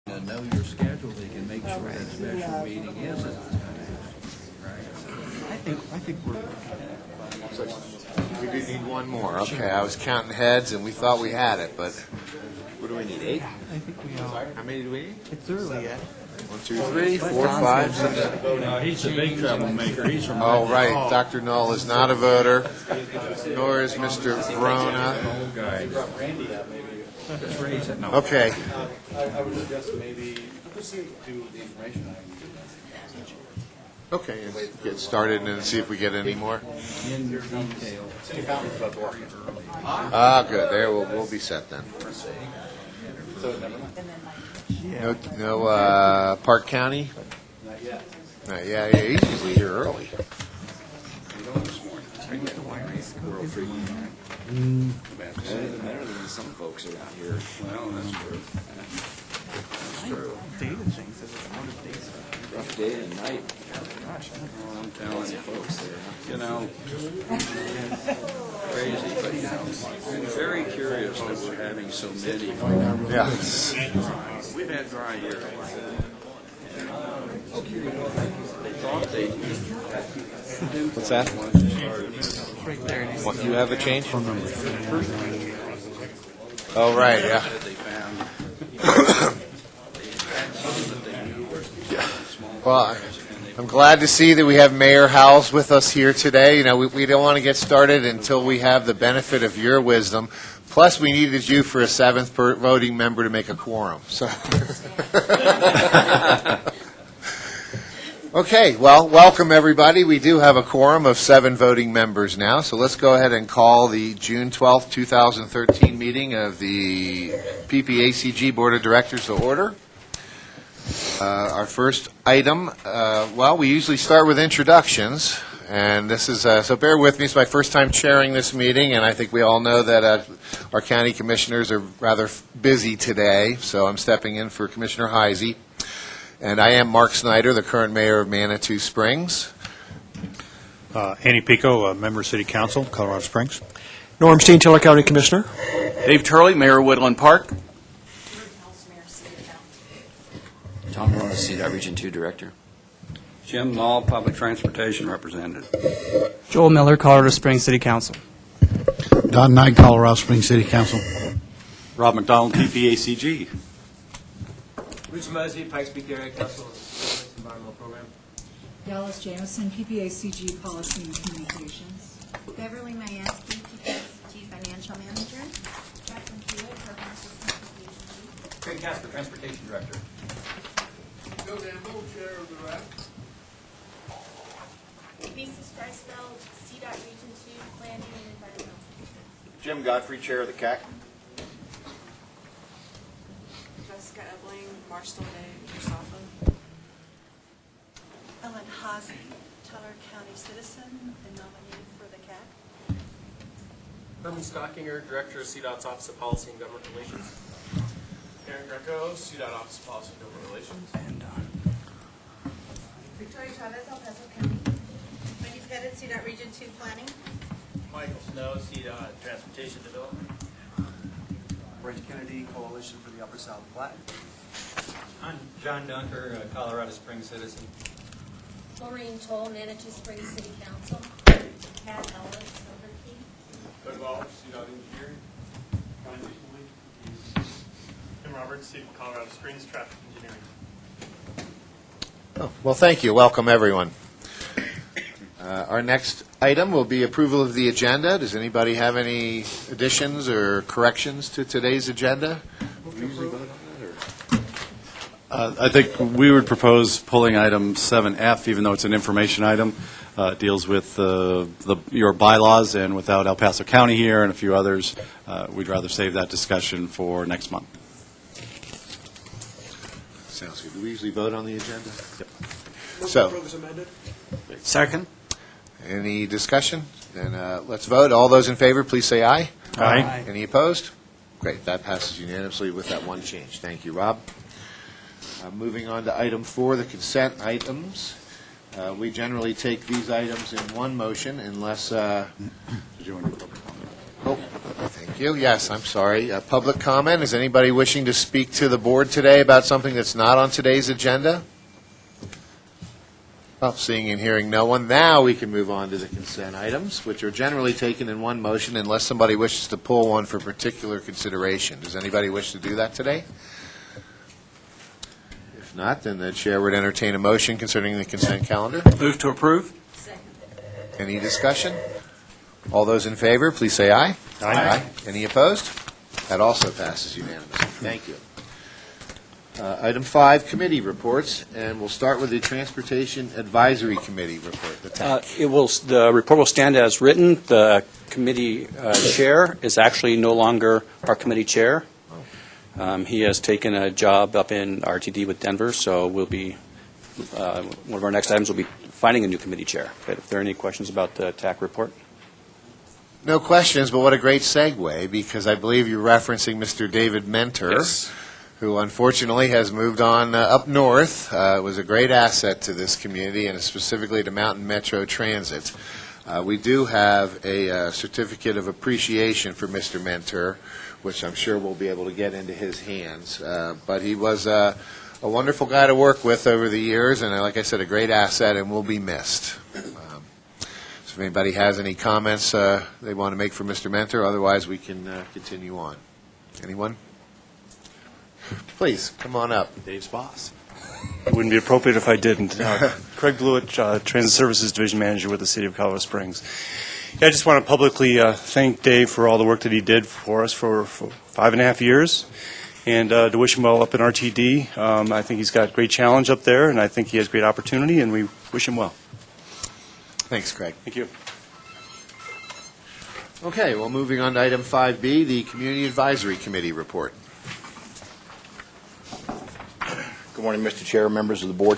Know your schedule, they can make sure that special meeting is at the time. I think we're. We do need one more. Okay, I was counting heads and we thought we had it, but what do we need? 8? I think we are. How many do we need? It's early yet. 1, 2, 3, 4, 5, 6. He's a big troublemaker. He's from. Oh, right. Dr. Knoll is not a voter, nor is Mr. Verona. Old guy. Just raise it. No. Okay. I would suggest maybe do the information item. Okay, and get started and then see if we get any more. In detail. City fountain's about to work. Ah, good. There, we'll be set then. So never mind. No, Park County? Not yet. Yeah, he's usually here early. Better than some folks around here. Well, that's true. That's true. Data things is one of these. Rough day and night. Oh, I'm telling you folks there, you know, crazy, but you know, I'm very curious that we're having so many. Yeah. We've had dry years. They thought they. What's that? Right there. What, you have a change? Oh, right, yeah. That they found. They had some that they knew were small. Well, I'm glad to see that we have Mayor Howells with us here today. You know, we don't want to get started until we have the benefit of your wisdom. Plus, we needed you for a 7th voting member to make a quorum. So, okay. Well, welcome everybody. We do have a quorum of 7 voting members now. So let's go ahead and call the June 12th, 2013 meeting of the PPACG Board of Directors to order. Our first item, well, we usually start with introductions, and this is, so bear with me, it's my first time chairing this meeting, and I think we all know that our county commissioners are rather busy today, so I'm stepping in for Commissioner Heisey. And I am Mark Snyder, the current mayor of Manitou Springs. Annie Pico, member of City Council, Colorado Springs. Norm Steen, Teller County Commissioner. Dave Turley, Mayor of Woodland Park. Tom Verona, CDOT Region 2 Director. Jim Law, Public Transportation Representative. Joel Miller, Colorado Springs City Council. Don Knight, Colorado Springs City Council. Rob McDonald, PPACG. Rich Mosey, Pikes Peak Area Council Environmental Program. Dallas Jameson, PPACG Policy and Communications. Beverly Mayeski, PPACG Financial Manager. Jacqueline Hewitt, Program Assistant, PPACG. Craig Casper, Transportation Director. Bill Gamble, Chair of the RAC. Lisa Streisfeld, CDOT Region 2 Planning and Environmental. Jim Godfrey, Chair of the CAC. Jessica Ebling, Marshall Day, USAFA. Ellen Haase, Teller County citizen and nominee for the CAC. Herman Stockinger, Director of CDOT's Office of Policy and Government Relations. Aaron Greco, CDOT Office of Policy and Government Relations. Victoria Chavez, El Paso County. Wendy Pettit, CDOT Region 2 Planning. Michael Snow, CDOT Transportation Development. Brent Kennedy, Coalition for the Upper South Platte. I'm John Dunker, Colorado Springs citizen. Maureen Toll, Manitou Springs City Council. Pat Ellis, Silver Key. Doug Wallace, CDOT Engineering. Tim Roberts, Colorado Springs Traffic Engineering. Oh, well, thank you. Welcome, everyone. Our next item will be approval of the agenda. Does anybody have any additions or corrections to today's agenda? I think we would propose pulling item 7F, even though it's an information item. It deals with your bylaws, and without El Paso County here and a few others, we'd rather save that discussion for next month. Sounds good. Do we usually vote on the agenda? Yep. So, Second. any discussion? Then let's vote. All those in favor, please say aye. Aye. Any opposed? Great. That passes unanimously with that one change. Thank you, Rob. Moving on to item 4, the consent items. We generally take these items in one motion unless... Did you want to oh, I think Thank you. Yes, I'm sorry. Public comment. Is anybody wishing to speak to the board today about something that's not on today's agenda? Well, seeing and hearing no one, now we can move on to the consent items, which are generally taken in one motion unless somebody wishes to pull one for particular consideration. Does anybody wish to do that today? If not, then the chair would entertain a motion concerning the consent calendar. Move to approve? Any discussion? All those in favor, please say aye. Aye. Any opposed? That also passes unanimously. Thank you. Item 5, committee reports, and we'll start with the Transportation Advisory Committee report. The TAC. The report will stand as written. The committee chair is actually no longer our committee chair. He has taken a job up in RTD with Denver, so we'll be, one of our next items will be finding a new committee chair. But if there are any questions about the TAC report? No questions, but what a great segue, because I believe you're referencing Mr. David Mentor, Yes. who unfortunately has moved on up north. Was a great asset to this community and specifically to Mountain Metro Transit. We do have a certificate of appreciation for Mr. Mentor, which I'm sure we'll be able to get into his hands. But he was a wonderful guy to work with over the years, and like I said, a great asset and will be missed. So if anybody has any comments they want to make for Mr. Mentor, otherwise we can continue on. Anyone? Please, come on up. Dave's boss. It wouldn't be appropriate if I didn't. Craig Blewett, Transit Services Division Manager with the City of Colorado Springs. Yeah, I just want to publicly thank Dave for all the work that he did for us for 5.5 years, and to wish him well up in RTD. I think he's got great challenge up there, and I think he has great opportunity, and we wish him well. Thanks, Craig. Thank you. Okay, well, moving on to item 5B, the Community Advisory Committee report. Good morning, Mr. Chair, members of the board.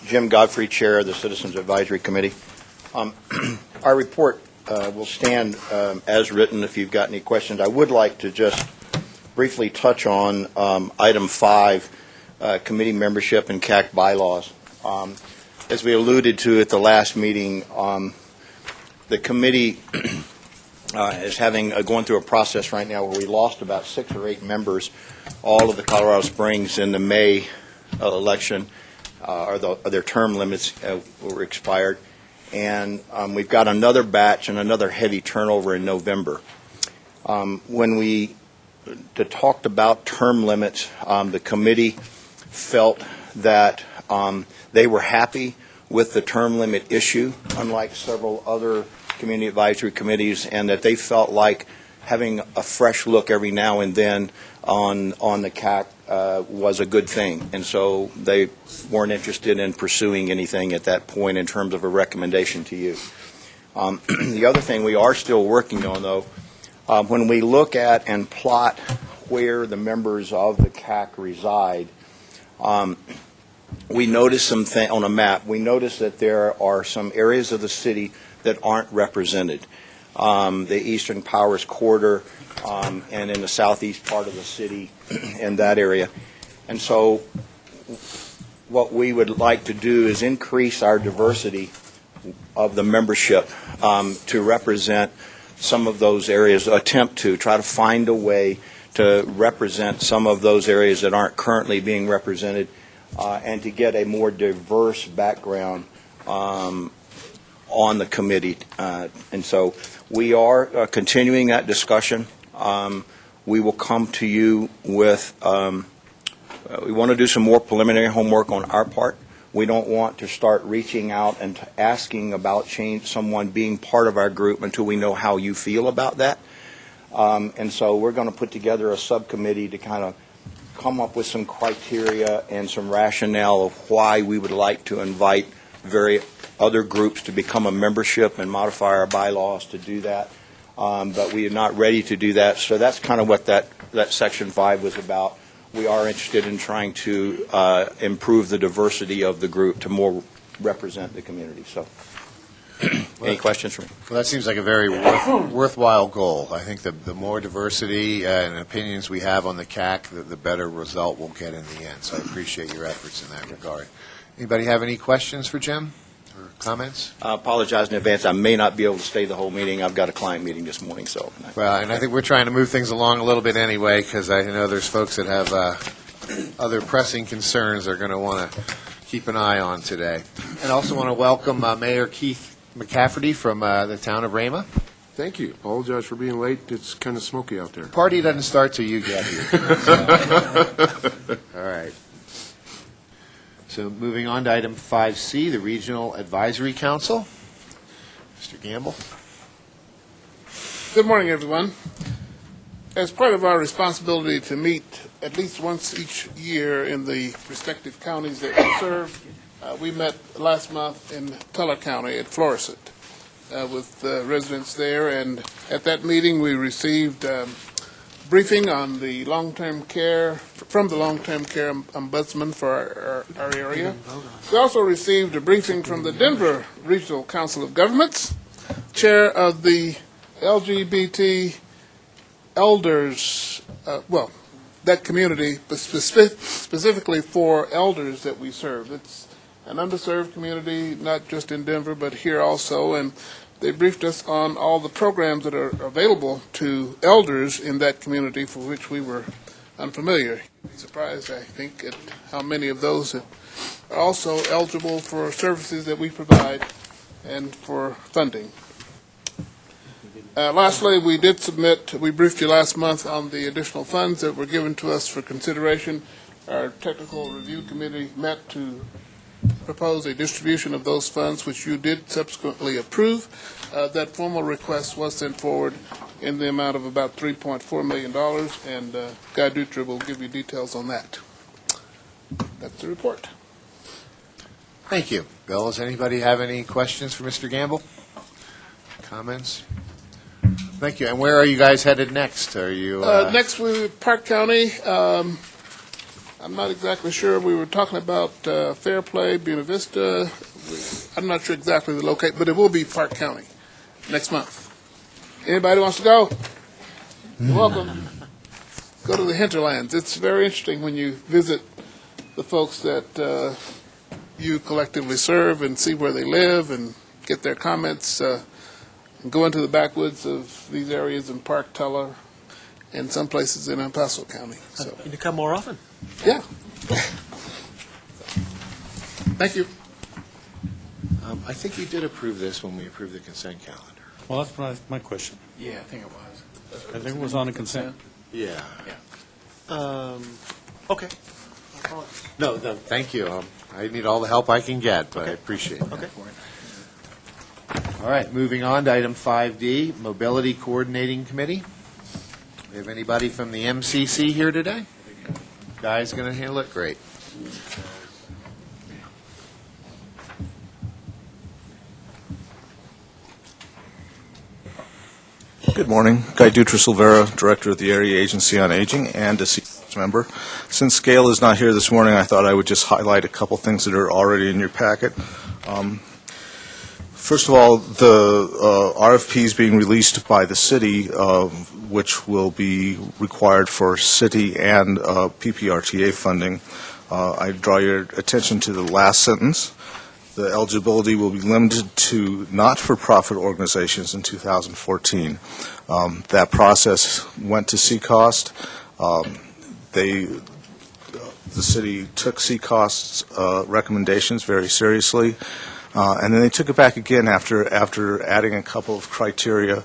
Jim Godfrey, Chair of the Citizens Advisory Committee. Our report will stand as written if you've got any questions. I would like to just briefly touch on item 5, committee membership and CAC bylaws. As we alluded to at the last meeting, the committee is going through a process right now where we lost about 6 or 8 members, all of the Colorado Springs in the May election, or their term limits were expired. And we've got another batch and another heavy turnover in November. When we talked about term limits, the committee felt that they were happy with the term limit issue, unlike several other community advisory committees, and that they felt like having a fresh look every now and then on the CAC was a good thing. And so they weren't interested in pursuing anything at that point in terms of a recommendation to you. The other thing we are still working on, though, when we look at and plot where the members of the CAC reside, we notice on a map, we notice that there are some areas of the city that aren't represented. The Eastern Powers Corridor and in the southeast part of the city in that area. And so what we would like to do is increase our diversity of the membership to represent some of those areas, attempt to try to find a way to represent some of those areas that aren't currently being represented, and to get a more diverse background on the committee. And so we are continuing that discussion. We will come to you with, we want to do some more preliminary homework on our part. We don't want to start reaching out and asking about someone being part of our group until we know how you feel about that. And so we're going to put together a subcommittee to kind of come up with some criteria and some rationale of why we would like to invite other groups to become a membership and modify our bylaws to do that. But we are not ready to do that. So that's kind of what that Section 5 was about. We are interested in trying to improve the diversity of the group to more represent the community. So any questions for me? Well, that seems like a very worthwhile goal. I think the more diversity and opinions we have on the CAC, the better result we'll get in the end. So I appreciate your efforts in that regard. Anybody have any questions for Jim or comments? I apologize in advance. I may not be able to stay the whole meeting. I've got a client meeting this morning, so. Well, and I think we're trying to move things along a little bit anyway, because I know there's folks that have other pressing concerns they're going to want to keep an eye on today. And also want to welcome Mayor Keith McCafferty from the town of Rama. Thank you. Apologize for being late. It's kind of smoky out there. Party doesn't start till you get here. All right. So moving on to item 5C, the Regional Advisory Council. Mr. Gamble. Good morning, everyone. As part of our responsibility to meet at least once each year in the respective counties that we serve, we met last month in Teller County at Florissant with residents there, and at that meeting we received briefing on the long-term care, from the long-term care ombudsman for our area. We also received a briefing from the Denver Regional Council of Governments, chair of the LGBT elders, that community, but specifically for elders that we serve. It's an underserved community, not just in Denver, but here also, and they briefed us on all the programs that are available to elders in that community for which we were unfamiliar. You'd be surprised, I think, at how many of those are also eligible for services that we provide and for funding. Lastly, we briefed you last month on the additional funds that were given to us for consideration. Our technical review committee met to propose a distribution of those funds, which you did subsequently approve. That formal request was sent forward in the amount of about $3.4 million, and Guy Dutra will give you details on that. That's the report. Thank you. Bill, does anybody have any questions for Mr. Gamble? Comments? Thank you. And where are you guys headed next? Are you next we're Park County. I'm not exactly sure. We were talking about Fairplay, Buena Vista. I'm not sure exactly the location, but it will be Park County next month. Anybody wants to go? You're welcome. Go to the hinterlands. It's very interesting when you visit the folks that you collectively serve and see where they live and get their comments. And go into the backwoods of these areas in Park, Teller, and some places in El Paso County. So you come more often. Yeah. Thank you. I think you did approve this when we approved the consent calendar. Well, that's my question. Yeah, I think it was. I think it was on the consent. Yeah. Okay. No, thank you. I need all the help I can get, but I appreciate it. Okay. All right, moving on to item 5D, Mobility Coordinating Committee. We have anybody from the MCC here today? Guy's going to handle it? Great. Good morning. Guy Dutra-Silvera, Director of the Area Agency on Aging and a CEO's member. Since Gail is not here this morning, I thought I would just highlight a couple things that are already in your packet. First of all, the RFP is being released by the city, which will be required for city and PPRTA funding. I draw your attention to the last sentence. The eligibility will be limited to not-for-profit organizations in 2014. That process went to CCOST. The city took CCOST's recommendations very seriously. And then they took it back again after adding a couple of criteria,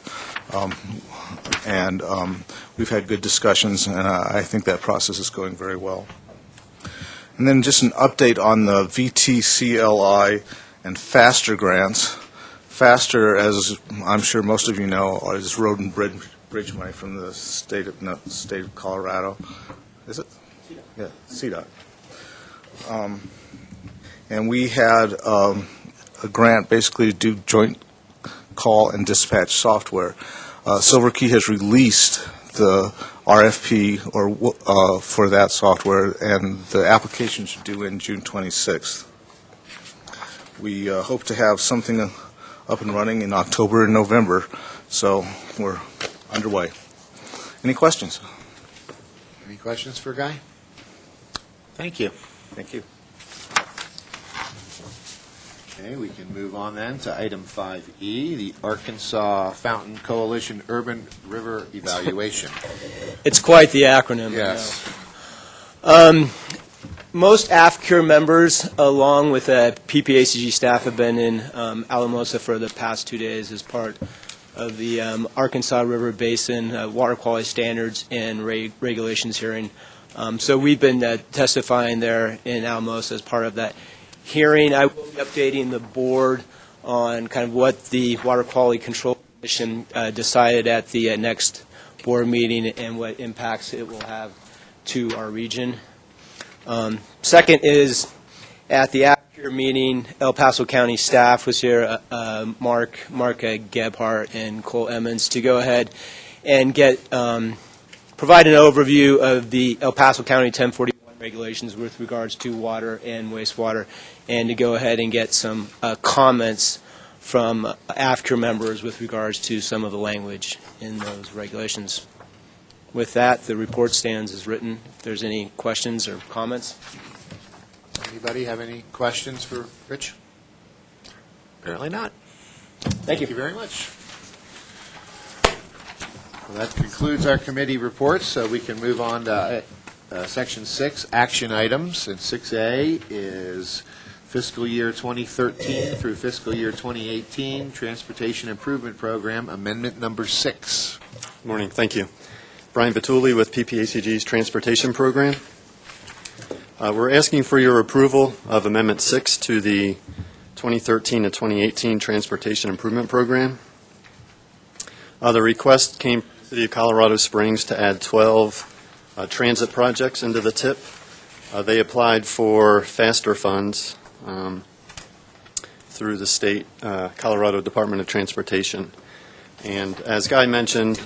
and we've had good discussions, and I think that process is going very well. And then just an update on the VTCLI and FASTER grants. FASTER, as I'm sure most of you know, is road and bridge money from the state of Colorado. Is it? Yeah, CDOT. And we had a grant basically to do joint call and dispatch software. Silver Key has released the RFP for that software, and the application should due in June 26th. We hope to have something up and running in October and November, so we're underway. Any questions? Any questions for Guy? Thank you. Thank you. Okay, we can move on then to item 5E, the Arkansas Fountain Coalition Urban River Evaluation. It's quite the acronym. Yes. Most AFCURE members, along with PPACG staff, have been in Alamosa for the past 2 days as part of the Arkansas River Basin Water Quality Standards and Regulations hearing. So we've been testifying there in Alamosa as part of that hearing. I will be updating the board on kind of what the Water Quality Control Commission decided at the next board meeting and what impacts it will have to our region. Second is, at the AFCURE meeting, El Paso County staff was here, Mark Gebhardt and Cole Emmons, to go ahead and provide an overview of the El Paso County 1041 regulations with regards to water and wastewater, and to go ahead and get some comments from AFCURE members with regards to some of the language in those regulations. With that, the report stands as written. If there's any questions or comments. Anybody have any questions for Rich? Apparently not. Thank you. Thank you very much. Well, that concludes our committee reports, so we can move on to Section 6, action items. And 6A is fiscal year 2013 through fiscal year 2018 Transportation Improvement Program, Amendment Number 6. Good morning. Thank you. Brian Vitulli with PPACG's Transportation Program. We're asking for your approval of Amendment 6 to the 2013 to 2018 Transportation Improvement Program. The request came from the City of Colorado Springs to add 12 transit projects into the TIP. They applied for faster funds through the state Colorado Department of Transportation. And as Guy mentioned,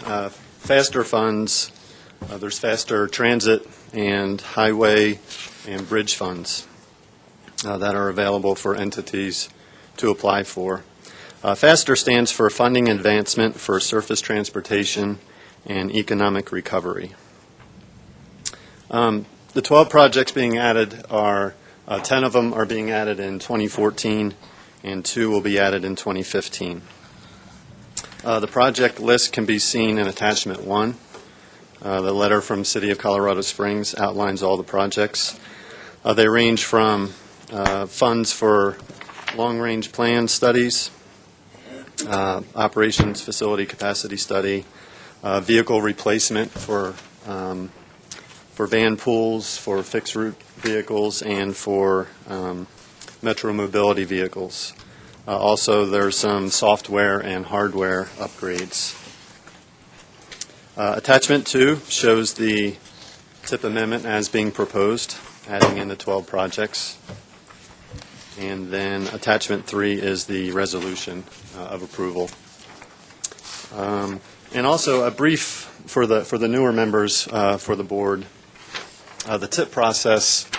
faster funds, there's faster transit and highway and bridge funds that are available for entities to apply for. FASTER stands for Funding Advancement for Surface Transportation and Economic Recovery. The 12 projects being added are, 10 of them are being added in 2014 and 2 will be added in 2015. The project list can be seen in Attachment 1. The letter from City of Colorado Springs outlines all the projects. They range from funds for long-range plan studies, operations facility capacity study, vehicle replacement for van pools, for fixed route vehicles, and for metro mobility vehicles. Also, there's some software and hardware upgrades. Attachment 2 shows the TIP amendment as being proposed, adding in the 12 projects. And then Attachment 3 is the resolution of approval. And also a brief for the newer members for the board. The TIP process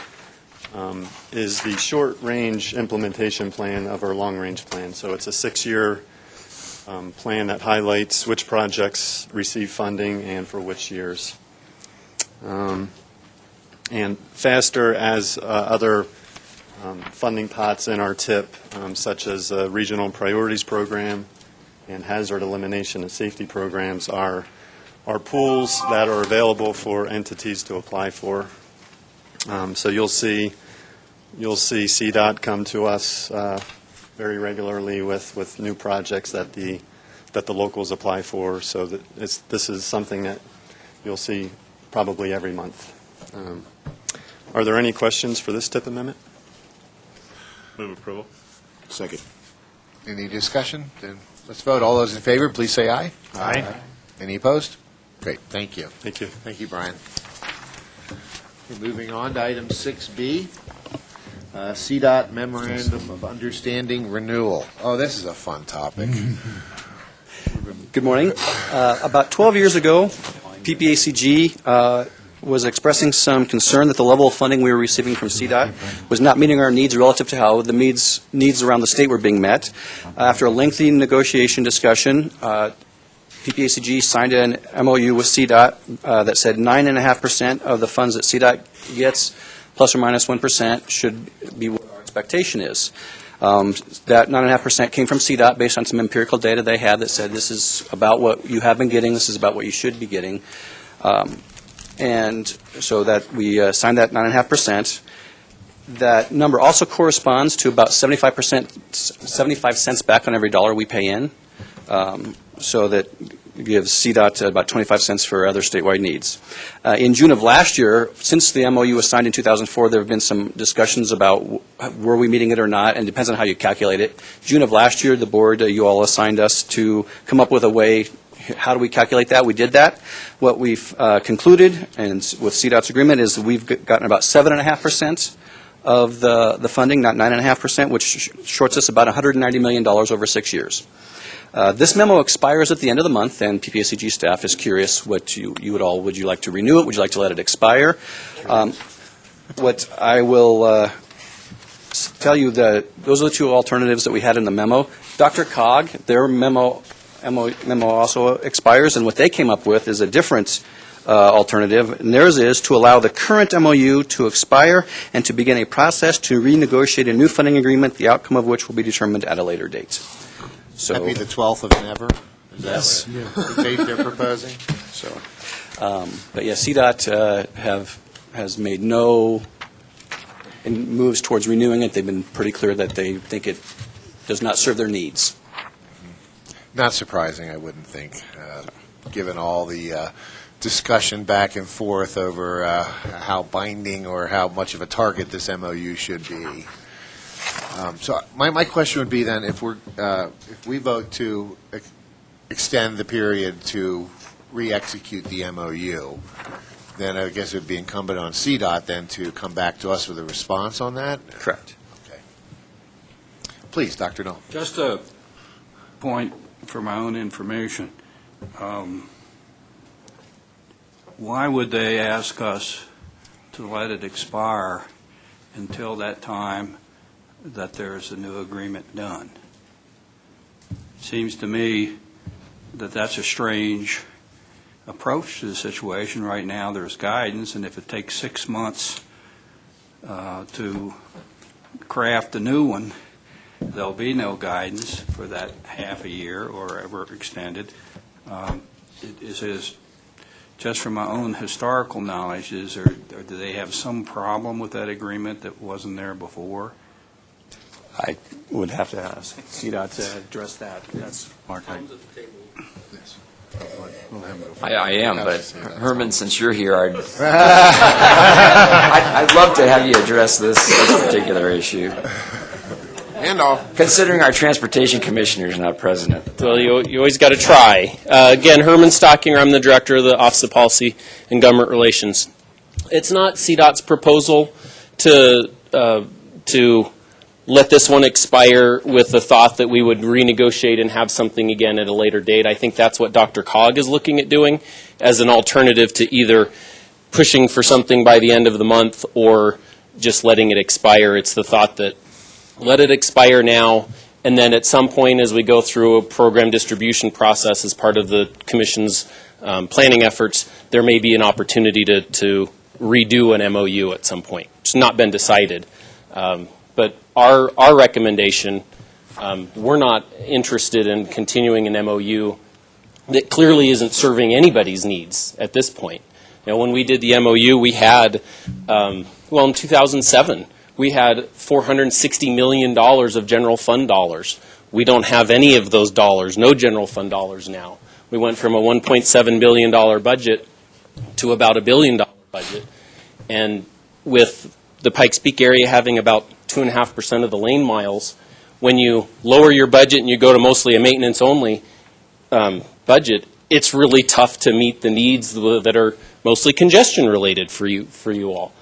is the short-range implementation plan of our long-range plan. So it's a 6-year plan that highlights which projects receive funding and for which years. And FASTER, as other funding pots in our TIP, such as Regional Priorities Program and Hazard Elimination and Safety Programs, are pools that are available for entities to apply for. So you'll see CDOT come to us very regularly with new projects that the locals apply for. So that this is something that you'll see probably every month. Are there any questions for this TIP amendment? Move approval. Second. Any discussion? Then let's vote. All those in favor, please say aye. Aye. Any opposed? Great. Thank you. Thank you. Thank you, Brian. Okay, moving on to item 6B, CDOT Memorandum of Understanding Renewal. Oh, this is a fun topic. Good morning. About 12 years ago, PPACG was expressing some concern that the level of funding we were receiving from CDOT was not meeting our needs relative to how the needs around the state were being met. After a lengthy negotiation discussion, PPACG signed an MOU with CDOT that said 9.5% of the funds that CDOT gets, plus or minus 1%, should be what our expectation is. That 9.5% came from CDOT based on some empirical data they had that said this is about what you have been getting, this is about what you should be getting. And so that we signed that 9.5%. That number also corresponds to about 75 cents back on every dollar we pay in. So that gives CDOT about 25 cents for other statewide needs. In June of last year, since the MOU was signed in 2004, there have been some discussions about were we meeting it or not, and it depends on how you calculate it. June of last year, the board, you all assigned us to come up with a way. How do we calculate that? We did that. What we've concluded, and with CDOT's agreement, is we've gotten about 7.5% of the funding, not 9.5%, which shorts us about $190 million over 6 years. This memo expires at the end of the month, and PPACG staff is curious what would you like to renew it? Would you like to let it expire? What I will tell you that those are the two alternatives that we had in the memo. DRCOG, their memo also expires, and what they came up with is a different alternative, and theirs is to allow the current MOU to expire and to begin a process to renegotiate a new funding agreement, the outcome of which will be determined at a later date. So That'd be the 12th of never? Is yes. That the date they're proposing? So, but yeah, CDOT has made no moves towards renewing it. They've been pretty clear that they think it does not serve their needs. Not surprising, I wouldn't think, given all the discussion back and forth over how binding or how much of a target this MOU should be. So my question would be then, if we vote to extend the period to re-execute the MOU, then I guess it would be incumbent on CDOT then to come back to us with a response on that? Correct. Okay. Please, Dr. Knoll. Just a point for my own information. Why would they ask us to let it expire until that time that there's a new agreement done? It seems to me that that's a strange approach to the situation. Right now there's guidance, and if it takes 6 months to craft a new one, there'll be no guidance for that half a year or ever extended. It is just from my own historical knowledge, or do they have some problem with that agreement that wasn't there before? I would have to ask CDOT to address that. That's Mark. I am, but Herman, since you're here, I'd love to have you address this particular issue. Considering our transportation commissioner is not president. Well, you always got to try. Again, Herman Stockinger, I'm the director of the Office of Policy and Government Relations. It's not CDOT's proposal to let this one expire with the thought that we would renegotiate and have something again at a later date. I think that's what DRCOG is looking at doing as an alternative to either pushing for something by the end of the month or just letting it expire. It's the thought that let it expire now, and then at some point as we go through a program distribution process as part of the Commission's planning efforts, there may be an opportunity to redo an MOU at some point. It's not been decided. But our recommendation, we're not interested in continuing an MOU that clearly isn't serving anybody's needs at this point. You know, when we did the MOU, we had, in 2007, we had $460 million of general fund dollars. We don't have any of those dollars, no general fund dollars now. We went from a $1.7 billion budget to about a $1 billion budget. And with the Pikes Peak area having about 2.5% of the lane miles, when you lower your budget and you go to mostly a maintenance-only budget, it's really tough to meet the needs that are mostly congestion-related for you all.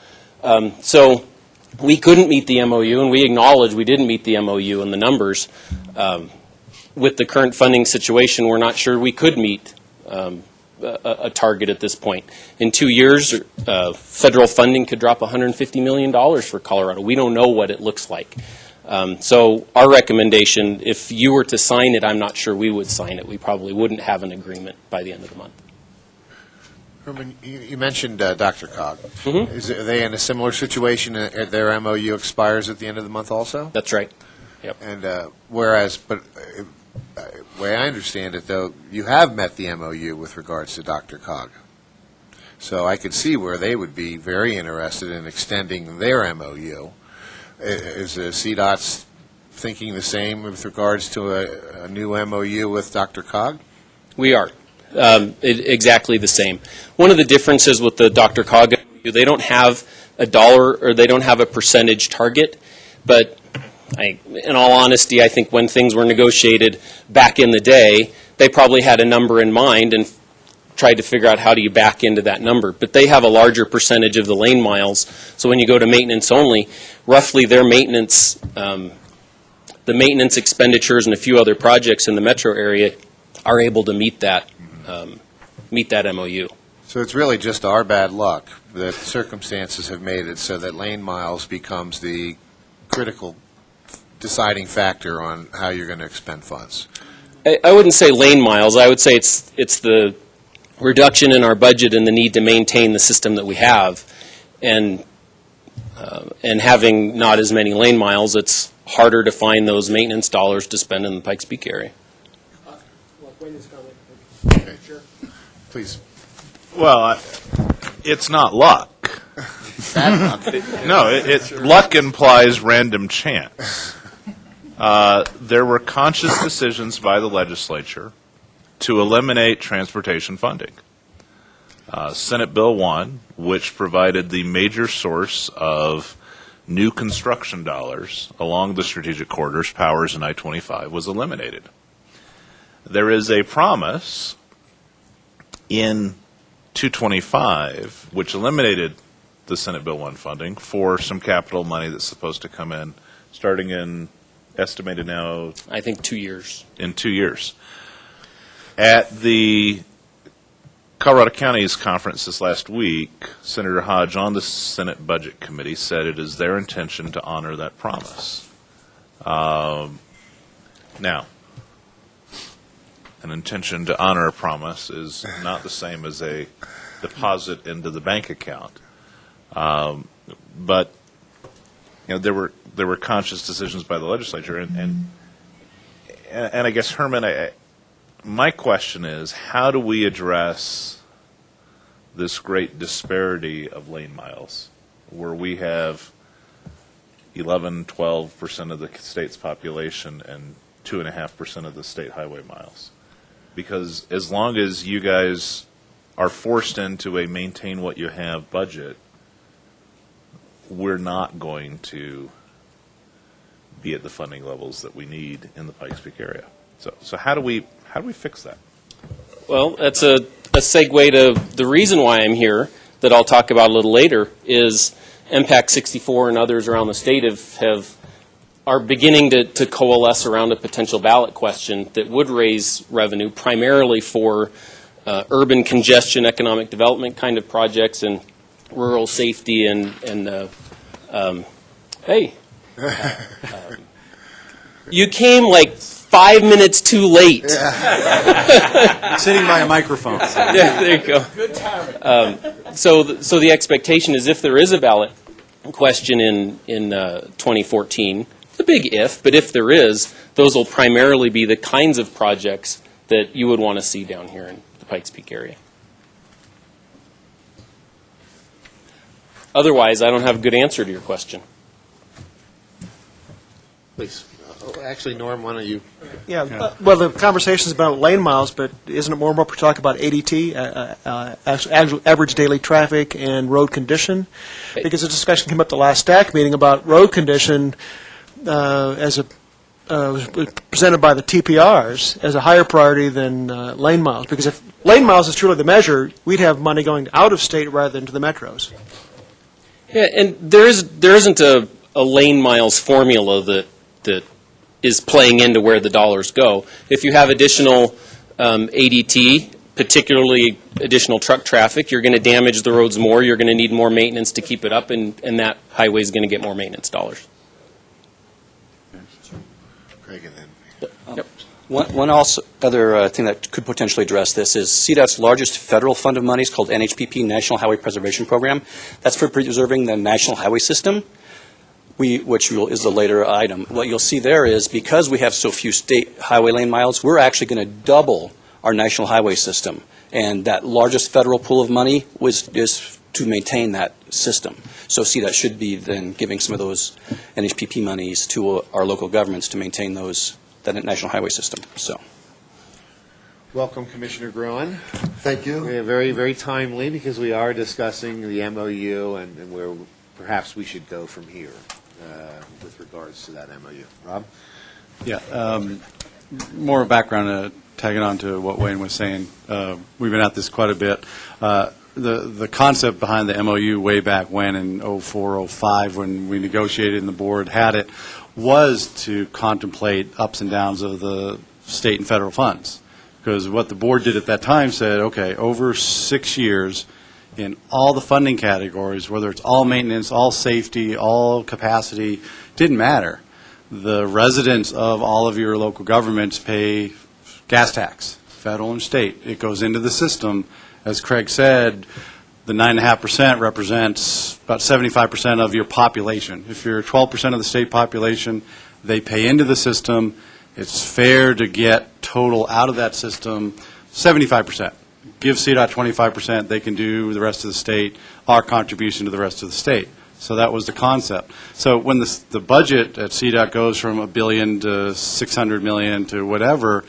So we couldn't meet the MOU, and we acknowledge we didn't meet the MOU and the numbers. With the current funding situation, we're not sure we could meet a target at this point. In 2 years, federal funding could drop $150 million for Colorado. We don't know what it looks like. So our recommendation, if you were to sign it, I'm not sure we would sign it. We probably wouldn't have an agreement by the end of the month. Herman, you mentioned DRCOG. Mm-hmm. Are they in a similar situation? Their MOU expires at the end of the month also? That's right. Yep. And whereas, but way I understand it, though, you have met the MOU with regards to Dr. Cog. So I could see where they would be very interested in extending their MOU. Is CDOT's thinking the same with regards to a new MOU with Dr. Cog? We are. Exactly the same. One of the differences with the Dr. Cog, they don't have a dollar or they don't have a percentage target, but in all honesty, I think when things were negotiated back in the day, they probably had a number in mind and tried to figure out how do you back into that number. But they have a larger percentage of the lane miles, so when you go to maintenance only, roughly their maintenance, the maintenance expenditures and a few other projects in the metro area are able to meet that MOU. So it's really just our bad luck that circumstances have made it so that lane miles becomes the critical deciding factor on how you're going to expend funds. I wouldn't say lane miles. I would say it's the reduction in our budget and the need to maintain the system that we have, and having not as many lane miles, it's harder to find those maintenance dollars to spend in the Pikes Peak area. Please. Well, it's not luck. No, luck implies random chance. There were conscious decisions by the legislature to eliminate transportation funding. Senate Bill 1, which provided the major source of new construction dollars along the strategic corridors, Powers and I-25, was eliminated. There is a promise in 225, which eliminated the Senate Bill 1 funding for some capital money that's supposed to come in starting in, estimated now, I think 2 years. In 2 years. At the Colorado County's conference this last week, Senator Hodge on the Senate Budget Committee said it is their intention to honor that promise. Now, an intention to honor a promise is not the same as a deposit into the bank account. But there were conscious decisions by the legislature, and I guess, Herman, my question is, how do we address this great disparity of lane miles, where we have 11-12% of the state's population and 2.5% of the state highway miles? Because as long as you guys are forced into a maintain what you have budget, we're not going to be at the funding levels that we need in the Pikes Peak area. So how do we fix that? Well, that's a segue to the reason why I'm here that I'll talk about a little later is MPAC 64 and others around the state are beginning to coalesce around a potential ballot question that would raise revenue primarily for urban congestion, economic development kind of projects and rural safety and hey, you came like 5 minutes too late. Sitting by a microphone. Yeah, there you go. Good timing. So the expectation is if there is a ballot question in 2014, it's a big if, but if there is, those will primarily be the kinds of projects that you would want to see down here in the Pikes Peak area. Otherwise, I don't have a good answer to your question. Please. Actually, Norm, why don't you? Yeah. Well, the conversation's about lane miles, but isn't it more appropriate to talk about ADT, average daily traffic and road condition? Because a discussion came up at the last STAC meeting about road condition was presented by the TPRs as a higher priority than lane miles. Because if lane miles is truly the measure, we'd have money going out of state rather than to the metros. Yeah, and there isn't a lane miles formula that is playing into where the dollars go. If you have additional ADT, particularly additional truck traffic, you're going to damage the roads more. You're going to need more maintenance to keep it up, and that highway is going to get more maintenance dollars. Craig, and then. Yep. One other thing that could potentially address this is CDOT's largest federal fund of money is called NHPP, National Highway Preservation Program. That's for preserving the national highway system. is a later item. What you'll see there is, because we have so few state highway lane miles, we're actually going to double our national highway system. And that largest federal pool of money is to maintain that system. So CDOT should be then giving some of those NHPP monies to our local governments to maintain that national highway system. So. Welcome, Commissioner Gruen. Thank you. Very, very timely, because we are discussing the MOU and where perhaps we should go from here with regards to that MOU. Rob? Yeah, more background, tagging on to what Wayne was saying. We've been at this quite a bit. The concept behind the MOU way back when in 04, 05, when we negotiated and the board had it, was to contemplate ups and downs of the state and federal funds. Because what the board did at that time said, okay, over 6 years, in all the funding categories, whether it's all maintenance, all safety, all capacity, didn't matter. The residents of all of your local governments pay gas tax, federal and state. It goes into the system. As Craig said, the 9.5% represents about 75% of your population. If you're 12% of the state population, they pay into the system. It's fair to get total out of that system 75%. Give CDOT 25%, they can do the rest of the state, our contribution to the rest of the state. So that was the concept. So when the budget at CDOT goes from $1 billion to $600 million to whatever,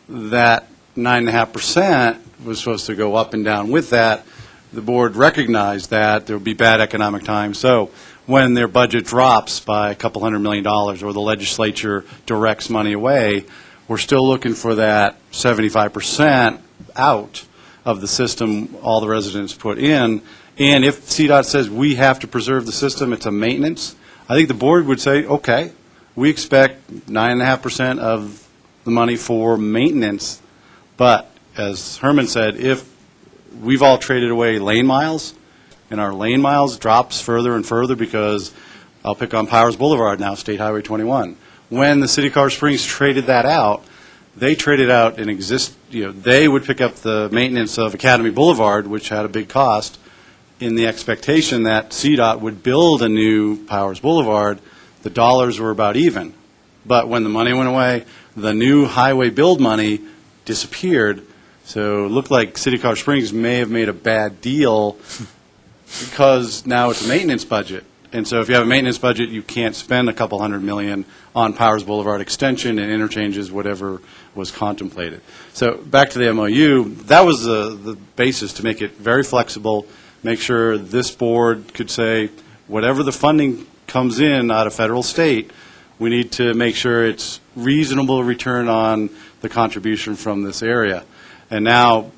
that 9.5% was supposed to go up and down with that. The board recognized that there would be bad economic times. So when their budget drops by a couple $100 million or the legislature directs money away, we're still looking for that 75% out of the system all the residents put in. And if CDOT says we have to preserve the system, it's a maintenance, I think the board would say, okay, we expect 9.5% of the money for maintenance. But as Herman said, if we've all traded away lane miles, and our lane miles drops further and further because I'll pick on Powers Boulevard now, State Highway 21. When the City of Colorado Springs traded that out, they traded out they would pick up the maintenance of Academy Boulevard, which had a big cost, in the expectation that CDOT would build a new Powers Boulevard. The dollars were about even. But when the money went away, the new highway build money disappeared. So it looked like City of Colorado Springs may have made a bad deal because now it's a maintenance budget. And so if you have a maintenance budget, you can't spend a couple $100 million on Powers Boulevard extension and interchanges, whatever was contemplated. So back to the MOU, that was the basis to make it very flexible, make sure this board could say, whatever the funding comes in out of federal state, we need to make sure it's reasonable return on the contribution from this area. And now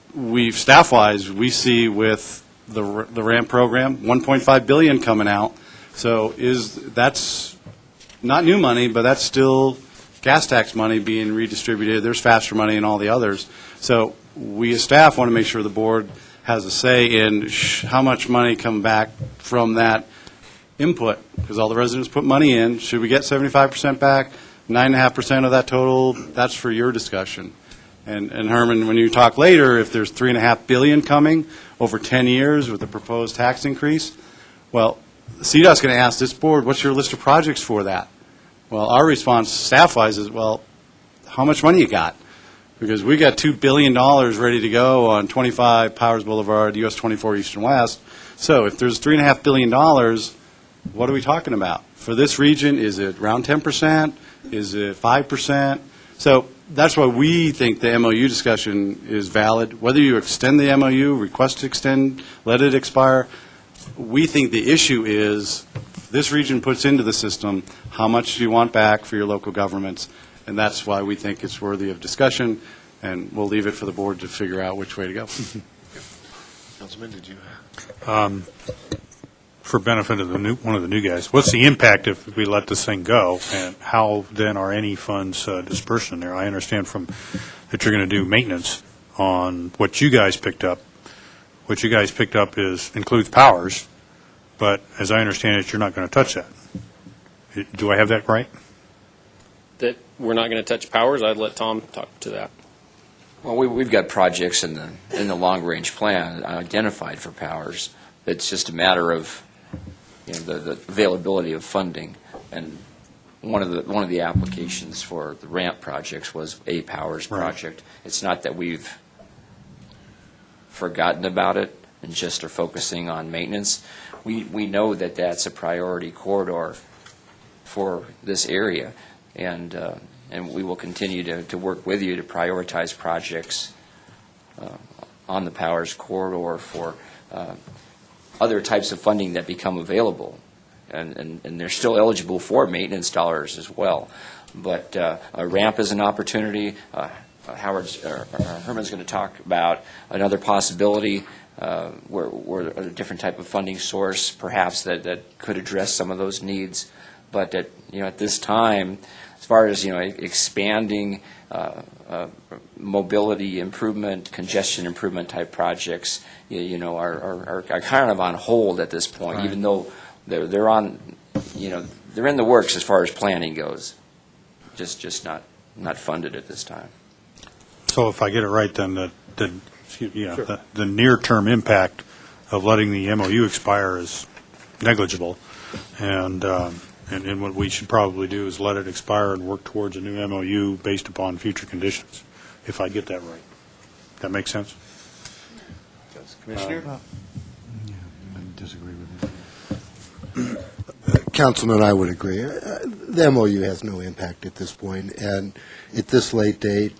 staff-wise, we see with the RAMP program, $1.5 billion coming out. So that's not new money, but that's still gas tax money being redistributed. There's faster money and all the others. So we as staff want to make sure the board has a say in how much money come back from that input, because all the residents put money in. Should we get 75% back, 9.5% of that total? That's for your discussion. And Herman, when you talk later, if there's $3.5 billion coming over 10 years with the proposed tax increase, well, CDOT's going to ask this board, what's your list of projects for that? Well, our response staff-wise is, well, how much money you got? Because we got $2 billion ready to go on 25 Powers Boulevard, US 24 East and West. So if there's $3.5 billion, what are we talking about? For this region, is it around 10%? Is it 5%? So that's why we think the MOU discussion is valid. Whether you extend the MOU, request to extend, let it expire, we think the issue is this region puts into the system, how much do you want back for your local governments? And that's why we think it's worthy of discussion, and we'll leave it for the board to figure out which way to go. Councilman, did you? For benefit of one of the new guys, what's the impact if we let this thing go, and how then are any funds dispersed in there? I understand that you're going to do maintenance on what you guys picked up. What you guys picked up includes Powers, but as I understand it, you're not going to touch that. Do I have that right? That we're not going to touch Powers? I'd let Tom talk to that. Well, we've got projects in the long-range plan identified for Powers. It's just a matter of the availability of funding. And one of the applications for the ramp projects was a Powers project. It's not that we've forgotten about it and just are focusing on maintenance. We know that that's a priority corridor for this area, and we will continue to work with you to prioritize projects on the Powers corridor for other types of funding that become available. And they're still eligible for maintenance dollars as well. But a ramp is an opportunity. Herman's going to talk about another possibility where a different type of funding source, perhaps that could address some of those needs. But at this time, as far as expanding mobility improvement, congestion improvement type projects, are kind of on hold at this point, Right. even though they're on, they're in the works as far as planning goes. Just not funded at this time. So if I get it right, then the near-term impact of letting the MOU expire is negligible, and what we should probably do is let it expire and work towards a new MOU based upon future conditions, if I get that right. That makes sense? Commissioner? I disagree with you. Councilman, I would agree. The MOU has no impact at this point, and at this late date,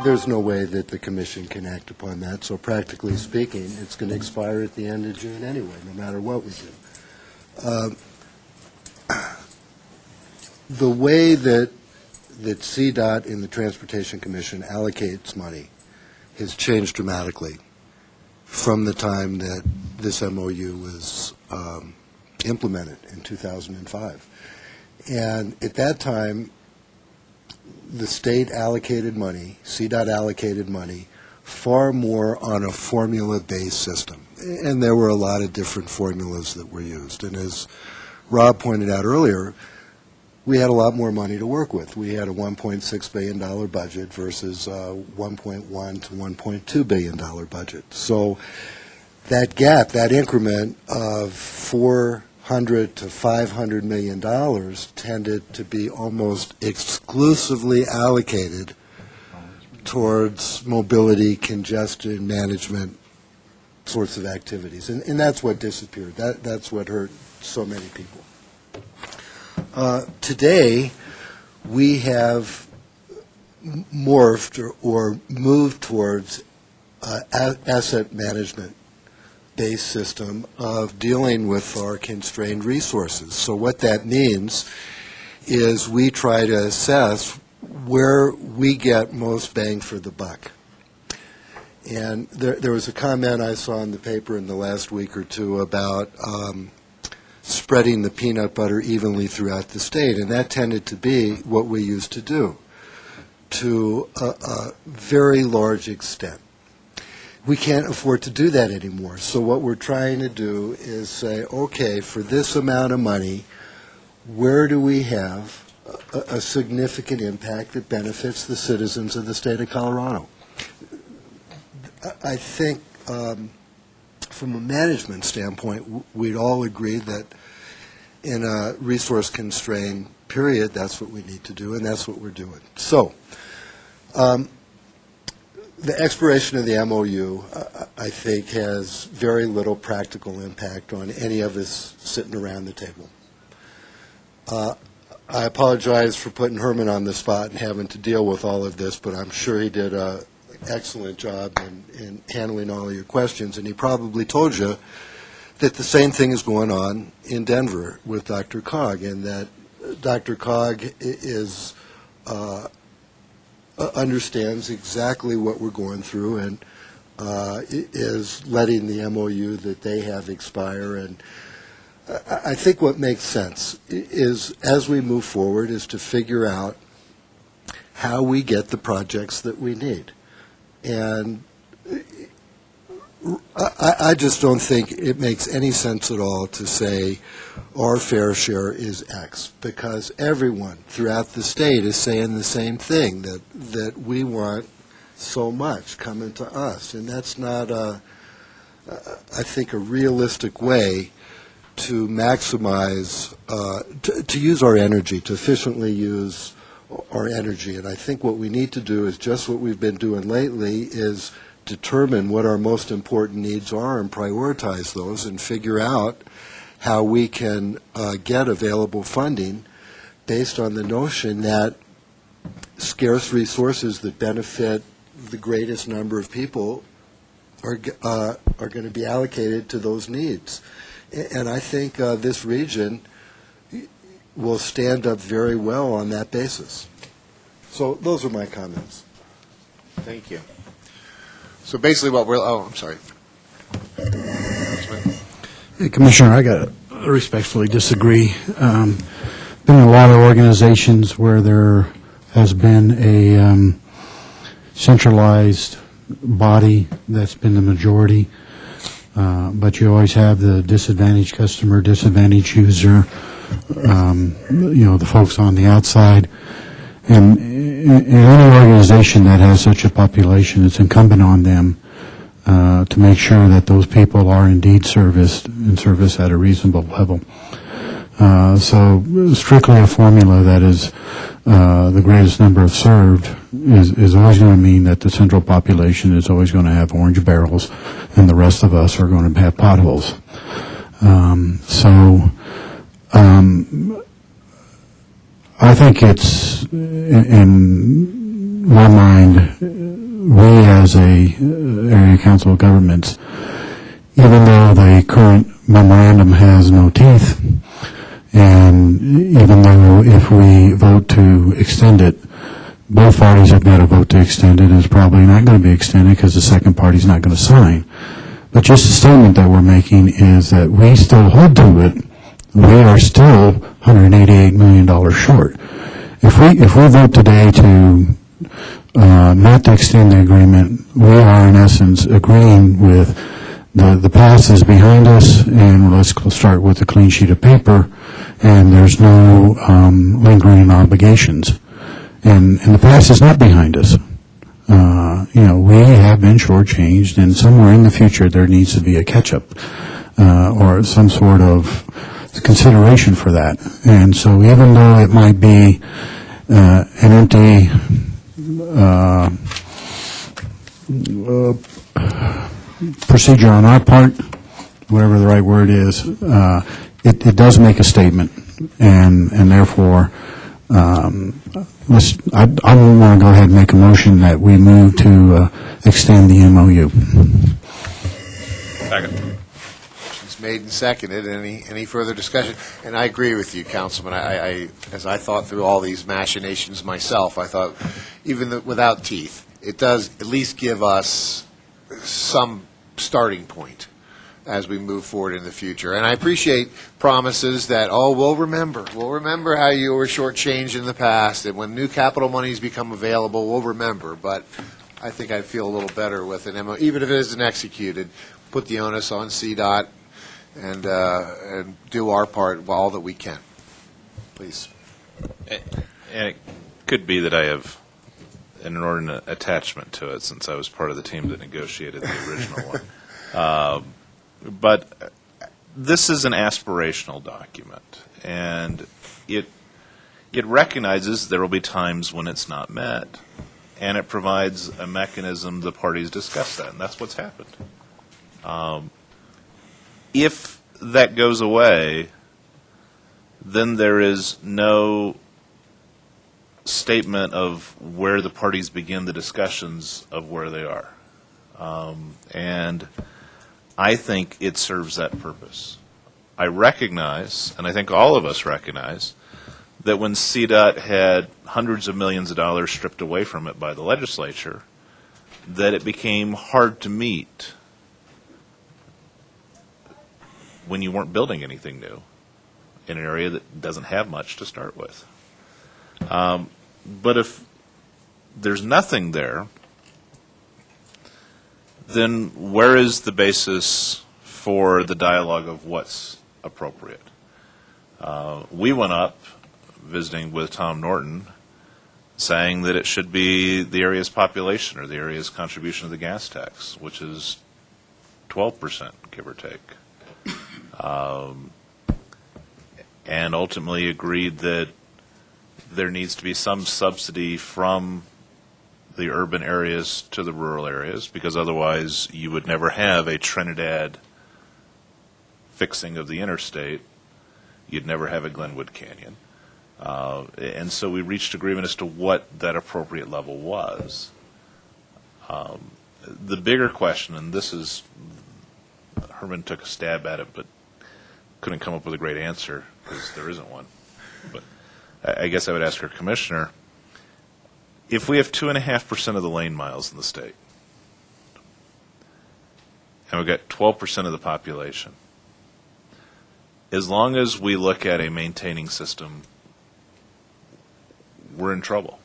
there's no way that the commission can act upon that. So practically speaking, it's going to expire at the end of June anyway, no matter what we do. The way that CDOT and the Transportation Commission allocates money has changed dramatically from the time that this MOU was implemented in 2005. And at that time, the state allocated money, CDOT allocated money, far more on a formula-based system. And there were a lot of different formulas that were used. And as Rob pointed out earlier, we had a lot more money to work with. We had a $1.6 billion budget versus a $1.1 to $1.2 billion budget. So that gap, that increment of $400 to $500 million tended to be almost exclusively allocated towards mobility, congestion management sorts of activities. And that's what disappeared. That's what hurt so many people. Today, we have morphed or moved towards asset management-based system of dealing with our constrained resources. So what that means is we try to assess where we get most bang for the buck. And there was a comment I saw in the paper in the last week or two about spreading the peanut butter evenly throughout the state, and that tended to be what we used to do to a very large extent. We can't afford to do that anymore. So what we're trying to do is say, okay, for this amount of money, where do we have a significant impact that benefits the citizens of the state of Colorado? I think from a management standpoint, we'd all agree that in a resource-constrained period, that's what we need to do, and that's what we're doing. So the expiration of the MOU, I think, has very little practical impact on any of us sitting around the table. I apologize for putting Herman on the spot and having to deal with all of this, but I'm sure he did an excellent job in handling all of your questions, and he probably told you that the same thing is going on in Denver with Dr. Cog, and that Dr. Cog is understands exactly what we're going through and is letting the MOU that they have expire. And I think what makes sense is, as we move forward, is to figure out how we get the projects that we need. And I just don't think it makes any sense at all to say our fair share is X, because everyone throughout the state is saying the same thing, that we want so much coming to us. And that's not, I think, a realistic way to maximize, to use our energy, to efficiently use our energy. And I think what we need to do is just what we've been doing lately, is determine what our most important needs are and prioritize those and figure out how we can get available funding based on the notion that scarce resources that benefit the greatest number of people are going to be allocated to those needs. And I think this region will stand up very well on that basis. So those are my comments. Thank you. So basically what we're, oh, I'm sorry. Hey, Commissioner, I got to respectfully disagree. Been in a lot of organizations where there has been a centralized body that's been the majority, but you always have the disadvantaged customer, disadvantaged user, the folks on the outside. And in any organization that has such a population, it's incumbent on them to make sure that those people are indeed serviced and serviced at a reasonable level. So strictly a formula that is the greatest number of served is always going to mean that the central population is always going to have orange barrels and the rest of us are going to have potholes. I think it's, in my mind, we as a area council of governments, even though the current memorandum has no teeth, and even though if we vote to extend it, both parties have got to vote to extend it, and it's probably not going to be extended because the second party's not going to sign. But just the statement that we're making is that we still hold to it. We are still $188 million short. If we vote today to not to extend the agreement, we are in essence agreeing with the past is behind us, and let's start with a clean sheet of paper, and there's no lingering obligations. And the past is not behind us. We have been shortchanged, and somewhere in the future there needs to be a catch-up or some sort of consideration for that. And so even though it might be an empty procedure on our part, whatever the right word is, it does make a statement, and therefore I want to go ahead and make a motion that we move to extend the MOU. Second. Motion's made and seconded. Any further discussion? And I agree with you, Councilman. As I thought through all these machinations myself, I thought even without teeth, it does at least give us some starting point as we move forward in the future. And I appreciate promises that, we'll remember how you were shortchanged in the past, and when new capital monies become available, we'll remember. But I think I'd feel a little better with an MO, even if it isn't executed, put the onus on CDOT and do our part, all that we can. Please. And it could be that I have an inordinate attachment to it since I was part of the team that negotiated the original one. But this is an aspirational document, and it recognizes there will be times when it's not met, and it provides a mechanism the parties discuss that, and that's what's happened. If that goes away, then there is no statement of where the parties begin the discussions of where they are. And I think it serves that purpose. I recognize, and I think all of us recognize, that when CDOT had hundreds of millions of dollars stripped away from it by the legislature, that it became hard to meet when you weren't building anything new in an area that doesn't have much to start with. But if there's nothing there, then where is the basis for the dialogue of what's appropriate? We went up visiting with Tom Norton saying that it should be the area's population or the area's contribution to the gas tax, which is 12%, give or take. and ultimately agreed that there needs to be some subsidy from the urban areas to the rural areas, because otherwise you would never have a Trinidad fixing of the interstate. You'd never have a Glenwood Canyon. And so we reached agreement as to what that appropriate level was. The bigger question, and this is, Herman took a stab at it, but couldn't come up with a great answer because there isn't one. But I guess I would ask our commissioner, if we have 2.5% of the lane miles in the state, and we've got 12% of the population, as long as we look at a maintaining system, we're in trouble.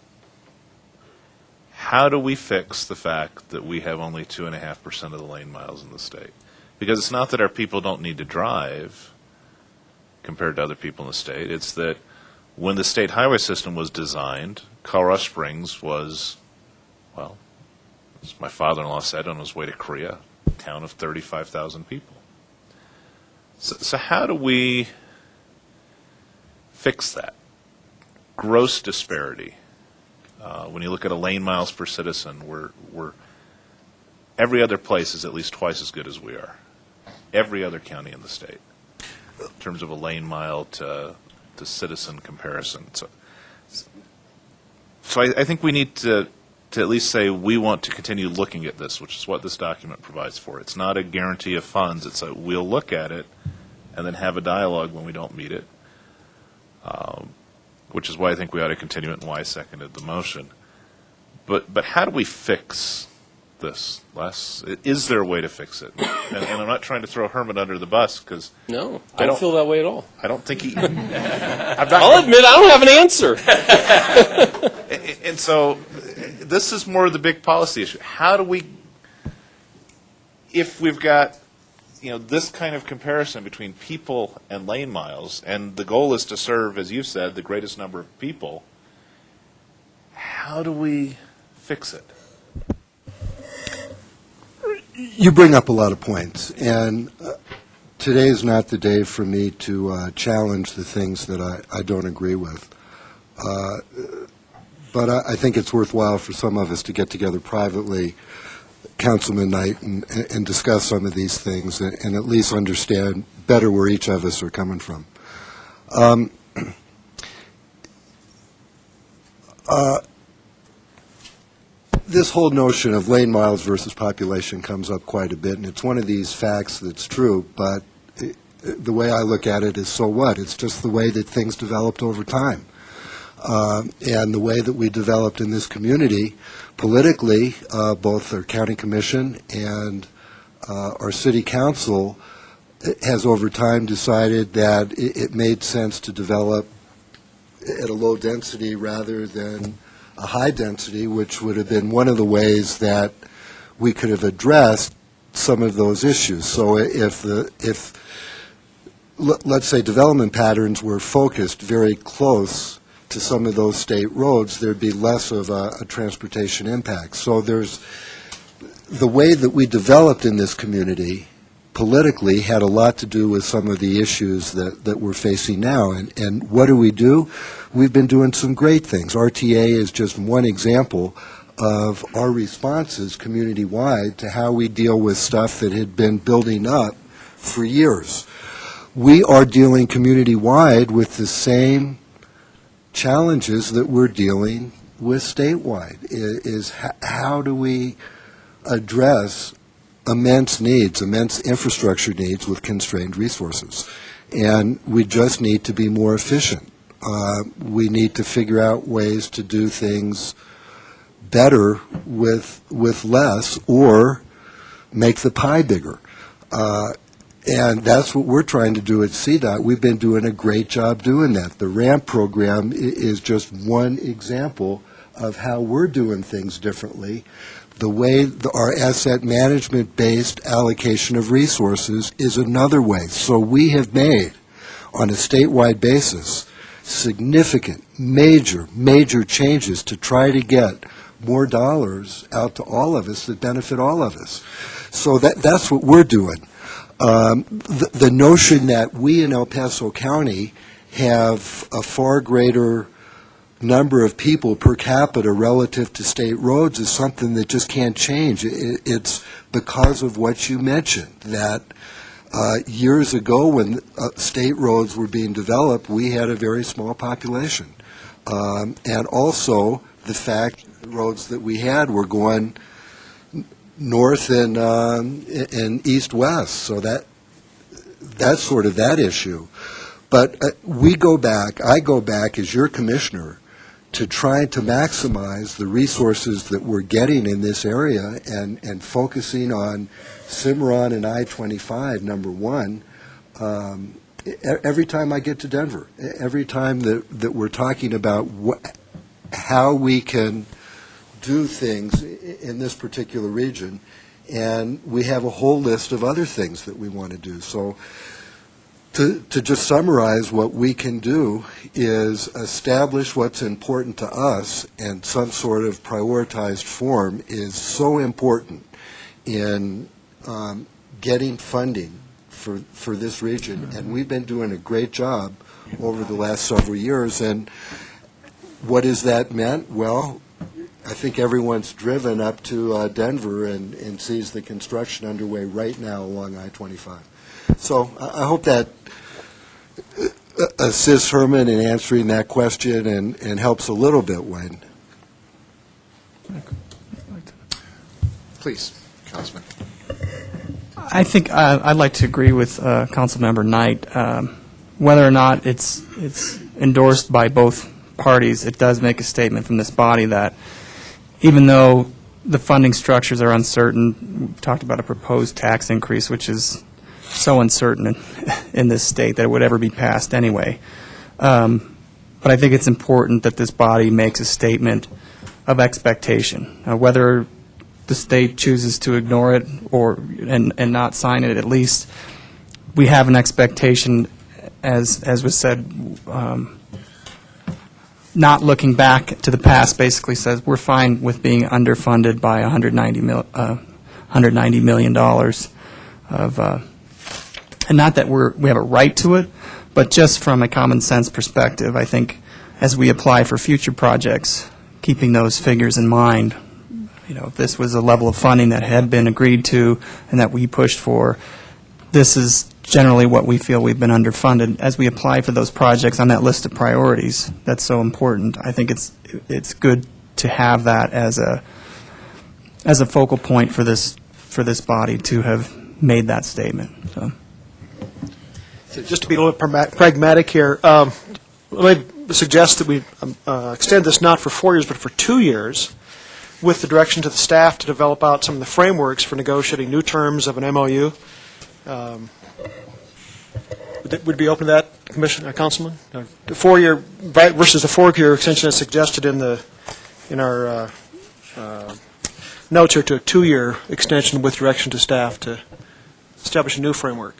How do we fix the fact that we have only 2.5% of the lane miles in the state? Because it's not that our people don't need to drive compared to other people in the state. It's that when the state highway system was designed, Colorado Springs was, well, as my father-in-law said, on his way to Korea, a town of 35,000 people. So how do we fix that gross disparity? When you look at a lane miles per citizen, we're every other place is at least twice as good as we are. Every other county in the state, in terms of a lane mile to citizen comparison. So I think we need to at least say we want to continue looking at this, which is what this document provides for. It's not a guarantee of funds. It's a we'll look at it and then have a dialogue when we don't meet it, which is why I think we ought to continue it and why I seconded the motion. But how do we fix this, Les? Is there a way to fix it? And I'm not trying to throw Herman under the bus because No, I don't feel that way at all. I don't think he. I'll admit I don't have an answer. And so this is more of the big policy issue. How do we, if we've got, this kind of comparison between people and lane miles, and the goal is to serve, as you've said, the greatest number of people, how do we fix it? You bring up a lot of points, and today is not the day for me to challenge the things that I don't agree with. But I think it's worthwhile for some of us to get together privately, councilman night, and discuss some of these things and at least understand better where each of us are coming from. This whole notion of lane miles versus population comes up quite a bit, and it's one of these facts that's true, but the way I look at it is, so what? It's just the way that things developed over time. And the way that we developed in this community politically, both our county commission and our city council has over time decided that it made sense to develop at a low density rather than a high density, which would have been one of the ways that we could have addressed some of those issues. So if let's say development patterns were focused very close to some of those state roads, there'd be less of a transportation impact. So there's the way that we developed in this community politically had a lot to do with some of the issues that we're facing now. And what do? We've been doing some great things. RTA is just one example of our responses community-wide to how we deal with stuff that had been building up for years. We are dealing community-wide with the same challenges that we're dealing with statewide. Is how do we address immense needs, immense infrastructure needs with constrained resources? And we just need to be more efficient. We need to figure out ways to do things better with less, or make the pie bigger. And that's what we're trying to do at CDOT. We've been doing a great job doing that. The RAMP program is just one example of how we're doing things differently. The way our asset management-based allocation of resources is another way. So we have made, on a statewide basis, significant, major changes to try to get more dollars out to all of us that benefit all of us. So that's what we're doing. The notion that we in El Paso County have a far greater number of people per capita relative to state roads is something that just can't change. It's because of what you mentioned, that years ago when state roads were being developed, we had a very small population. And also the fact that the roads that we had were going north and east-west, so that's sort of that issue. But I go back as your commissioner to try to maximize the resources that we're getting in this area and focusing on Cimarron and I-25, number one, every time I get to Denver, every time that we're talking about how we can do things in this particular region, and we have a whole list of other things that we want to do. So to just summarize, what we can do is establish what's important to us, and some sort of prioritized form is so important in getting funding for this region. And we've been doing a great job over the last several years. And what has that meant? Well, I think everyone's driven up to Denver and sees the construction underway right now along I-25. So I hope that assists Herman in answering that question and helps a little bit, Wayne. Please, Councilman. I think I'd like to agree with Councilmember Knight. Whether or not it's endorsed by both parties, it does make a statement from this body that even though the funding structures are uncertain, we talked about a proposed tax increase, which is so uncertain in this state that it would ever be passed anyway. But I think it's important that this body makes a statement of expectation. Whether the state chooses to ignore it and not sign it, at least we have an expectation, as was said, not looking back to the past basically says we're fine with being underfunded by $190 million of, and not that we have a right to it, but just from a common sense perspective, I think as we apply for future projects, keeping those figures in mind, if this was a level of funding that had been agreed to and that we pushed for, this is generally what we feel we've been underfunded. As we apply for those projects on that list of priorities, that's so important. I think it's good to have that as a focal point for this body to have made that statement. So just to be a little bit pragmatic here, let me suggest that we extend this not for 4 years but for 2 years, with the direction to the staff to develop out some of the frameworks for negotiating new terms of an MOU. Would be open to that, Commissioner, Councilman? The 4-year versus the 4-year extension as suggested in our notes here, to a 2-year extension with direction to staff to establish a new framework.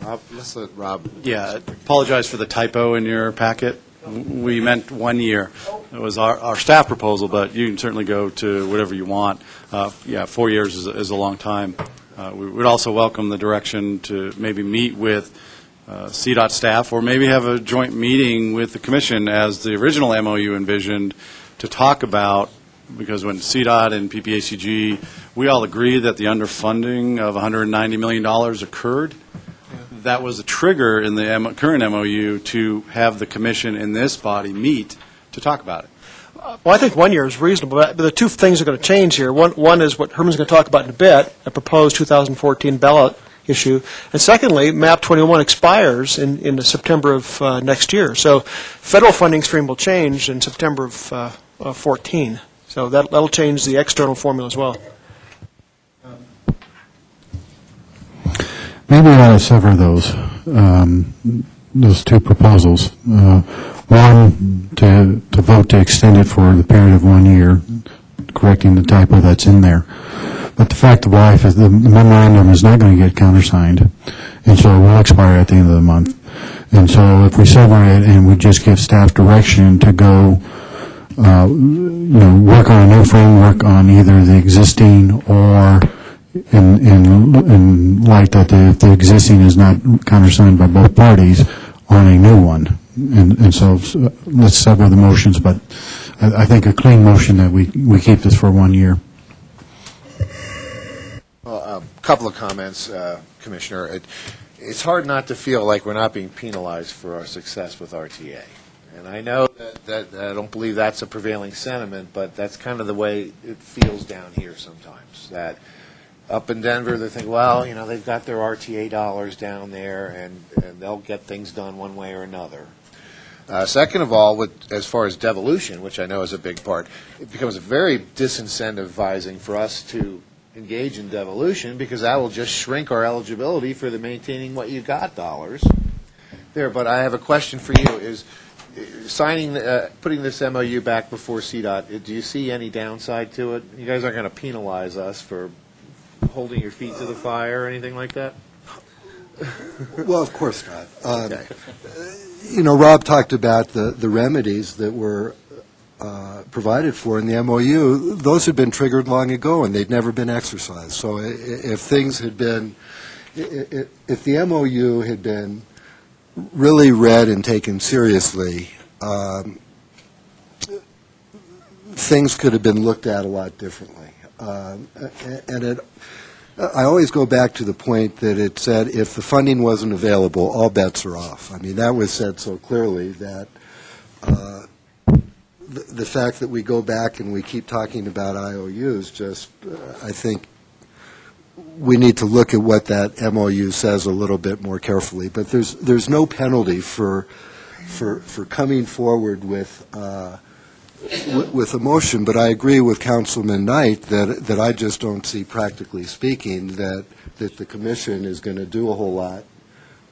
Rob, let's let Rob. Yeah, apologize for the typo in your packet. We meant 1 year. It was our staff proposal, but you can certainly go to whatever you want. 4 years is a long time. We would also welcome the direction to maybe meet with CDOT staff, or maybe have a joint meeting with the Commission as the original MOU envisioned, to talk about, because when CDOT and PPACG, we all agree that the underfunding of $190 million occurred. That was a trigger in the current MOU to have the Commission and this body meet to talk about it. Well, I think 1 year is reasonable, but the two things are going to change here. One is what Herman's going to talk about in a bit, a proposed 2014 ballot issue. And secondly, MAP 21 expires in September of next year. So federal funding stream will change in September of 14. So that'll change the external formula as well. Maybe we ought to sever those two proposals. One, to vote to extend it for the period of 1 year, correcting the typo that's in there. But the fact of life is the memorandum is not going to get countersigned, and so it will expire at the end of the month. And so if we sever it and we just give staff direction to go, work on a new framework on either the existing or in light that if the existing is not countersigned by both parties, on a new one, And so let's sever the motions, but I think a clean motion that we keep this for 1 year. Well, a couple of comments, Commissioner. It's hard not to feel like we're not being penalized for our success with RTA. And I know that I don't believe that's a prevailing sentiment, but that's kind of the way it feels down here sometimes. That up in Denver, they think, well, you know, they've got their RTA dollars down there, and they'll get things done one way or another. Second of all, as far as devolution, which I know is a big part, it becomes very disincentivizing for us to engage in devolution, because that will just shrink our eligibility for the maintaining what you got dollars there. But I have a question for you: is putting this MOU back before CDOT, do you see any downside to it? You guys aren't going to penalize us for holding your feet to the fire or anything like that? Well, of course not. Okay. You know, Rob talked about the remedies that were provided for in the MOU. Those had been triggered long ago, and they'd never been exercised. So if things had been, if the MOU had been really read and taken seriously, things could have been looked at a lot differently. I always go back to the point that it said if the funding wasn't available, all bets are off. I mean, that was said so clearly that the fact that we go back and we keep talking about IOUs just, I think, we need to look at what that MOU says a little bit more carefully. But there's no penalty for coming forward with a motion. But I agree with Councilman Knight that I just don't see, practically speaking, that the commission is going to do a whole lot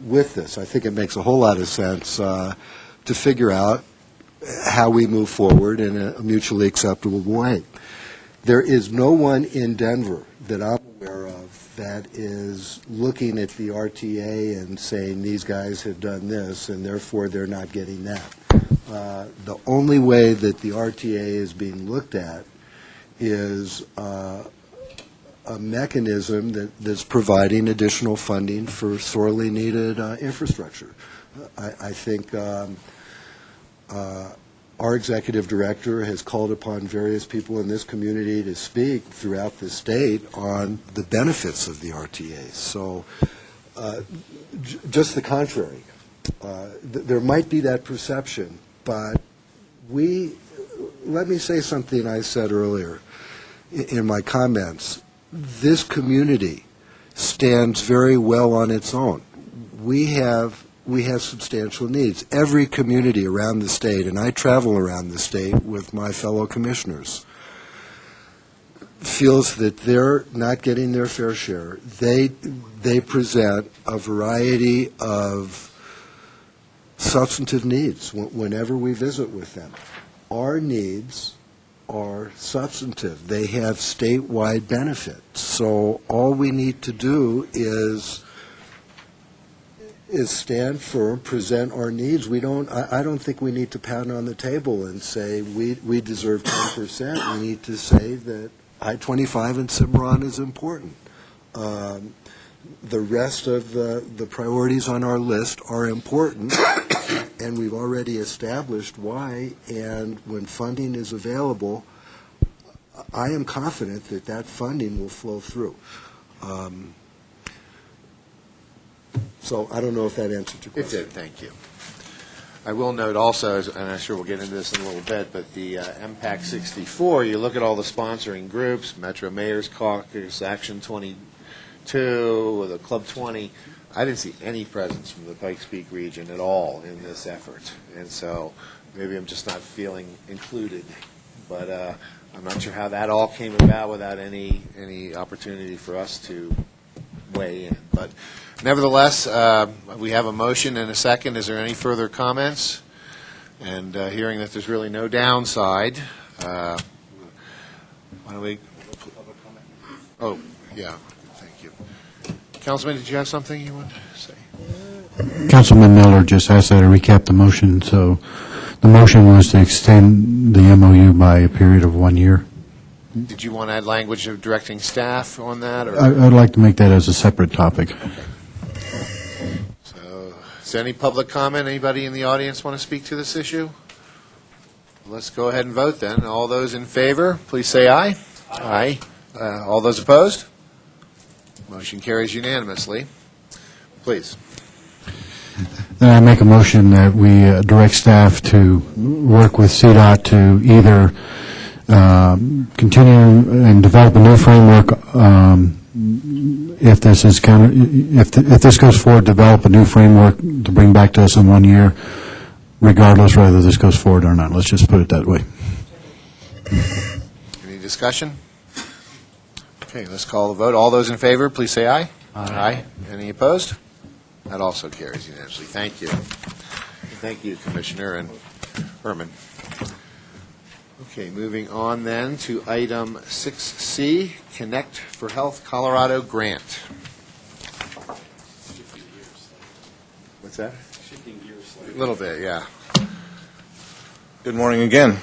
with this. I think it makes a whole lot of sense to figure out how we move forward in a mutually acceptable way. There is no one in Denver that I'm aware of that is looking at the RTA and saying these guys have done this and therefore they're not getting that. The only way that the RTA is being looked at is a mechanism that's providing additional funding for sorely needed infrastructure. I think our executive director has called upon various people in this community to speak throughout the state on the benefits of the RTA. So just the contrary. There might be that perception, but let me say something I said earlier in my comments. This community stands very well on its own. We have substantial needs. Every community around the state, and I travel around the state with my fellow commissioners, feels that they're not getting their fair share. They present a variety of substantive needs whenever we visit with them. Our needs are substantive. They have statewide benefits. So all we need to do is stand firm, present our needs. I don't think we need to pound on the table and say we deserve 10%. We need to say that I-25 and Cimarron is important. The rest of the priorities on our list are important, and we've already established why, and when funding is available, I am confident that that funding will flow through. So I don't know if that answered your question. It did, thank you. I will note also, and I'm sure we'll get into this in a little bit, but the MPAC 64, you look at all the sponsoring groups, Metro Mayor's Caucus, Action 22, the Club 20, I didn't see any presence from the Pikes Peak region at all in this effort. And so maybe I'm just not feeling included. But I'm not sure how that all came about without any opportunity for us to weigh in. But nevertheless, we have a motion and a second. Is there any further comments? And hearing that there's really no downside, why don't we? Oh, yeah. Thank you. Councilman, did you have something you wanted to say? Councilman Miller just asked that I recap the motion. So the motion was to extend the MOU by a period of 1 year. Did you want to add language of directing staff on that? Or? I'd like to make that as a separate topic. So Is there any public comment? Anybody in the audience want to speak to this issue? Let's go ahead and vote then. All those in favor, please say aye. Aye. All those opposed? Motion carries unanimously. Please. Then I make a motion that we direct staff to work with CDOT to either continue and develop a new framework. If this is if this goes forward, develop a new framework to bring back to us in 1 year, regardless whether this goes forward or not. Let's just put it that way. Any discussion? Okay, let's call the vote. All those in favor, please say aye. Aye. Any opposed? That also carries unanimously. Thank you. Thank you, Commissioner and Herman. Okay, moving on then to item 6C, Connect for Health Colorado Grant. What's that? Shifting gears A slightly. little bit, yeah. Good morning again.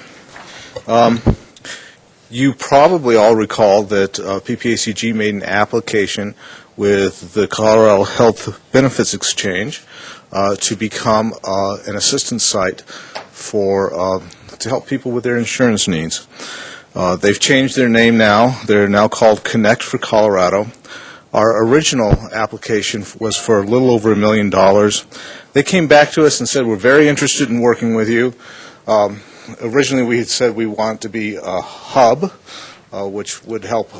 You probably all recall that PPACG made an application with the Colorado Health Benefits Exchange to become an assistance site for to help people with their insurance needs. They've changed their name now. They're now called Connect for Colorado. Our original application was for a little over $1 million. They came back to us and said, we're very interested in working with you. Originally, we had said we want to be a hub, which would help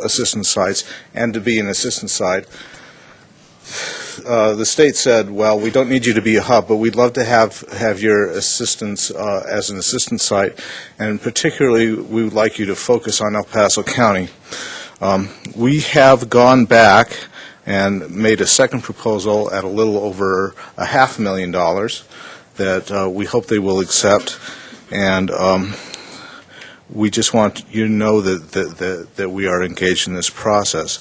assistance sites, and to be an assistance site. The state said, well, we don't need you to be a hub, but we'd love to have your assistance as an assistance site, and particularly we would like you to focus on El Paso County. We have gone back and made a second proposal at a little over $500,000 that we hope they will accept, and we just want you to know that we are engaged in this process.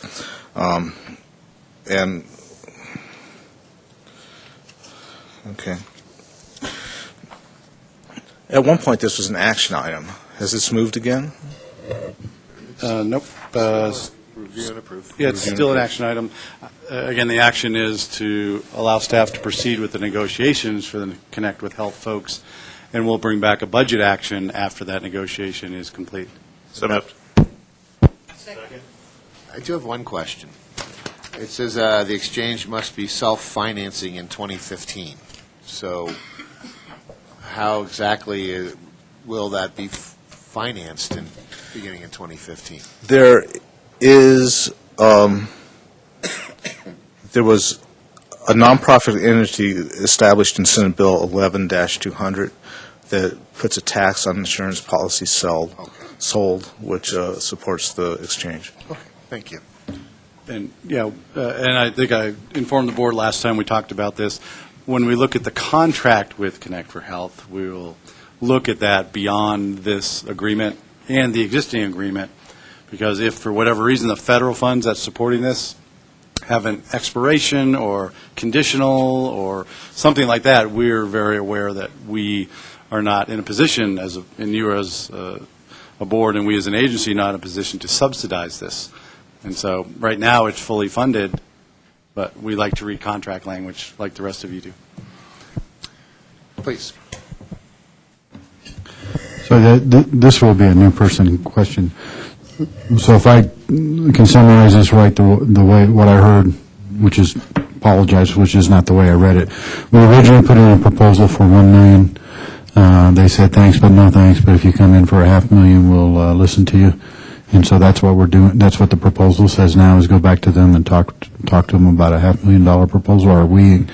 And okay. At one point, this was an action item. Has this moved again? Nope. Review and approve. Yeah, it's still an action item. Again, the action is to allow staff to proceed with the negotiations for the Connect with Health folks, and we'll bring back a budget action after that negotiation is complete. So moved. I do have one question. It says the exchange must be self-financing in 2015. So how exactly will that be financed beginning in 2015? There is, there was a nonprofit entity established in Senate Bill 11-200 that puts a tax on insurance policies sold, which supports the exchange. Okay, thank you. And, and I think I informed the board last time we talked about this. When we look at the contract with Connect for Health, we will look at that beyond this agreement and the existing agreement, because if for whatever reason the federal funds that's supporting this have an expiration or conditional or something like that, we're very aware that we are not in a position, and you as a board and we as an agency, not in a position to subsidize this. And so right now it's fully funded, but we like to read contract language like the rest of you do. Please. So this will be a new person question. So if I can summarize this right, the way what I heard, which is apologize, which is not the way I read it. We originally put in a proposal for $1 million. They said thanks, but no thanks. But if you come in for $500,000, we'll listen to you. And so that's what we're doing. That's what the proposal says now, is go back to them and talk to them about a $500,000 proposal. Or are we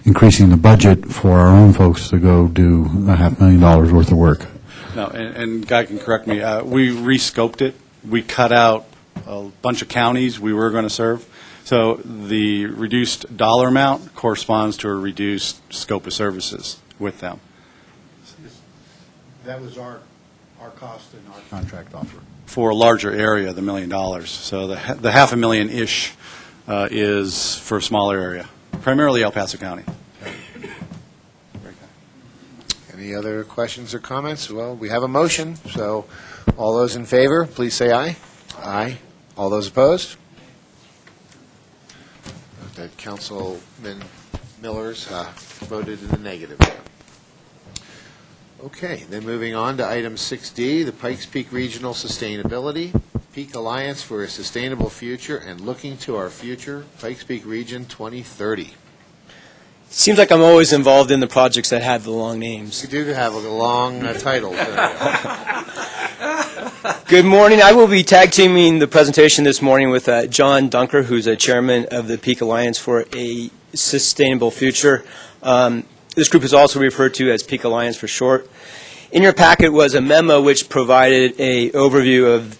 increasing the budget for our own folks to go do $500,000 worth of work? No, and Guy can correct me. We rescoped it. We cut out a bunch of counties we were going to serve. So the reduced dollar amount corresponds to a reduced scope of services with them. That was our cost and our contract offer. For a larger area, the $1 million. So the $500,000-ish is for a smaller area, primarily El Paso County. Any other questions or comments? Well, we have a motion, so all those in favor, please say aye. Aye. All those opposed? That Councilman Millers voted in the negative there. Okay, then moving on to item 6D, the Pikes Peak Regional Sustainability, Peak Alliance for a Sustainable Future and Looking to Our Future, Pikes Peak Region 2030. Seems like I'm always involved in the projects that have the long names. You do have a long title. Good morning. I will be tag teaming the presentation this morning with John Dunker, who's a chairman of the Peak Alliance for a Sustainable Future. This group is also referred to as Peak Alliance for short. In your packet was a memo which provided an overview of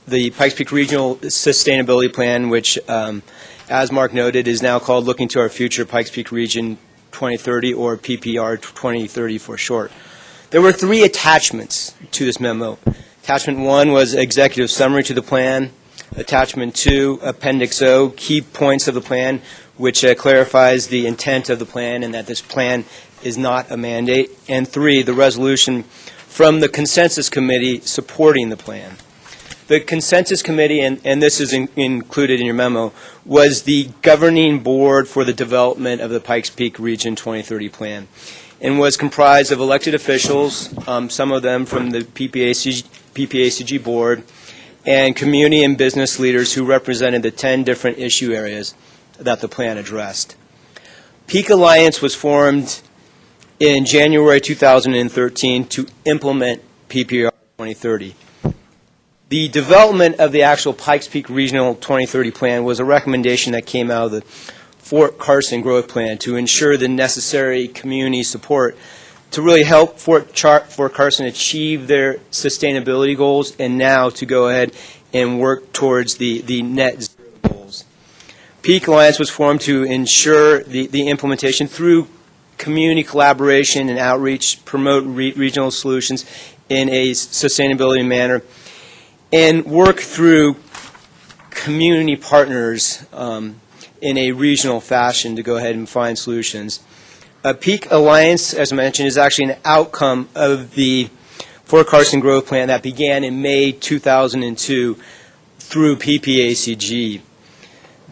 the Pikes Peak Regional Sustainability Plan, which, as Mark noted, is now called Looking to Our Future Pikes Peak Region 2030, or PPR 2030 for short. There were 3 attachments to this memo. Attachment 1 was executive summary to the plan. Attachment 2, Appendix O, key points of the plan, which clarifies the intent of the plan and that this plan is not a mandate. And 3, the resolution from the consensus committee supporting the plan. The consensus committee, and this is included in your memo, was the governing board for the development of the Pikes Peak Region 2030 plan, and was comprised of elected officials, some of them from the PPACG board, and community and business leaders who represented the 10 different issue areas that the plan addressed. Peak Alliance was formed in January 2013 to implement PPR 2030. The development of the actual Pikes Peak Regional 2030 plan was a recommendation that came out of the Fort Carson Growth Plan to ensure the necessary community support to really help Fort Carson achieve their sustainability goals, and now to go ahead and work towards the net zero goals. Peak Alliance was formed to ensure the implementation through community collaboration and outreach, promote regional solutions in a sustainability manner, and work through community partners in a regional fashion to go ahead and find solutions. Peak Alliance, as I mentioned, is actually an outcome of the Fort Carson Growth Plan that began in May 2002 through PPACG.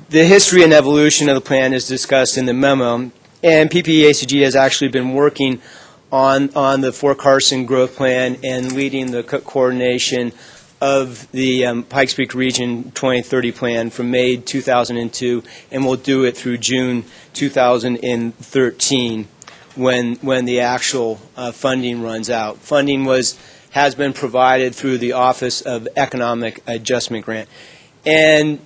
The history and evolution of the plan is discussed in the memo, and PPACG has actually been working on the Fort Carson Growth Plan and leading the coordination of the Pikes Peak Region 2030 plan from May 2002, and will do it through June 2013 when the actual funding runs out. Funding has been provided through the Office of Economic Adjustment Grant. And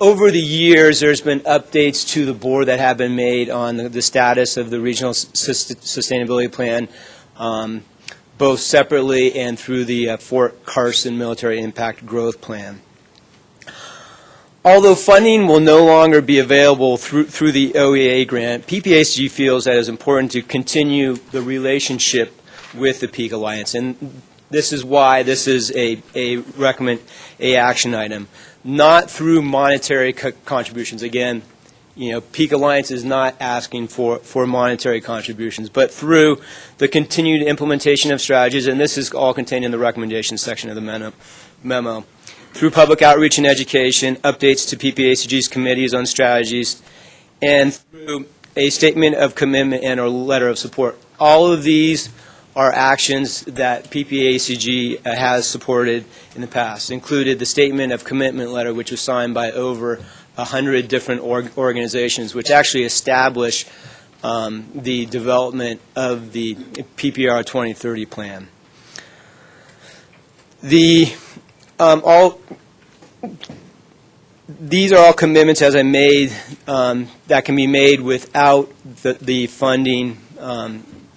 over the years, there's been updates to the board that have been made on the status of the Regional Sustainability Plan, both separately and through the Fort Carson Military Impact Growth Plan. Although funding will no longer be available through the OEA grant, PPACG feels that it is important to continue the relationship with the Peak Alliance, and this is why this is a action item, not through monetary contributions. Again, Peak Alliance is not asking for monetary contributions, but through the continued implementation of strategies, and this is all contained in the recommendations section of the memo, through public outreach and education, updates to PPACG's committees on strategies, and through a statement of commitment and a letter of support. All of these are actions that PPACG has supported in the past, included the statement of commitment letter, which was signed by over 100 different organizations, which actually establish the development of the PPR 2030 plan. These are all commitments, as I made, that can be made without the funding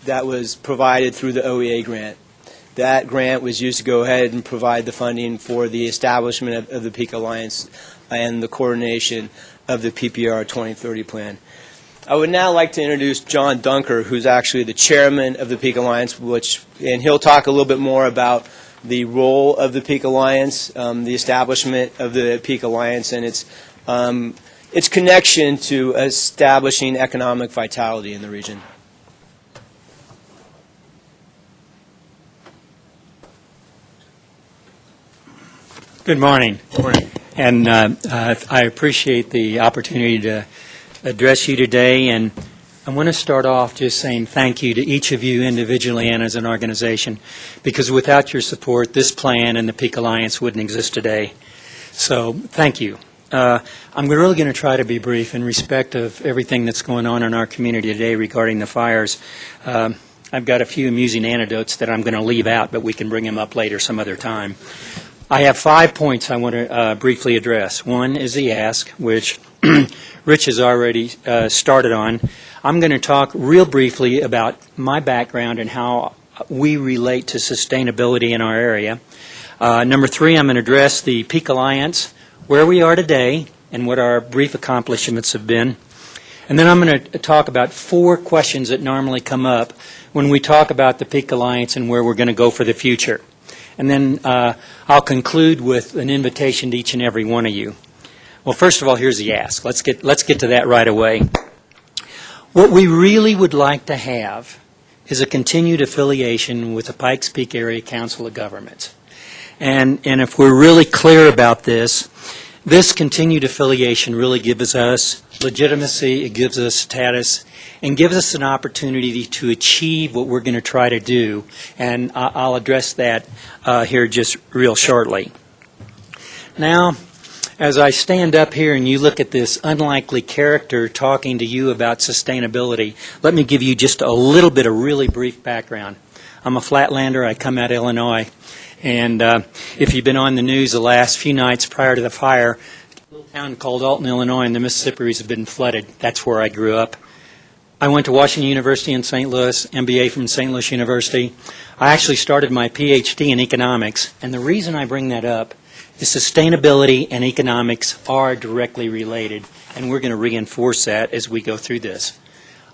that was provided through the OEA grant. That grant was used to go ahead and provide the funding for the establishment of the Peak Alliance and the coordination of the PPR 2030 plan. I would now like to introduce John Dunker, who's actually the chairman of the Peak Alliance, and he'll talk a little bit more about the role of the Peak Alliance, the establishment of the Peak Alliance, and its connection to establishing economic vitality in the region. Good morning. And I appreciate the opportunity to address you today. And I want to start off just saying thank you to each of you individually and as an organization, because without your support, this plan and the Peak Alliance wouldn't exist today. So thank you. I'm really going to try to be brief in respect of everything that's going on in our community today regarding the fires. I've got a few amusing anecdotes that I'm going to leave out, but we can bring them up later some other time. I have 5 points I want to briefly address. One is the ask, which Rich has already started on. I'm going to talk real briefly about my background and how we relate to sustainability in our area. Number 3, I'm going to address the Peak Alliance, where we are today, and what our brief accomplishments have been. And then I'm going to talk about 4 questions that normally come up when we talk about the Peak Alliance and where we're going to go for the future. And then I'll conclude with an invitation to each and every one of you. Well, first of all, here's the ask. Let's get to that right away. What we really would like to have is a continued affiliation with the Pikes Peak Area Council of Governments. And if we're really clear about this continued affiliation really gives us legitimacy, it gives us status, and gives us an opportunity to achieve what we're going to try to do. And I'll address that here just real shortly. Now, as I stand up here and you look at this unlikely character talking to you about sustainability, let me give you just a little bit of really brief background. I'm a flatlander. I come out of Illinois. And if you've been on the news the last few nights prior to the fire, a little town called Alton, Illinois, and the Mississippis have been flooded. That's where I grew up. I went to Washington University in St. Louis, MBA from St. Louis University. I actually started my PhD in economics, and the reason I bring that up is sustainability and economics are directly related, and we're going to reinforce that as we go through this.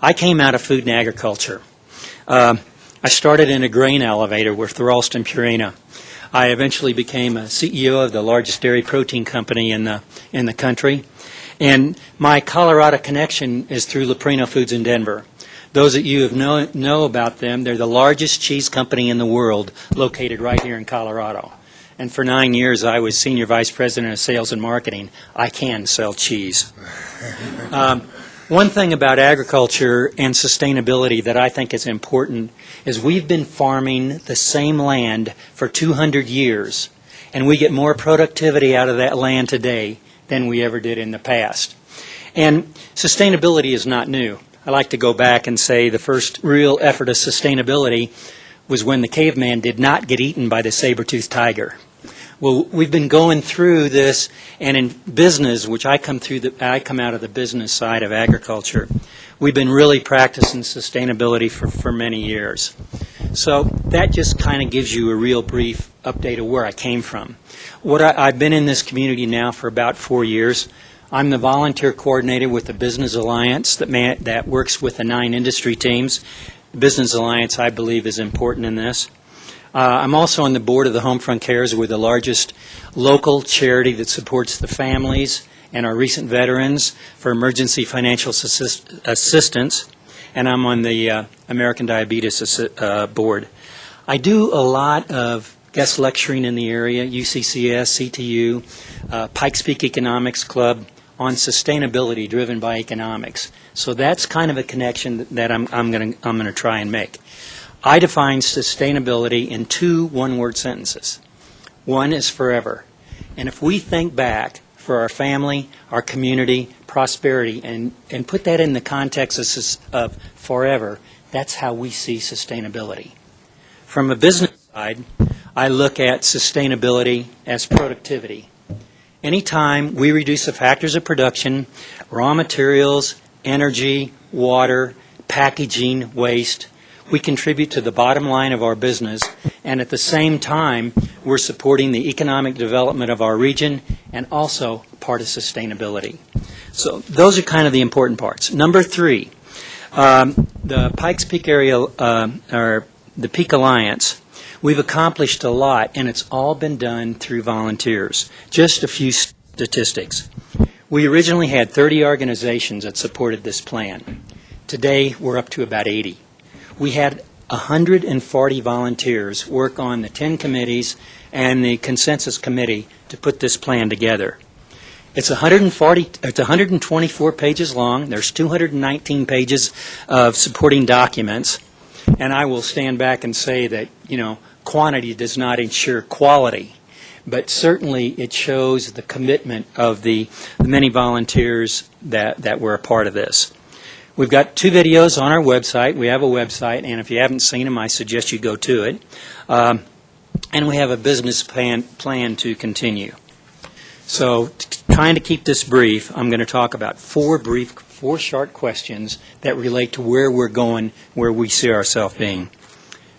I came out of food and agriculture. I started in a grain elevator with Ralston Purina. I eventually became a CEO of the largest dairy protein company in the country. And my Colorado connection is through Leprino Foods in Denver. Those of you who know about them, they're the largest cheese company in the world located right here in Colorado. And for 9 years, I was Senior Vice President of Sales and Marketing. I can sell cheese. One thing about agriculture and sustainability that I think is important is we've been farming the same land for 200 years, and we get more productivity out of that land today than we ever did in the past. And sustainability is not new. I like to go back and say the first real effort of sustainability was when the caveman did not get eaten by the saber-toothed tiger. Well, we've been going through this, and in business, which I come out of the business side of agriculture, we've been really practicing sustainability for many years. So that just kind of gives you a real brief update of where I came from. I've been in this community now for about 4 years. I'm the volunteer coordinator with the Business Alliance that works with the 9 industry teams. The Business Alliance, I believe, is important in this. I'm also on the board of the Homefront Cares. We're the largest local charity that supports the families and our recent veterans for emergency financial assistance. And I'm on the American Diabetes board. I do a lot of guest lecturing in the area, UCCS, CTU, Pikes Peak Economics Club, on sustainability driven by economics. So that's kind of a connection that I'm going to try and make. I define sustainability in 2 one-word sentences. One is forever. And if we think back for our family, our community, prosperity, and put that in the context of forever, that's how we see sustainability. From a business side, I look at sustainability as productivity. Anytime we reduce the factors of production, raw materials, energy, water, packaging, waste, we contribute to the bottom line of our business, and at the same time, we're supporting the economic development of our region and also part of sustainability. So those are kind of the important parts. Number 3, the Pikes Peak area, or the Peak Alliance, we've accomplished a lot, and it's all been done through volunteers. Just a few statistics. We originally had 30 organizations that supported this plan. Today, we're up to about 80. We had 140 volunteers work on the 10 committees and the consensus committee to put this plan together. It's 124 pages long. There's 219 pages of supporting documents. And I will stand back and say that, quantity does not ensure quality. But certainly it shows the commitment of the many volunteers that were a part of this. We've got 2 videos on our website. We have a website, and if you haven't seen them, I suggest you go to it. And we have a business plan to continue. So, trying to keep this brief, I'm going to talk about 4 short questions that relate to where we're going, where we see ourselves being.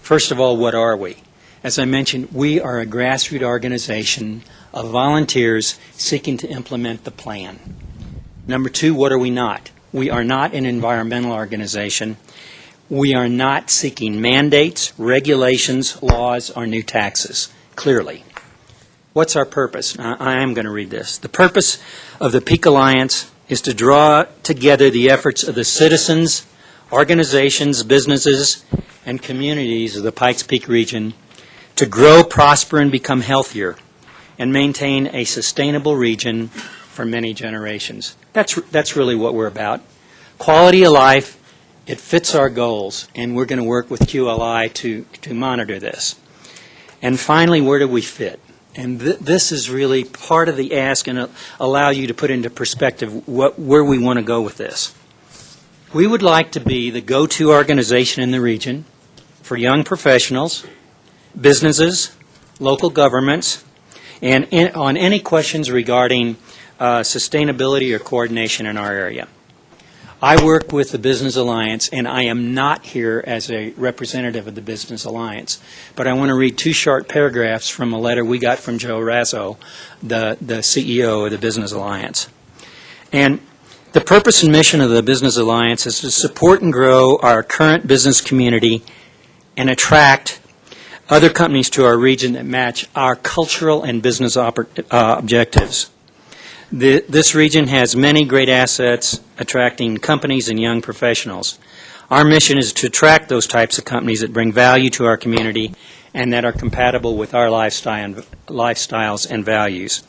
First of all, what are we? As I mentioned, we are a grassroots organization of volunteers seeking to implement the plan. Number 2, what are we not? We are not an environmental organization. We are not seeking mandates, regulations, laws, or new taxes, clearly. What's our purpose? I am going to read this. The purpose of the Peak Alliance is to draw together the efforts of the citizens, organizations, businesses, and communities of the Pikes Peak region to grow, prosper, and become healthier, and maintain a sustainable region for many generations. That's really what we're about. Quality of life, it fits our goals, and we're going to work with QLI to monitor this. And finally, where do we fit? And this is really part of the ask and allow you to put into perspective where we want to go with this. We would like to be the go-to organization in the region for young professionals, businesses, local governments, and on any questions regarding sustainability or coordination in our area. I work with the Business Alliance, and I am not here as a representative of the Business Alliance, but I want to read 2 short paragraphs from a letter we got from Joe Razzo, the CEO of the Business Alliance. And the purpose and mission of the Business Alliance is to support and grow our current business community and attract other companies to our region that match our cultural and business objectives. This region has many great assets attracting companies and young professionals. Our mission is to attract those types of companies that bring value to our community and that are compatible with our lifestyles and values.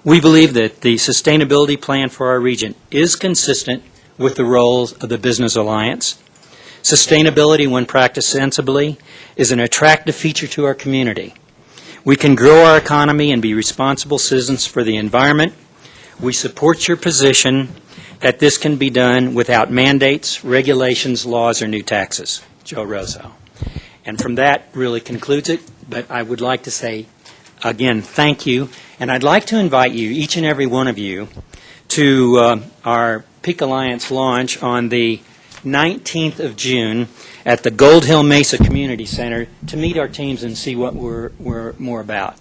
We believe that the sustainability plan for our region is consistent with the roles of the Business Alliance. Sustainability, when practiced sensibly, is an attractive feature to our community. We can grow our economy and be responsible citizens for the environment. We support your position that this can be done without mandates, regulations, laws, or new taxes. Joe Rozzo. And from that really concludes it, but I would like to say, again, thank you, and I'd like to invite you, each and every one of you, to our Peak Alliance launch on the 19th of June at the Gold Hill Mesa Community Center to meet our teams and see what we're more about.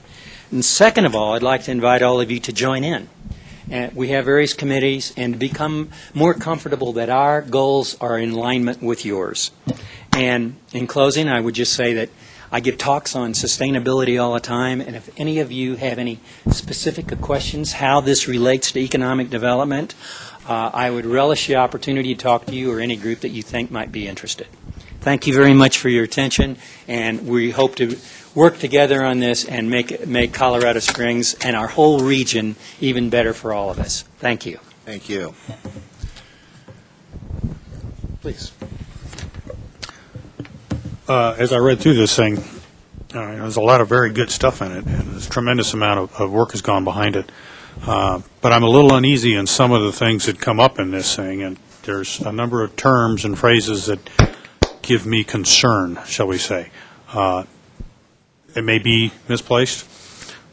And second of all, I'd like to invite all of you to join in. We have various committees, and become more comfortable that our goals are in alignment with yours. And in closing, I would just say that I give talks on sustainability all the time, and if any of you have any specific questions how this relates to economic development, I would relish the opportunity to talk to you or any group that you think might be interested. Thank you very much for your attention, and we hope to work together on this and make Colorado Springs and our whole region even better for all of us. Thank you. Thank you. Please. As I read through this thing, there's a lot of very good stuff in it, and there's a tremendous amount of work has gone behind it. But I'm a little uneasy in some of the things that come up in this thing, and there's a number of terms and phrases that give me concern, shall we say. It may be misplaced,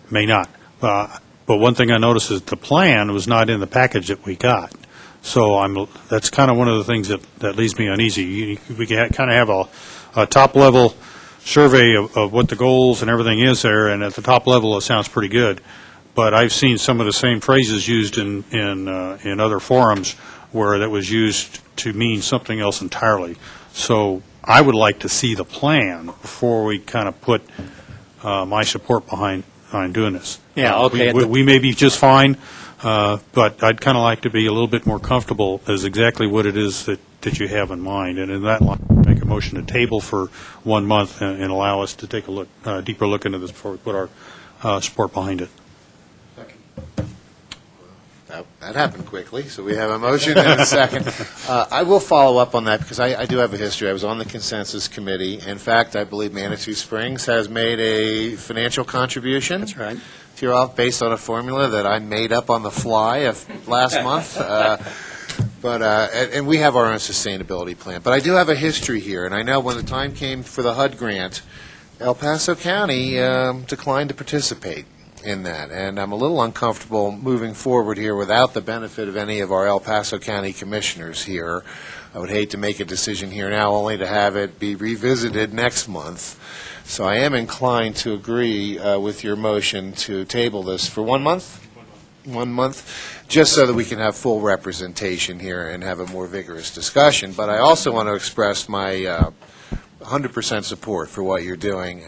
may not. But one thing I noticed is the plan was not in the package that we got. So that's kind of one of the things that leaves me uneasy. We kind of have a top-level survey of what the goals and everything is there, and at the top level it sounds pretty good. But I've seen some of the same phrases used in other forums where that was used to mean something else entirely. So I would like to see the plan before we kind of put my support behind doing this. Yeah, okay. We may be just fine, but I'd kind of like to be a little bit more comfortable as exactly what it is that you have in mind. And in that line, make a motion to table for 1 month and allow us to take a deeper look into this before we put our support behind it. That happened quickly, so we have a motion and a second. I will follow up on that because I do have a history. I was on the consensus committee. In fact, I believe Manitou Springs has made a financial contribution. That's right. To your office based on a formula that I made up on the fly last month. And we have our own sustainability plan. But I do have a history here, and I know when the time came for the HUD grant, El Paso County declined to participate in that, and I'm a little uncomfortable moving forward here without the benefit of any of our El Paso County commissioners here. I would hate to make a decision here now only to have it be revisited next month. So I am inclined to agree with your motion to table this for 1 month? 1 month, just so that we can have full representation here and have a more vigorous discussion. But I also want to express my 100% support for what you're doing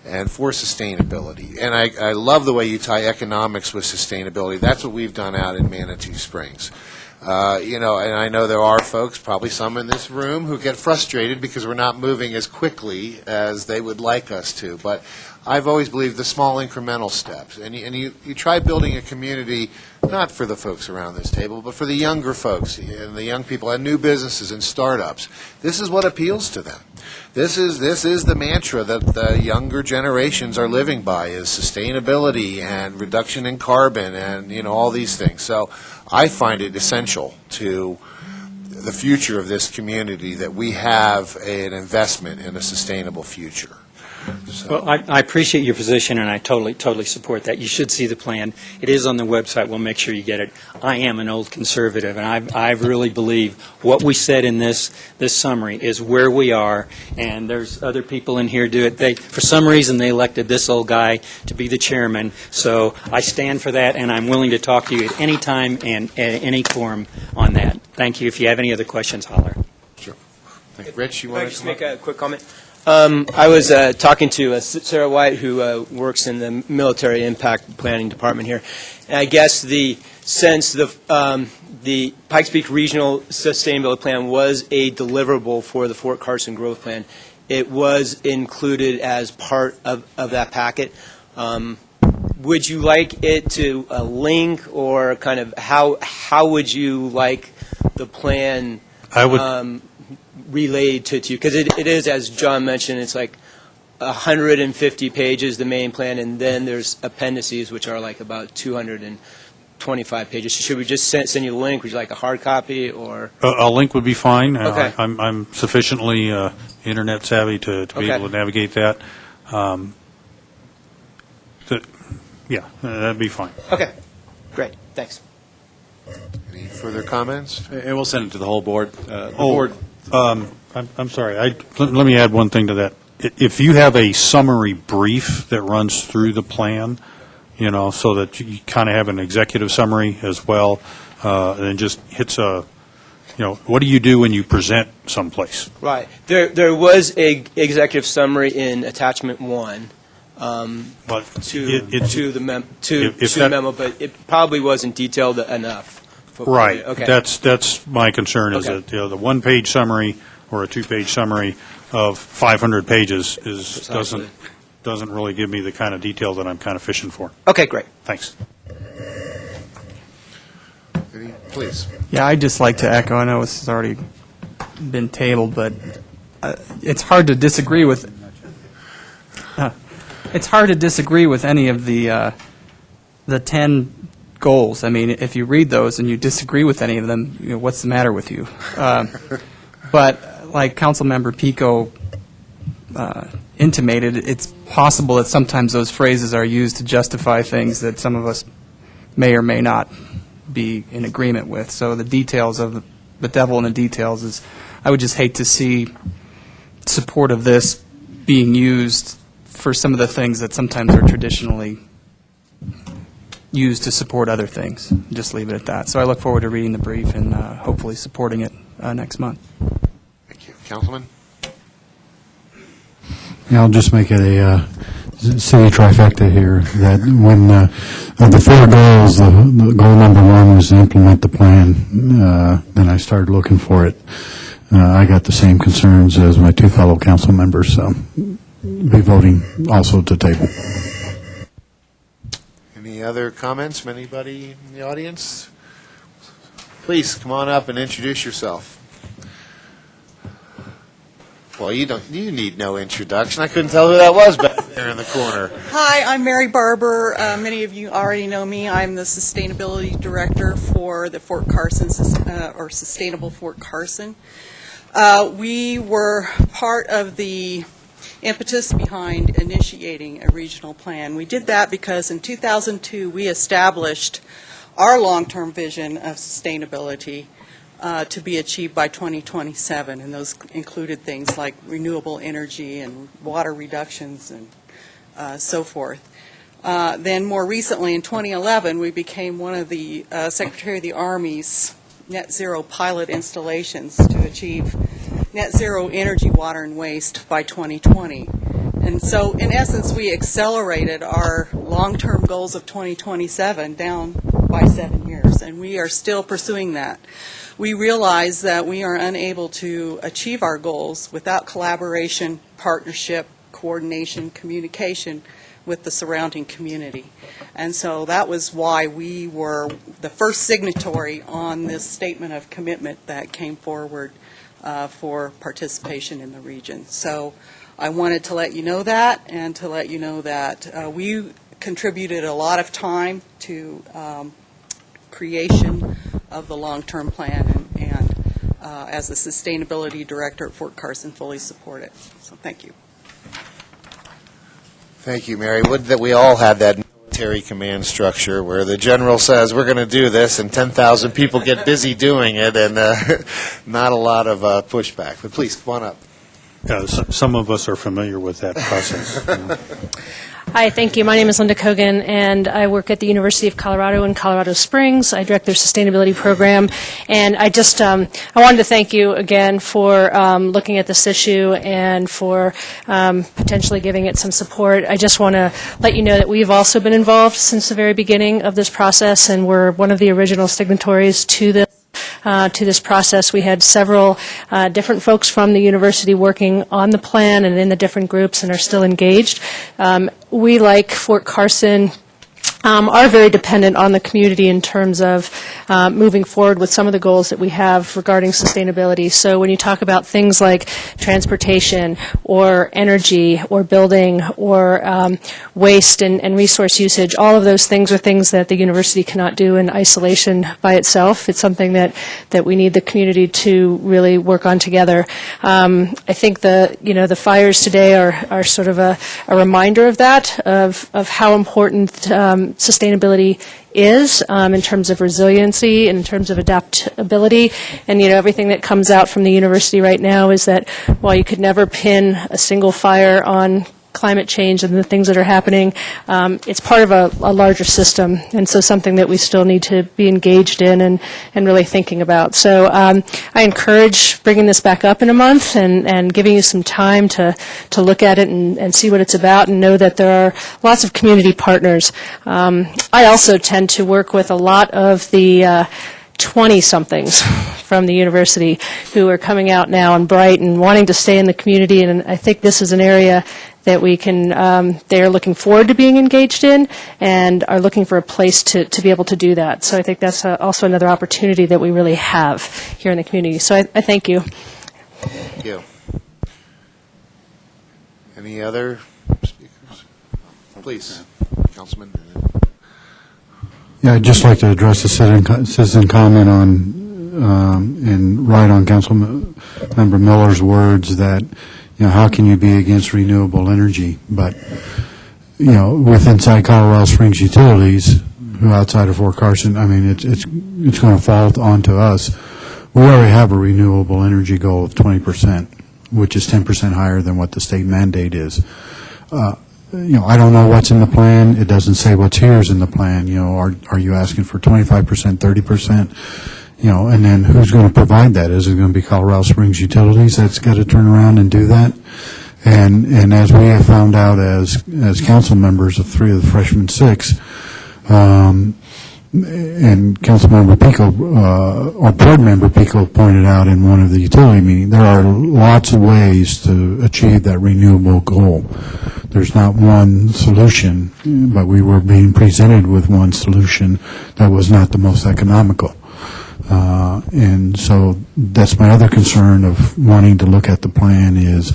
and for sustainability. And I love the way you tie economics with sustainability. That's what we've done out in Manitou Springs. And I know there are folks, probably some in this room, who get frustrated because we're not moving as quickly as they would like us to. But I've always believed the small incremental steps. And you try building a community, not for the folks around this table, but for the younger folks and the young people and new businesses and startups. This is what appeals to them. This is the mantra that the younger generations are living by, is sustainability and reduction in carbon and, all these things. So I find it essential to the future of this community that we have an investment in a sustainable future. Well, I appreciate your position, and I totally support that. You should see the plan. It is on the website. We'll make sure you get it. I am an old conservative, and I really believe what we said in this summary is where we are, and there's other people in here do it. For some reason, they elected this old guy to be the chairman, so I stand for that, and I'm willing to talk to you at any time and at any forum on that. Thank you. If you have any other questions, holler. Sure. Rich, you want to just make a quick comment? I was talking to Sarah White, who works in the Military Impact Planning Department here. And I guess the Pikes Peak Regional Sustainability Plan was a deliverable for the Fort Carson Growth Plan. It was included as part of that packet. Would you like it to link, or kind of how would you like the plan? I would. Relayed to you, because it is, as John mentioned, it's like 150 pages, the main plan, and then there's appendices, which are like about 225 pages. Should we just send you a link? Would you like a hard copy, or? A link would be fine. Okay. I'm sufficiently internet savvy to be able to navigate that. That'd be fine. Okay, great, thanks. Any further comments? And we'll send it to the whole board. I'm sorry. Let me add one thing to that. If you have a summary brief that runs through the plan, so that you kind of have an executive summary as well, and then just hits what do you do when you present someplace? Right. There was a executive summary in attachment 1 to the memo, but it probably wasn't detailed enough. Right. Okay. That's my concern, is that the one-page summary or a two-page summary of 500 pages doesn't really give me the kind of detail that I'm kind of fishing for. Okay, great. Thanks. Please. Yeah, I'd just like to echo, I know this has already been tabled, but it's hard to disagree with any of the 10 goals. I mean, if you read those and you disagree with any of them, what's the matter with you? But like Councilmember Pico intimated, it's possible that sometimes those phrases are used to justify things that some of us may or may not be in agreement with. So the details of the devil in the details is, I would just hate to see support of this being used for some of the things that sometimes are traditionally used to support other things. Just leave it at that. So I look forward to reading the brief and hopefully supporting it next month. Thank you. Councilman? Yeah, I'll just make it a city trifecta here, that when of the 4 goals, the goal number 1 was to implement the plan. Then I started looking for it. I got the same concerns as my 2 fellow council members, so be voting also to table. Any Any other comments from anybody in the audience? Please come on up and introduce yourself. Well, you need no introduction. I couldn't tell who that was back there in the corner. Hi, I'm Mary Barber. Many of you already know me. I'm the Sustainability Director for the Fort Carson, or Sustainable Fort Carson. We were part of the impetus behind initiating a regional plan. We did that because in 2002 we established our long-term vision of sustainability to be achieved by 2027, and those included things like renewable energy and water reductions and so forth. Then more recently, in 2011, we became one of the Secretary of the Army's net zero pilot installations to achieve net zero energy, water, and waste by 2020. And so, in essence, we accelerated our long-term goals of 2027 down by 7 years, and we are still pursuing that. We realize that we are unable to achieve our goals without collaboration, partnership, coordination, communication with the surrounding community. And so that was why we were the first signatory on this statement of commitment that came forward for participation in the region. So I wanted to let you know that, and to let you know that we contributed a lot of time to creation of the long-term plan, and as the Sustainability Director at Fort Carson, fully support it. So thank you. Thank you, Mary. Would that we all had that military command structure where the general says, we're going to do this, and 10,000 people get busy doing it, and not a lot of pushback. But please, come on up. Some of us are familiar with that process. Hi, thank you. My name is Linda Kogan, and I work at the University of Colorado in Colorado Springs. I direct their sustainability program, and I wanted to thank you again for looking at this issue and for potentially giving it some support. I just want to let you know that we've also been involved since the very beginning of this process, and we're one of the original signatories to this process. We had several different folks from the university working on the plan and in the different groups, and are still engaged. We, like Fort Carson, are very dependent on the community in terms of moving forward with some of the goals that we have regarding sustainability. So when you talk about things like transportation or energy or building or waste and resource usage, all of those things are things that the university cannot do in isolation by itself. It's something that we need the community to really work on together. I think the fires today are sort of a reminder of that, of how important sustainability is in terms of resiliency, in terms of adaptability. And, everything that comes out from the university right now is that while you could never pin a single fire on climate change and the things that are happening, it's part of a larger system, and so something that we still need to be engaged in and really thinking about. So I encourage bringing this back up in a month and giving you some time to look at it and see what it's about, and know that there are lots of community partners. I also tend to work with a lot of the 20-somethings from the university who are coming out now and bright and wanting to stay in the community, and I think this is an area that we can, they are looking forward to being engaged in and are looking for a place to be able to do that. So I think that's also another opportunity that we really have here in the community. So I thank you. Thank you. Any other speakers? Please, Councilman. Yeah, I'd just like to address the citizen comment and write on Councilmember Miller's words that, how can you be against renewable energy? But, with inside Colorado Springs Utilities, who outside of Fort Carson, I mean, it's going to fall onto us. We already have a renewable energy goal of 20%, which is 10% higher than what the state mandate is. I don't know what's in the plan. It doesn't say what's here is in the plan. Are you asking for 25%, 30%? And then who's going to provide that? Is it going to be Colorado Springs Utilities that's got to turn around and do that? And as we have found out as council members of 3 of the freshman 6, and Councilmember Pico, or Board Member Pico pointed out in one of the utility meetings, there are lots of ways to achieve that renewable goal. There's not one solution, but we were being presented with one solution that was not the most economical. And so that's my other concern of wanting to look at the plan is,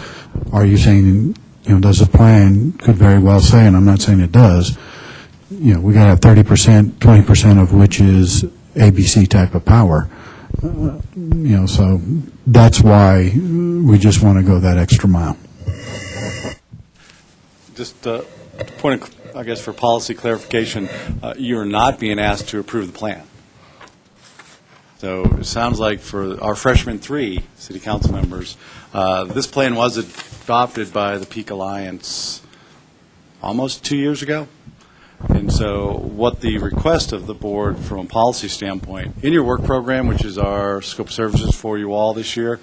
are you saying, does the plan, could very well say, and I'm not saying it does, we got to have 30%, 20% of which is ABC type of power. So that's why we just want to go that extra mile. Just a point of, I guess, for policy clarification, you're not being asked to approve the plan. So it sounds like for our freshman 3 city council members, this plan was adopted by the Peak Alliance almost 2 years ago. And so what the request of the board from a policy standpoint, in your work program, which is our scope of services for you all this year,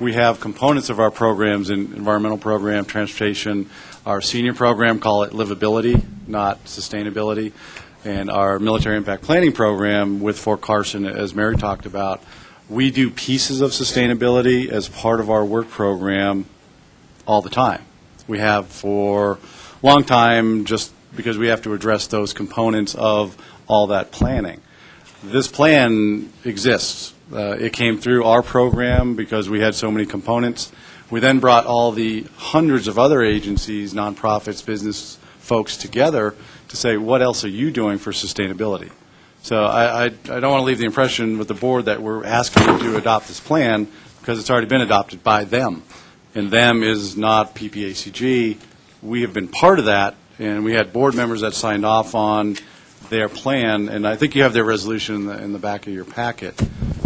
we have components of our programs in environmental program, transportation, our senior program, call it livability, not sustainability, and our military impact planning program with Fort Carson, as Mary talked about. We do pieces of sustainability as part of our work program all the time. We have for a long time, just because we have to address those components of all that planning. This plan exists. It came through our program because we had so many components. We then brought all the hundreds of other agencies, nonprofits, business folks together to say, what else are you doing for sustainability? So I don't want to leave the impression with the board that we're asking you to adopt this plan because it's already been adopted by them. And them is not PPACG. We have been part of that, and we had board members that signed off on their plan, and I think you have their resolution in the back of your packet.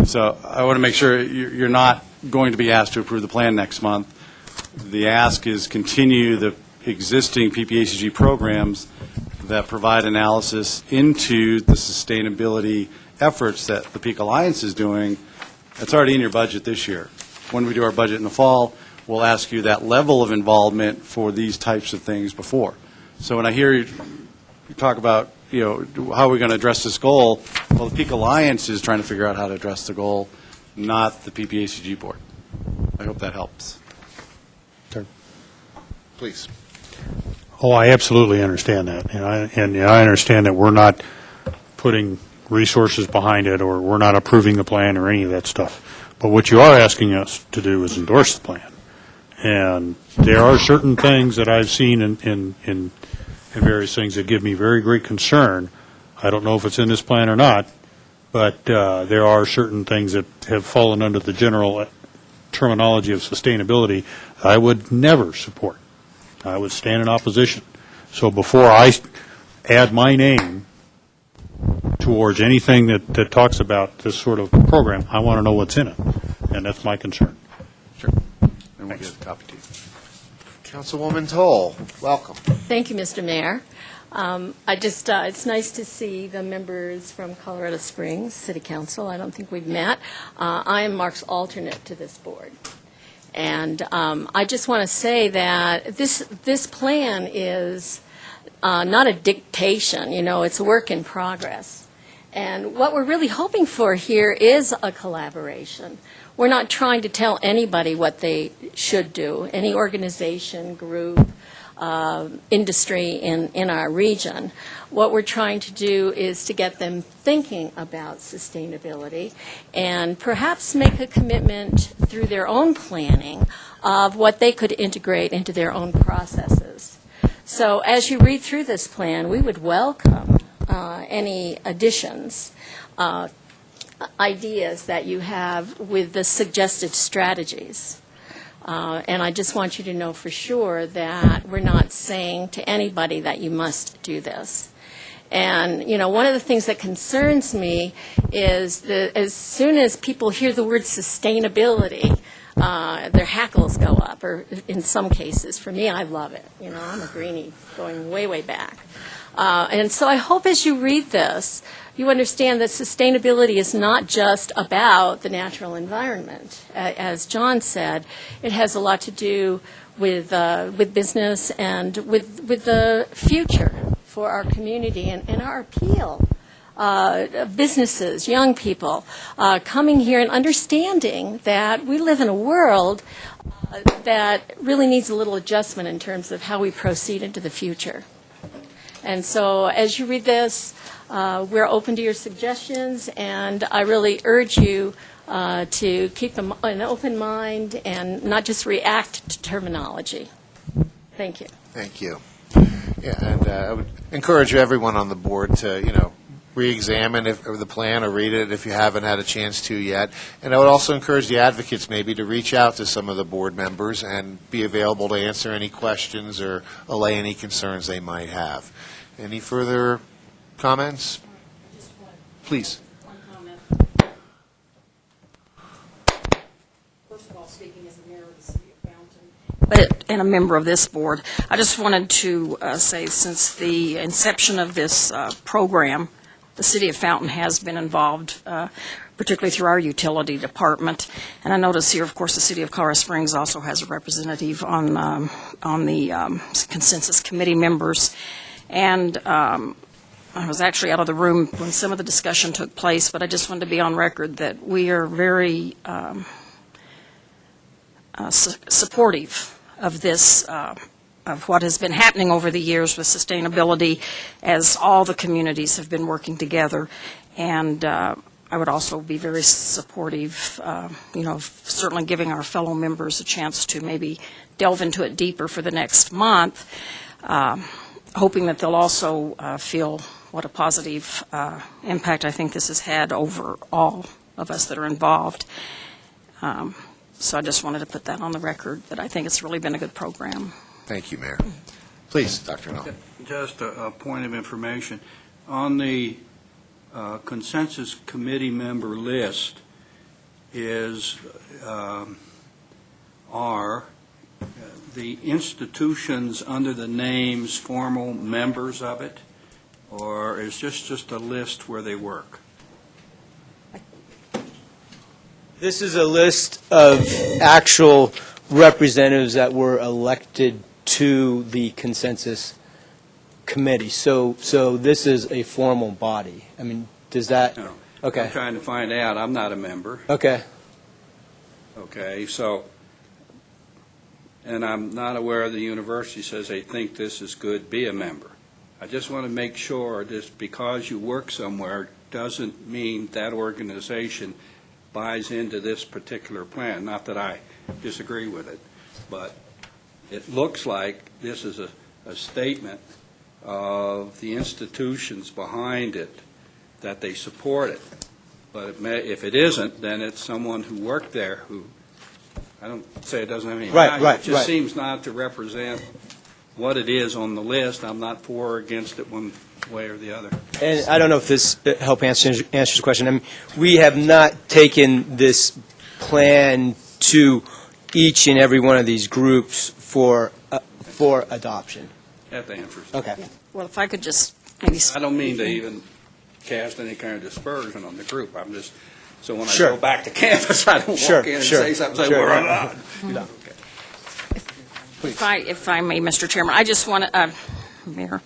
So I want to make sure you're not going to be asked to approve the plan next month. The ask is continue the existing PPACG programs that provide analysis into the sustainability efforts that the Peak Alliance is doing. That's already in your budget this year. When we do our budget in the fall, we'll ask you that level of involvement for these types of things before. So when I hear you talk about, how are we going to address this goal, well, the Peak Alliance is trying to figure out how to address the goal, not the PPACG board. I hope that helps. Please. Oh, I absolutely understand that, and I understand that we're not putting resources behind it, or we're not approving the plan, or any of that stuff. But what you are asking us to do is endorse the plan, and there are certain things that I've seen in various things that give me very great concern. I don't know if it's in this plan or not, but there are certain things that have fallen under the general terminology of sustainability I would never support. I would stand in opposition. So before I add my name towards anything that talks about this sort of program, I want to know what's in it, and that's my concern. Sure. And we'll get a copy to you. Councilwoman Toll, welcome. Thank you, Mr. Mayor. It's nice to see the members from Colorado Springs City Council. I don't think we've met. I am Mark's alternate to this board. And I just want to say that this plan is not a dictation. It's a work in progress. And what we're really hoping for here is a collaboration. We're not trying to tell anybody what they should do, any organization, group, industry in our region. What we're trying to do is to get them thinking about sustainability and perhaps make a commitment through their own planning of what they could integrate into their own processes. So as you read through this plan, we would welcome any additions, ideas that you have with the suggested strategies. And I just want you to know for sure that we're not saying to anybody that you must do this. And, one of the things that concerns me is that as soon as people hear the word sustainability, their hackles go up, or in some cases. For me, I love it. I'm a greenie going way, way back. And so I hope as you read this, you understand that sustainability is not just about the natural environment. As John said, it has a lot to do with business and with the future for our community and our appeal businesses, young people, coming here and understanding that we live in a world that really needs a little adjustment in terms of how we proceed into the future. And so as you read this, we're open to your suggestions, and I really urge you to keep an open mind and not just react to terminology. Thank you. Thank you. Yeah, and I would encourage everyone on the board to, re-examine the plan or read it if you haven't had a chance to yet. And I would also encourage the advocates maybe to reach out to some of the board members and be available to answer any questions or allay any concerns they might have. Any further comments? Please. One comment. First of all, speaking as a mayor of the city of Fountain, and a member of this board, I just wanted to say, since the inception of this program, the city of Fountain has been involved, particularly through our utility department. And I notice here, of course, the city of Colorado Springs also has a representative on the consensus committee members. And I was actually out of the room when some of the discussion took place, but I just wanted to be on record that we are very supportive of this, of what has been happening over the years with sustainability, as all the communities have been working together. And I would also be very supportive, certainly giving our fellow members a chance to maybe delve into it deeper for the next month, hoping that they'll also feel what a positive impact I think this has had over all of us that are involved. So I just wanted to put that on the record, that I think it's really been a good program. Thank you, Mayor. Please, Dr. Null. Just a point of information. On the consensus committee member list are the institutions under the names formal members of it, or is just a list where they work? This is a list of actual representatives that were elected to the consensus committee. So this is a formal body. I mean, does that? No. Okay. I'm trying to find out. I'm not a member. Okay. Okay, so, and I'm not aware the university says they think this is good, be a member. I just want to make sure just because you work somewhere doesn't mean that organization buys into this particular plan. Not that I disagree with it, but it looks like this is a statement of the institutions behind it that they support it. But if it isn't, then it's someone who worked there who, I don't say it doesn't have any value. It just seems not to represent what it is on the list. I'm not for or against it one way or the other. And I don't know if this helps answer the question. I mean, we have not taken this plan to each and every one of these groups for adoption. That answers it. Okay. Yeah. Well, if I could just maybe... I don't mean to even cast any kind of dispersion on the group. I'm just, so when Sure. I go back to campus, I don't walk in and say something, say, Sure. we're on. No. If I may, Mr. Chairman, I just want to, Mayor,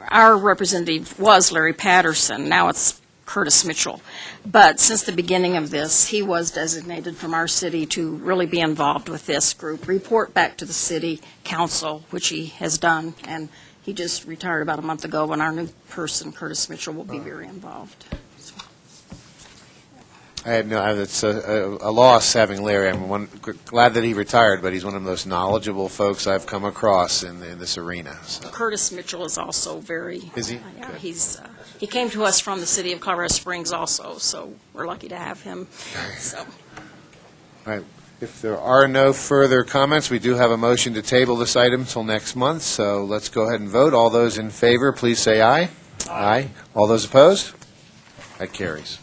our representative was Larry Patterson. Now it's Curtis Mitchell. But since the beginning of this, he was designated from our city to really be involved with this group, report back to the city council, which he has done. And he just retired about a month ago, and our new person, Curtis Mitchell, will be very involved. I had no. It's a loss having Larry. I'm glad that he retired, but he's one of the most knowledgeable folks I've come across in this arena. So. Curtis Mitchell is also very. Is he? Yeah, he came to us from the city of Colorado Springs also, so we're lucky to have him. So. All right. If there are no further comments, we do have a motion to table this item until next month. So let's go ahead and vote. All those in favor, please say aye. Aye. All those opposed? That carries.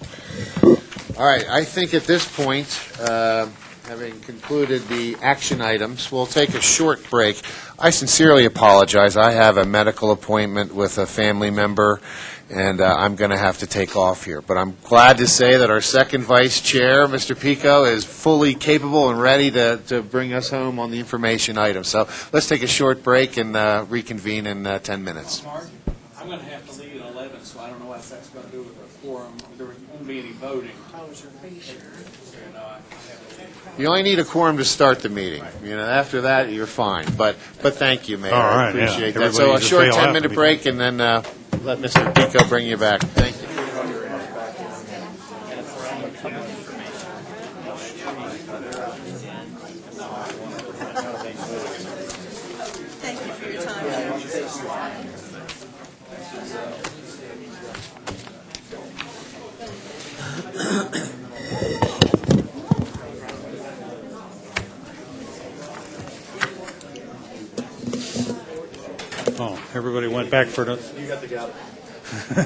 All right, I think at this point, having concluded the action items, we'll take a short break. I sincerely apologize. I have a medical appointment with a family member, and I'm going to have to take off here. But I'm glad to say that our second vice chair, Mr. Pico, is fully capable and ready to bring us home on the information item. So let's take a short break and reconvene in 10 minutes. I'm going to have to leave at 11. so I don't know what that's going to do with a quorum. There won't be any voting. Are you sure? You only need a quorum to start the meeting. After that, you're fine. But thank you, Mayor. All I right, yeah. appreciate that. Everybody So a needs to short bail out. 10-minute break, and then let Mr. Pico bring you back. Thank you. Thank you for your time. Oh, everybody went back for the. You got the gavel. I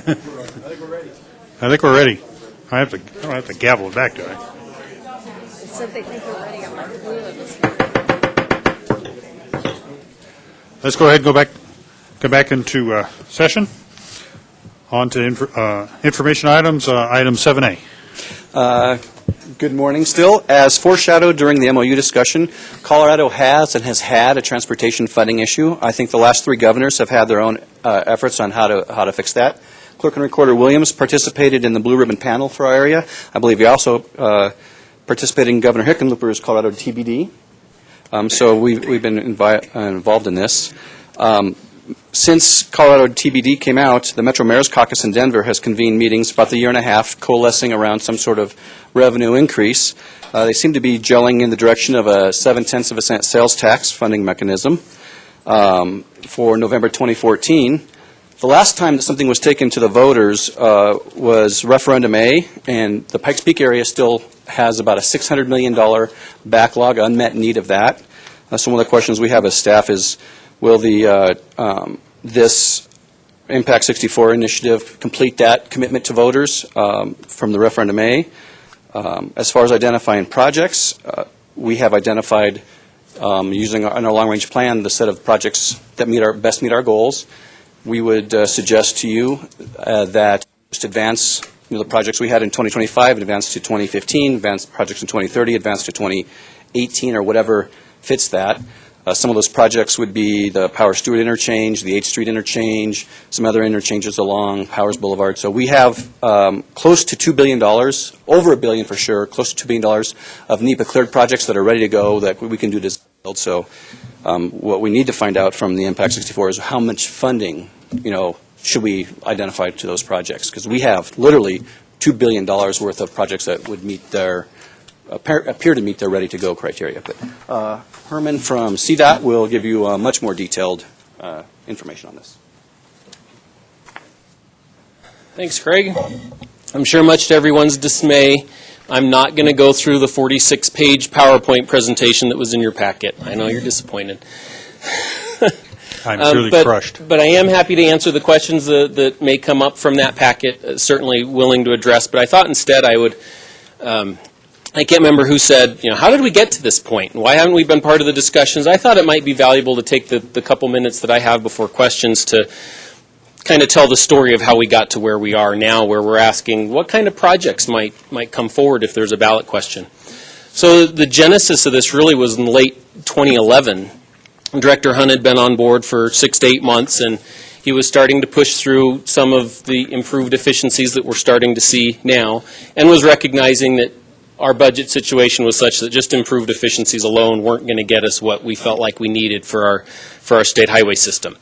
think we're ready. I don't have to gavel it back, do I? It said they think we're ready on my blue. Let's go ahead and go back into session. On to information items, item 7A. Good morning still. As foreshadowed during the MOU discussion, Colorado has and has had a transportation funding issue. I think the last three governors have had their own efforts on how to fix that. Clerk and Recorder Williams participated in the Blue Ribbon panel for our area. I believe he also participated in Governor Hickenlooper's Colorado TBD. So we've been involved in this. Since Colorado TBD came out, the Metro Mayor's Caucus in Denver has convened meetings about the year and a half, coalescing around some sort of revenue increase. They seem to be gelling in the direction of a 0.7% sales tax funding mechanism for November 2014. The last time that something was taken to the voters was Referendum A, and the Pikes Peak area still has about a $600 million backlog, unmet need of that. So one of the questions we have as staff is, will this Impact 64 initiative complete that commitment to voters from the Referendum A? As far as identifying projects, we have identified, using in our long-range plan, the set of projects that best meet our goals. We would suggest to you that just advance the projects we had in 2025, advance to 2015, advance projects in 2030, advance to 2018, or whatever fits that. Some of those projects would be the Power Stewart interchange, the 8th Street interchange, some other interchanges along Powers Boulevard. So we have close to $2 billion, over $1 billion for sure, close to $2 billion of NEPA cleared projects that are ready to go that we can do to build. So what we need to find out from the Impact 64 is how much funding, should we identify to those projects? Because we have literally $2 billion worth of projects that would meet appear to meet their ready-to-go criteria. But Herman from CDOT will give you much more detailed information on this. Thanks, Craig. I'm sure much to everyone's dismay, I'm not going to go through the 46-page PowerPoint presentation that was in your packet. I know you're disappointed. I'm truly crushed. But I am happy to answer the questions that may come up from that packet, certainly willing to address. But I thought instead I would, I can't remember who said, how did we get to this point? Why haven't we been part of the discussions? I thought it might be valuable to take the couple minutes that I have before questions to kind of tell the story of how we got to where we are now, where we're asking what kind of projects might come forward if there's a ballot question. So the genesis of this really was in late 2011. Director Hunt had been on board for 6 to 8 months, and he was starting to push through some of the improved efficiencies that we're starting to see now, and was recognizing that our budget situation was such that just improved efficiencies alone weren't going to get us what we felt like we needed for our state highway system.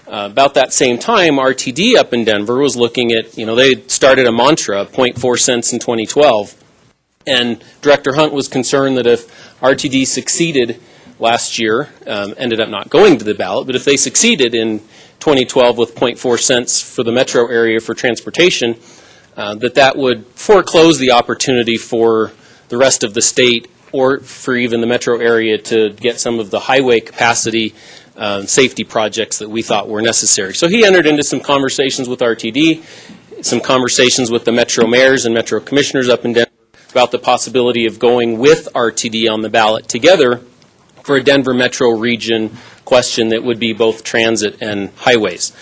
About that same time, RTD up in Denver was looking at, they started a mantra, 0.4 cents in 2012, and Director Hunt was concerned that if RTD succeeded last year, ended up not going to the ballot, but if they succeeded in 2012 with 0.4 cents for the metro area for transportation, that would foreclose the opportunity for the rest of the state or for even the metro area to get some of the highway capacity safety projects that we thought were necessary. So he entered into some conversations with RTD, some conversations with the metro mayors and metro commissioners up in Denver about the possibility of going with RTD on the ballot together for a Denver metro region question that would be both transit and highways.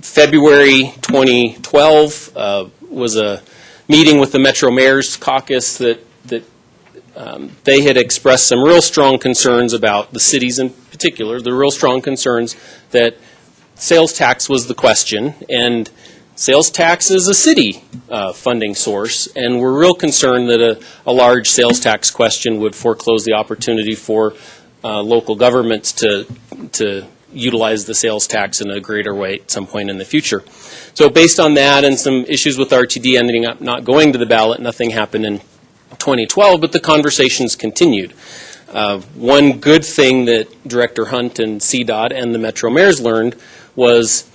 February 2012 was a meeting with the Metro Mayor's Caucus that they had expressed some real strong concerns about the cities in particular, the real strong concerns that sales tax was the question, and Sales tax is a city funding source, and we're real concerned that a large sales tax question would foreclose the opportunity for local governments to utilize the sales tax in a greater way at some point in the future. So based on that and some issues with RTD ending up not going to the ballot, nothing happened in 2012, but the conversations continued. One good thing that Director Hunt and CDOT and the Metro Mayors learned was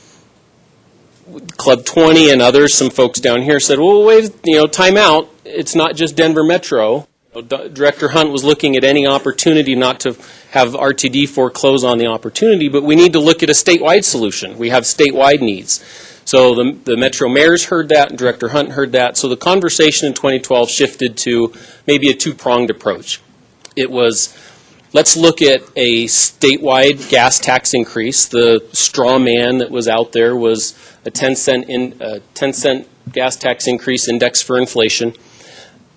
Club 20 and others, some folks down here said, well, wait, time out. It's not just Denver Metro. Director Hunt was looking at any opportunity not to have RTD foreclose on the opportunity, but we need to look at a statewide solution. We have statewide needs. So the Metro Mayors heard that, and Director Hunt heard that. So the conversation in 2012 shifted to maybe a two-pronged approach. It was, let's look at a statewide gas tax increase. The straw man that was out there was a 10-cent gas tax increase index for inflation.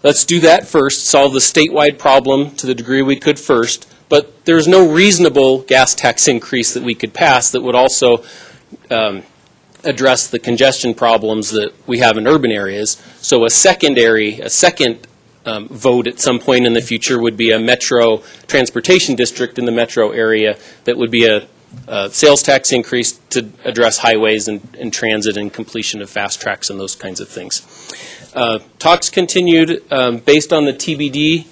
Let's do that first, solve the statewide problem to the degree we could first, but there's no reasonable gas tax increase that we could pass that would also address the congestion problems that we have in urban areas. So a second vote at some point in the future would be a metro transportation district in the metro area that would be a sales tax increase to address highways and transit and completion of fast tracks and those kinds of things. Talks continued based on the TBD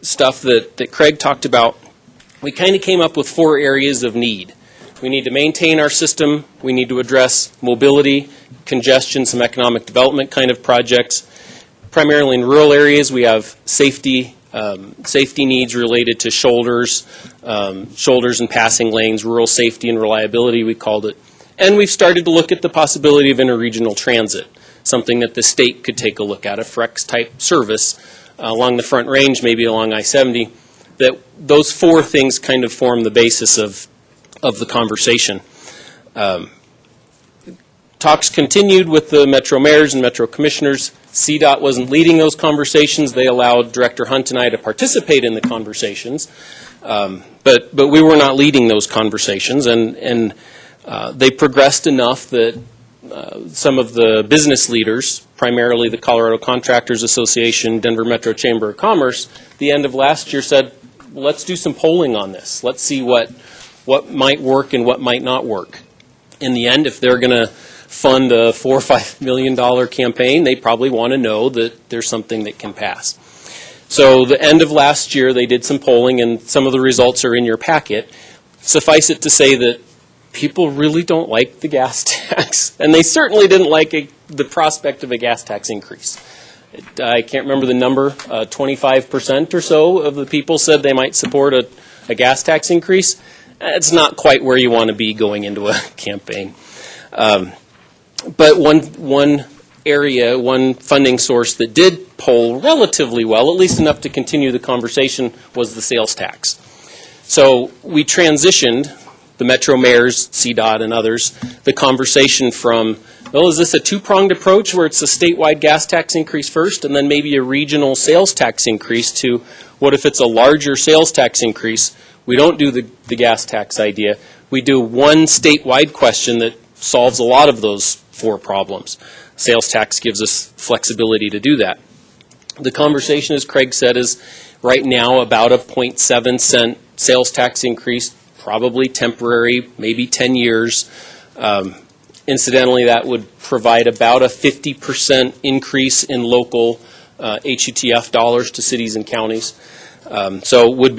stuff that Craig talked about. We kind of came up with 4 areas of need. We need to maintain our system. We need to address mobility, congestion, some economic development kind of projects. Primarily in rural areas, we have safety needs related to shoulders and passing lanes, rural safety and reliability, we called it. And we've started to look at the possibility of interregional transit, something that the state could take a look at, a FREX-type service along the Front Range, maybe along I-70. That those 4 things kind of form the basis of the conversation. Talks continued with the Metro Mayors and Metro Commissioners. CDOT wasn't leading those conversations. They allowed Director Hunt and I to participate in the conversations, but we were not leading those conversations, and they progressed enough that some of the business leaders, primarily the Colorado Contractors Association, Denver Metro Chamber of Commerce, the end of last year said, let's do some polling on this. Let's see what might work and what might not work. In the end, if they're going to fund a $4 or $5 million campaign, they probably want to know that there's something that can pass. So the end of last year, they did some polling, and some of the results are in your packet. Suffice it to say that people really don't like the gas tax, and they certainly didn't like the prospect of a gas tax increase. I can't remember the number, 25% or so of the people said they might support a gas tax increase. It's not quite where you want to be going into a campaign. But one area, one funding source that did poll relatively well, at least enough to continue the conversation, was the sales tax. So we transitioned, the Metro Mayors, CDOT, and others, the conversation from, well, is this a two-pronged approach where it's a statewide gas tax increase first and then maybe a regional sales tax increase, to what if it's a larger sales tax increase? We don't do the gas tax idea. We do one statewide question that solves a lot of those 4 problems. Sales tax gives us flexibility to do that. The conversation, as Craig said, is right now about a 0.7 cent sales tax increase, probably temporary, maybe 10 years. Incidentally, that would provide about a 50% increase in local HUTF dollars to cities and counties. So would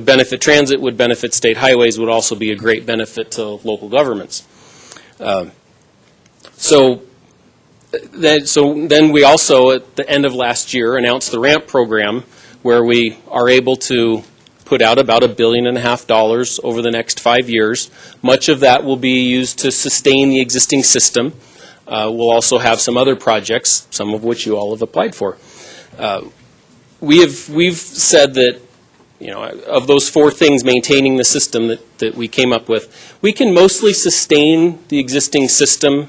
benefit transit, would benefit state highways, would also be a great benefit to local governments. So then we also, at the end of last year, announced the RAMP program, where we are able to put out about $1.5 billion over the next 5 years. Much of that will be used to sustain the existing system. We'll also have some other projects, some of which you all have applied for. We've said that, of those 4 things, maintaining the system that we came up with, we can mostly sustain the existing system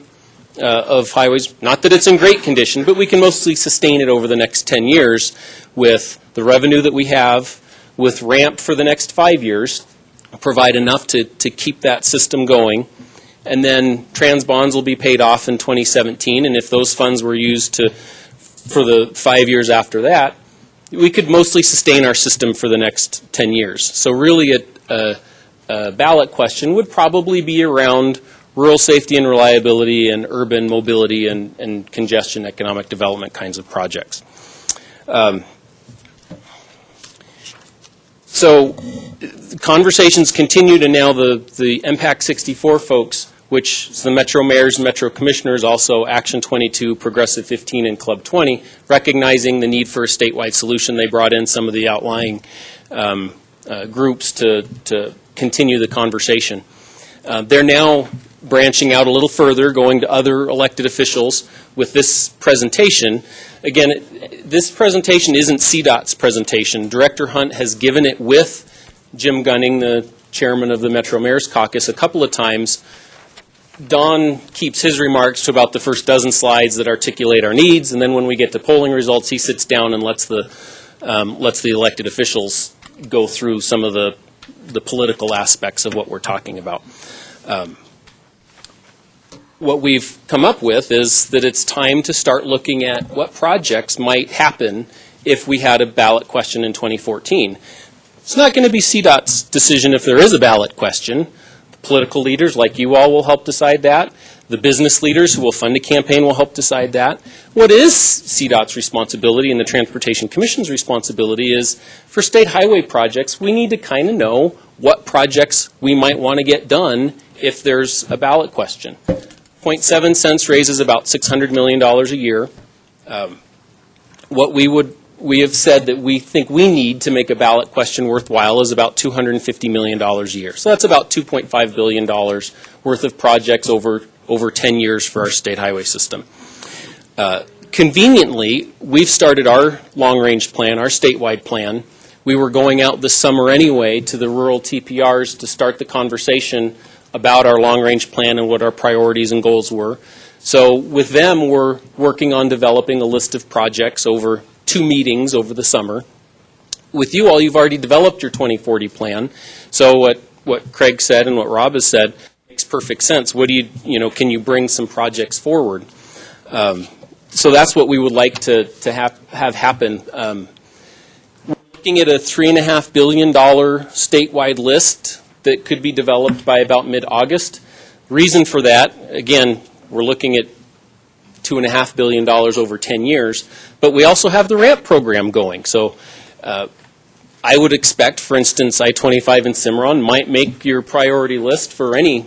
of highways. Not that it's in great condition, but we can mostly sustain it over the next 10 years with the revenue that we have, with RAMP for the next 5 years, provide enough to keep that system going. and then trans bonds will be paid off in 2017, and if those funds were used for the 5 years after that, we could mostly sustain our system for the next 10 years. So really a ballot question would probably be around rural safety and reliability and urban mobility and congestion economic development kinds of projects. So conversations continue to now the MPAC 64 folks, which is the Metro Mayors and Metro Commissioners, also Action 22, Progressive 15, and Club 20, recognizing the need for a statewide solution. They brought in some of the outlying groups to continue the conversation. They're now branching out a little further, going to other elected officials with this presentation. Again, this presentation isn't CDOT's presentation. Director Hunt has given it with Jim Gunning, the chairman of the Metro Mayor's Caucus, a couple of times. Don keeps his remarks to about the first dozen slides that articulate our needs, and then when we get to polling results, he sits down and lets the elected officials go through some of the political aspects of what we're talking about. What we've come up with is that it's time to start looking at what projects might happen if we had a ballot question in 2014. It's not going to be CDOT's decision if there is a ballot question. The political leaders like you all will help decide that. The business leaders who will fund a campaign will help decide that. What is CDOT's responsibility and the Transportation Commission's responsibility is for state highway projects, we need to kind of know what projects we might want to get done if there's a ballot question. 0.7 cents raises about $600 million a year. What we have said that we think we need to make a ballot question worthwhile is about $250 million a year. So that's about $2.5 billion worth of projects over 10 years for our state highway system. Conveniently, we've started our long-range plan, our statewide plan. We were going out this summer anyway to the rural TPRs to start the conversation about our long-range plan and what our priorities and goals were. So with them, we're working on developing a list of projects over 2 meetings over the summer. With you all, you've already developed your 2040 plan. So what Craig said and what Rob has said makes perfect sense. What do can you bring some projects forward? So that's what we would like to have happen. We're looking at a $3.5 billion statewide list that could be developed by about mid-August. Reason for that, again, we're looking at $2.5 billion over 10 years, but we also have the RAMP program going. So I would expect, for instance, I-25 and Cimarron might make your priority list for any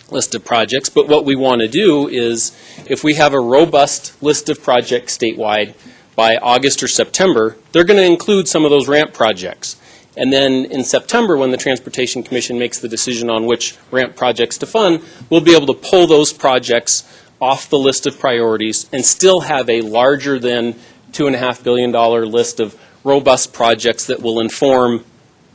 list of projects, but what we want to do is, if we have a robust list of projects statewide by August or September, they're going to include some of those RAMP projects. And then in September, when the Transportation Commission makes the decision on which RAMP projects to fund, we'll be able to pull those projects off the list of priorities and still have a larger than $2.5 billion list of robust projects that will inform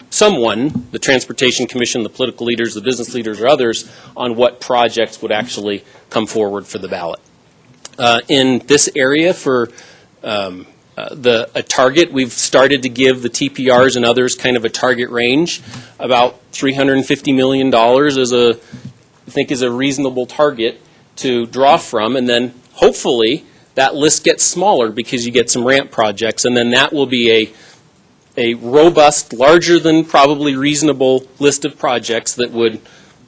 someone, the Transportation Commission, the political leaders, the business leaders, or others, on what projects would actually come forward for the ballot. In this area for a target, we've started to give the TPRs and others kind of a target range. About $350 million is a reasonable target to draw from, and then hopefully that list gets smaller because you get some RAMP projects, and then that will be a robust, larger than probably reasonable list of projects that would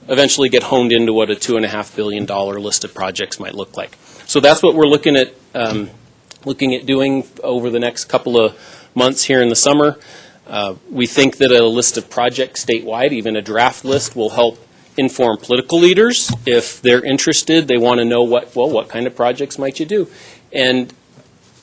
eventually get honed into what a $2.5 billion list of projects might look like. So that's what we're looking at doing over the next couple of months here in the summer. We think that a list of projects statewide, even a draft list, will help inform political leaders. If they're interested, they want to know what kind of projects might you do. And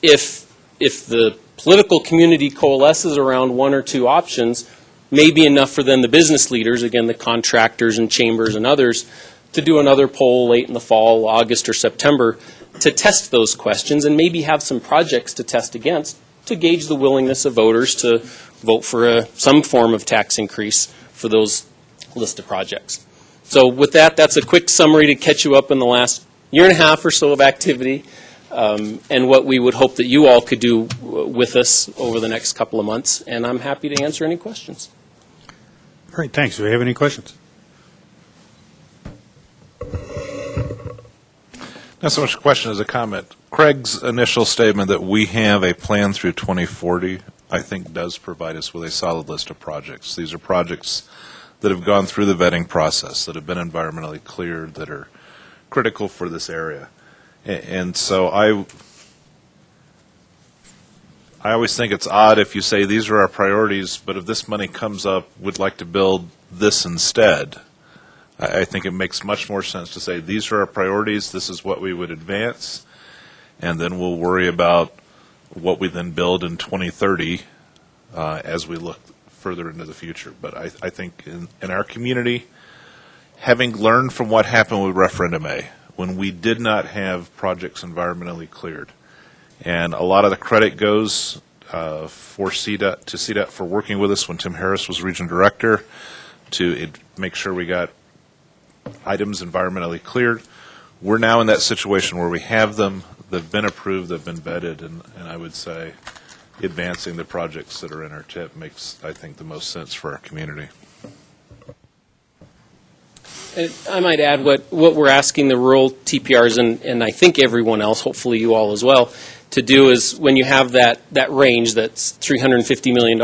if the political community coalesces around 1 or 2 options, may be enough for then the business leaders, again the contractors and chambers and others, to do another poll late in the fall, August or September, to test those questions and maybe have some projects to test against to gauge the willingness of voters to vote for some form of tax increase for those list of projects. So with that, that's a quick summary to catch you up in the last year and a half or so of activity, and what we would hope that you all could do with us over the next couple of months. And I'm happy to answer any questions. All right, thanks. Do we have any questions? Not so much a question as a comment. Craig's initial statement that we have a plan through 2040, I think, does provide us with a solid list of projects. These are projects that have gone through the vetting process, that have been environmentally cleared, that are critical for this area. And so I always think it's odd if you say these are our priorities, but if this money comes up, we'd like to build this instead. I think it makes much more sense to say these are our priorities, this is what we would advance, and then we'll worry about what we then build in 2030 as we look further into the future. But I think in our community, having learned from what happened with Referendum A, when we did not have projects environmentally cleared, and a lot of the credit goes for CDOT, to CDOT for working with us when Tim Harris was region director to make sure we got items environmentally cleared. We're now in that situation where we have them, they've been approved, they've been vetted, and I would say advancing the projects that are in our TIP makes, I think, the most sense for our community. And I might add what we're asking the rural TPRs and I think everyone else, hopefully you all as well, to do is when you have that range that's $350 million,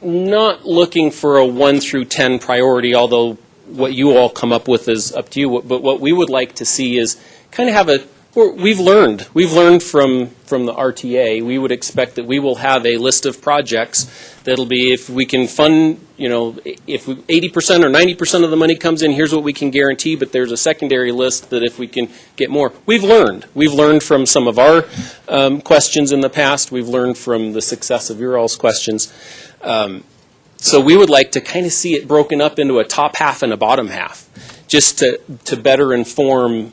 not looking for a 1 through 10 priority, although what you all come up with is up to you, but what we would like to see is kind of have we've learned from the RTA. We would expect that we will have a list of projects that'll be, if we can fund, if 80% or 90% of the money comes in, here's what we can guarantee, but there's a secondary list that if we can get more. We've learned from some of our questions in the past. We've learned from the success of your all's questions. So we would like to kind of see it broken up into a top half and a bottom half, just to better inform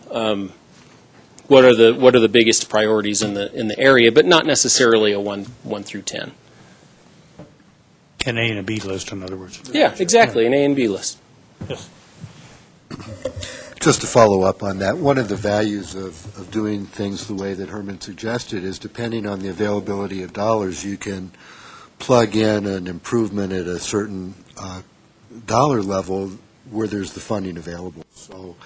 what are the biggest priorities in the area, but not necessarily a 1 through 10. An A and a B list, in other words. Yeah, exactly, an A and B list. Yes. Just to follow up on that, one of the values of doing things the way that Herman suggested is depending on the availability of dollars, you can plug in an improvement at a certain dollar level where there's the funding available. So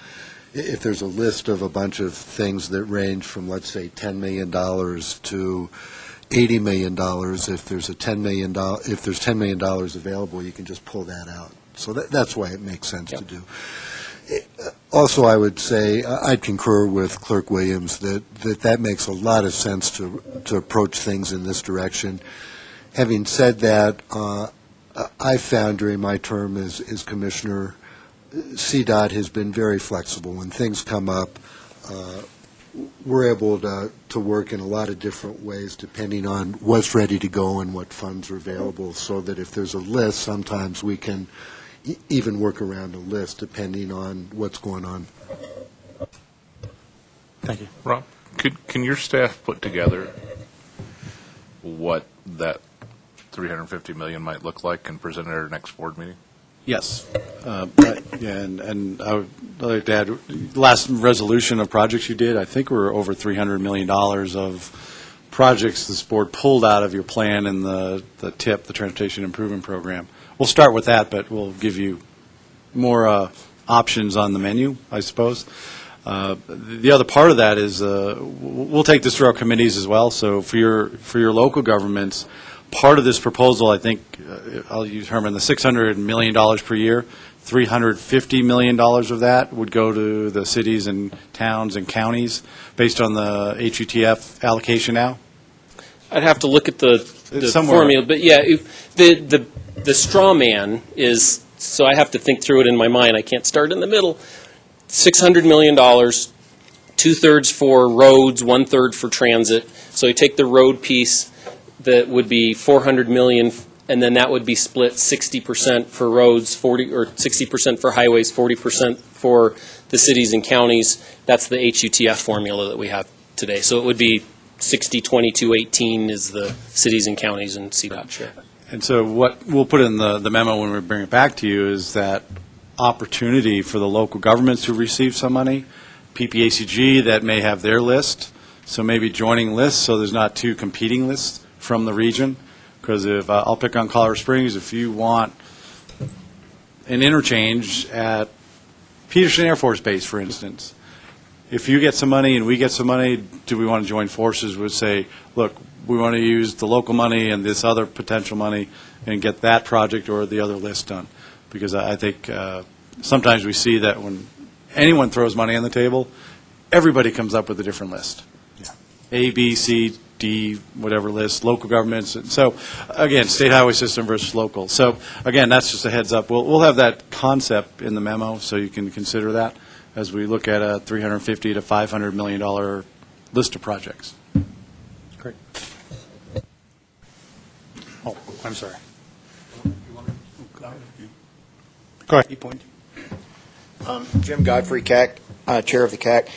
if there's a list of a bunch of things that range from, let's say, $10 million to $80 million, if there's $10 million available, you can just pull that out. So that's why it makes sense to do. Also, I would say I'd concur with Clerk Williams that makes a lot of sense to approach things in this direction. Having said that, I found during my term as commissioner, CDOT has been very flexible. When things come up, we're able to work in a lot of different ways depending on what's ready to go and what funds are available, so that if there's a list, sometimes we can even work around a list depending on what's going on. Thank you. Rob, can your staff put together what that $350 million might look like and present it at our next board meeting? Yes. And I would like to add, last resolution of projects you did, I think we're over $300 million of projects this board pulled out of your plan in the TIP, the Transportation Improvement Program. We'll start with that, but we'll give you more options on the menu, I suppose. The other part of that is we'll take this through our committees as well. So for your local governments, part of this proposal, I think, I'll use Herman, the $600 million per year, $350 million of that would go to the cities and towns and counties based on the HUTF allocation now? I'd have to look at the formula, but yeah, the straw man is, so I have to think through it in my mind. I can't start in the middle. $600 million, 2/3 for roads, 1/3 for transit. So you take the road piece, that would be $400 million, and then that would be split 60% for roads, 60% for highways, 40% for the cities and counties. That's the HUTF formula that we have today. So it would be 60-22-18 is the cities and counties and CDOT share. And so what we'll put in the memo when we bring it back to you is that opportunity for the local governments who receive some money, PPACG that may have their list, so maybe joining lists so there's not two competing lists from the region. Because if I'll pick on Colorado Springs, if you want an interchange at Peterson Air Force Base, for instance, if you get some money and we get some money, do we want to join forces with say, look, we want to use the local money and this other potential money and get that project or the other list done? Because I think sometimes we see that when anyone throws money on the table, everybody comes up with a different list. A, B, C, D, whatever list, local governments. So, again, state highway system versus local. So, again, that's just a heads up. We'll have that concept in the memo, so you can consider that as we look at a $350 to $500 million list of projects. Great. Oh, I'm sorry. Go ahead. Jim Godfrey, CAC, Chair of the CAC.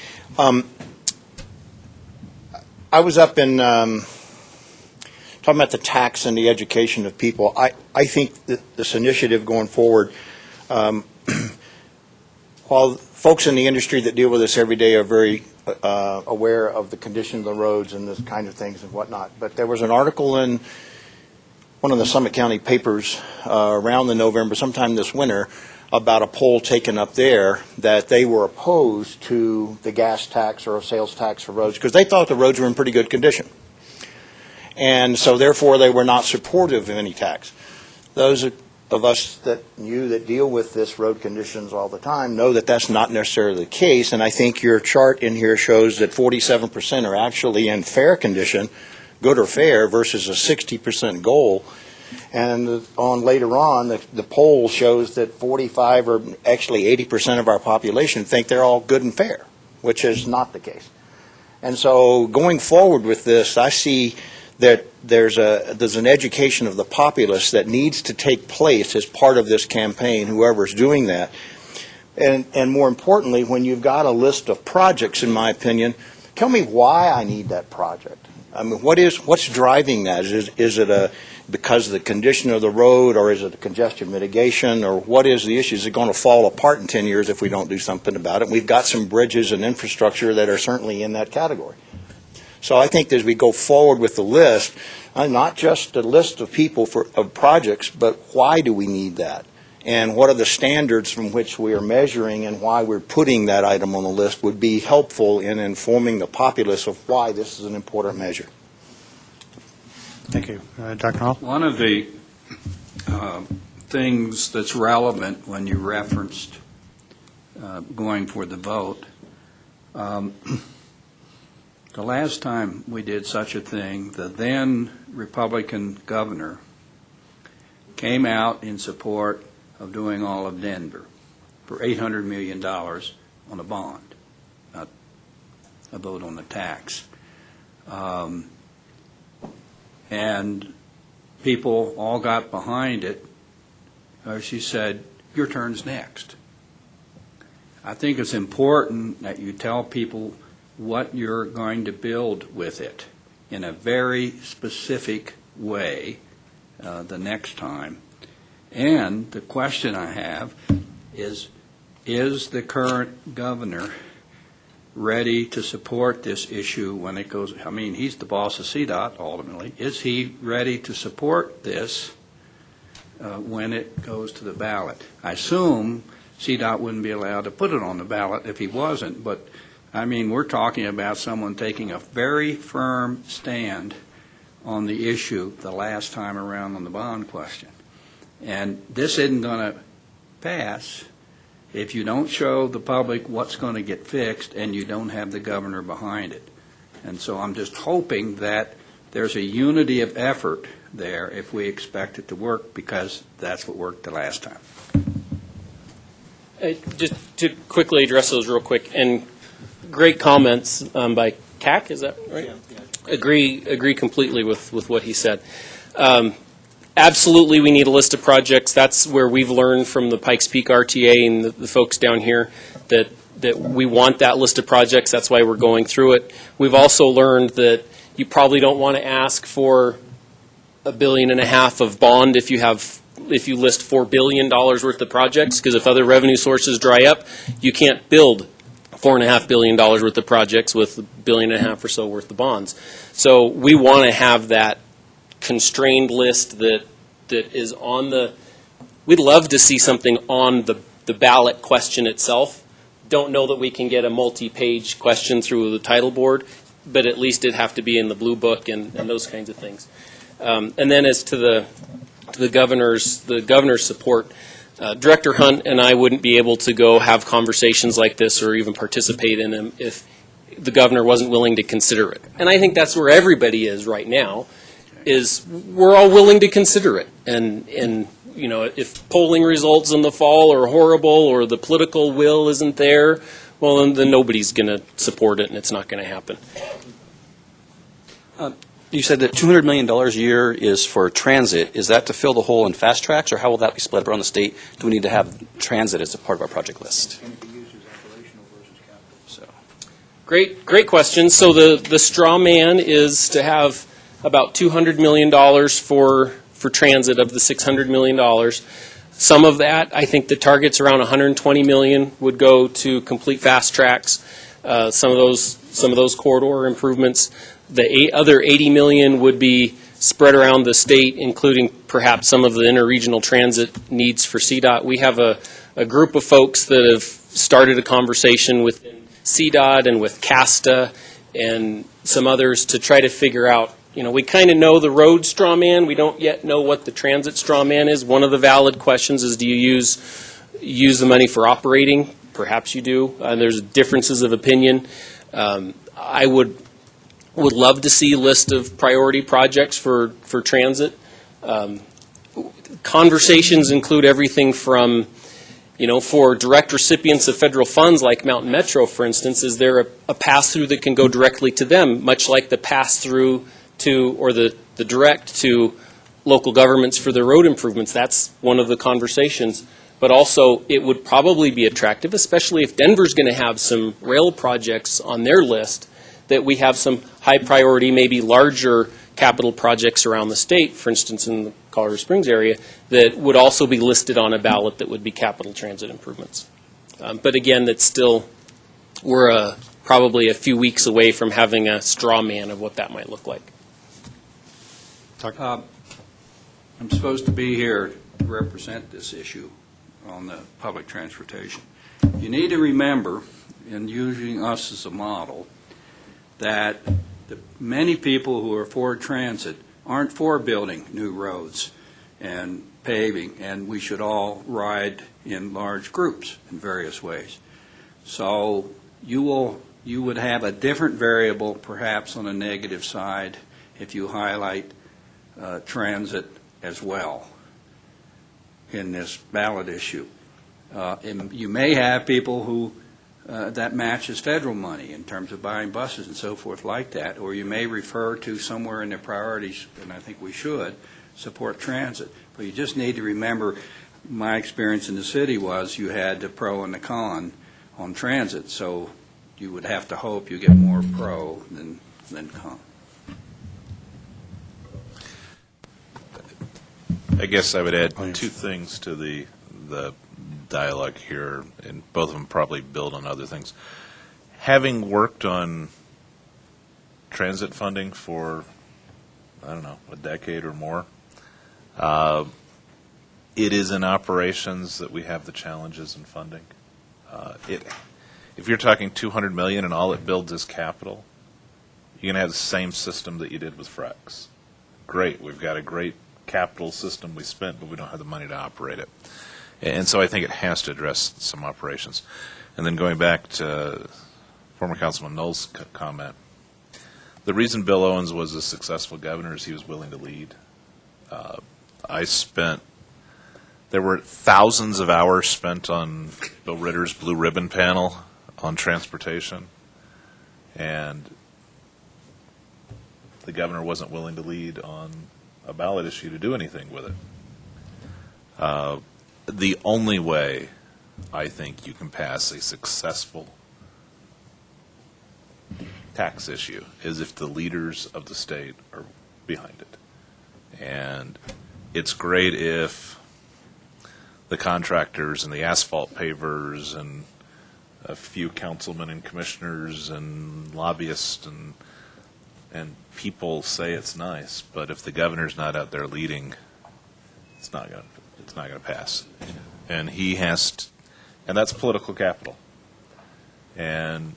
I was up in talking about the tax and the education of people. I think that this initiative going forward, while folks in the industry that deal with this every day are very aware of the condition of the roads and this kind of things and whatnot, but there was an article in one of the Summit County papers around the November, sometime this winter, about a poll taken up there that they were opposed to the gas tax or a sales tax for roads because they thought the roads were in pretty good condition. And so therefore they were not supportive of any tax. Those of us that deal with this road conditions all the time know that that's not necessarily the case, and I think your chart in here shows that 47% are actually in fair condition, good or fair, versus a 60% goal. And later on, the poll shows that 45 or actually 80% of our population think they're all good and fair, which is not the case. And so going forward with this, I see that there's an education of the populace that needs to take place as part of this campaign, whoever's doing that. And more importantly, when you've got a list of projects, in my opinion, tell me why I need that project. I mean, what's driving that? Is it because of the condition of the road, or is it a congestion mitigation, or what is the issue? Is it going to fall apart in 10 years if we don't do something about it? We've got some bridges and infrastructure that are certainly in that category. So I think as we go forward with the list, not just a list of people of projects, but why do we need that? And what are the standards from which we are measuring and why we're putting that item on the list would be helpful in informing the populace of why this is an important measure. Thank you. Dr. Hall? One of the things that's relevant when you referenced going for the vote, the last time we did such a thing, the then Republican governor came out in support of doing all of Denver for $800 million on a bond, not a vote on the tax. And people all got behind it. She said, your turn's next. I think it's important that you tell people what you're going to build with it in a very specific way the next time. And the question I have is the current governor ready to support this issue when it goes, I mean, he's the boss of CDOT ultimately. Is he ready to support this when it goes to the ballot? I assume CDOT wouldn't be allowed to put it on the ballot if he wasn't, but I mean, we're talking about someone taking a very firm stand on the issue the last time around on the bond question. And this isn't going to pass if you don't show the public what's going to get fixed and you don't have the governor behind it. And so I'm just hoping that there's a unity of effort there if we expect it to work, because that's what worked the last time. Just to quickly address those real quick, and great comments by CAC, is that right? Yeah. Agree completely with what he said. Absolutely, we need a list of projects. That's where we've learned from the Pikes Peak RTA and the folks down here that we want that list of projects. That's why we're going through it. We've also learned that you probably don't want to ask for $1.5 billion of bond if you list $4 billion worth of projects, because if other revenue sources dry up, you can't build $4.5 billion worth of projects with $1.5 billion or so worth of bonds. So we want to have that constrained list that is on the, we'd love to see something on the ballot question itself, don't know that we can get a multi-page question through the title board, but at least it'd have to be in the blue book and those kinds of things. And then as to the governor's support, Director Hunt and I wouldn't be able to go have conversations like this or even participate in them if the governor wasn't willing to consider it. And I think that's where everybody is right now, is we're all willing to consider it. And you know, if polling results in the fall are horrible or the political will isn't there, well, then nobody's going to support it and it's not going to happen. You said that $200 million a year is for transit. Is that to fill the hole in fast tracks, or how will that be split around the state? Do we need to have transit as a part of our project list? Great question. So the straw man is to have about $200 million for transit of the $600 million. Some of that, I think the target's around $120 million would go to complete fast tracks. Some of those corridor improvements. The other $80 million would be spread around the state, including perhaps some of the interregional transit needs for CDOT. We have a group of folks that have started a conversation with CDOT and with CASTA and some others to try to figure out, you know, we kind of know the road straw man. We don't yet know what the transit straw man is. One of the valid questions is, do you use the money for operating? Perhaps you do. There's differences of opinion. I would love to see a list of priority projects for transit. Conversations include everything from, you know, for direct recipients of federal funds like Mountain Metro, for instance, is there a pass-through that can go directly to them, much like the pass-through to, or the direct to local governments for their road improvements? That's one of the conversations. But also, it would probably be attractive, especially if Denver's going to have some rail projects on their list, that we have some high priority, maybe larger capital projects around the state, for instance in the Colorado Springs area, that would also be listed on a ballot that would be capital transit improvements. But again, that's still, we're probably a few weeks away from having a straw man of what that might look like. I'm supposed to be here to represent this issue on the public transportation. You need to remember, in using us as a model, that the many people who are for transit aren't for building new roads and paving, and we should all ride in large groups in various ways. So you would have a different variable, perhaps on a negative side, if you highlight transit as well in this ballot issue. And you may have people who that matches federal money in terms of buying buses and so forth like that, or you may refer to somewhere in the priorities, and I think we should, support transit. But you just need to remember, my experience in the city was you had the pro and the con on transit, so you would have to hope you get more pro than con. I guess I would add two things to the dialogue here, and both of them probably build on other things. Having worked on transit funding for, I don't know, a decade or more, it is in operations that we have the challenges in funding. If you're talking $200 million and all it builds is capital, you're going to have the same system that you did with FREX. Great, we've got a great capital system we spent, but we don't have the money to operate it. And so I think it has to address some operations. And then going back to former Councilman Knoll's comment, the reason Bill Owens was a successful governor is he was willing to lead. There were thousands of hours spent on Bill Ritter's Blue Ribbon panel on transportation, and the governor wasn't willing to lead on a ballot issue to do anything with it. The only way I think you can pass a successful tax issue is if the leaders of the state are behind it. And it's great if the contractors and the asphalt pavers and a few councilmen and commissioners and lobbyists and people say it's nice, but if the governor's not out there leading, it's not going to pass. And he has to, and that's political capital. And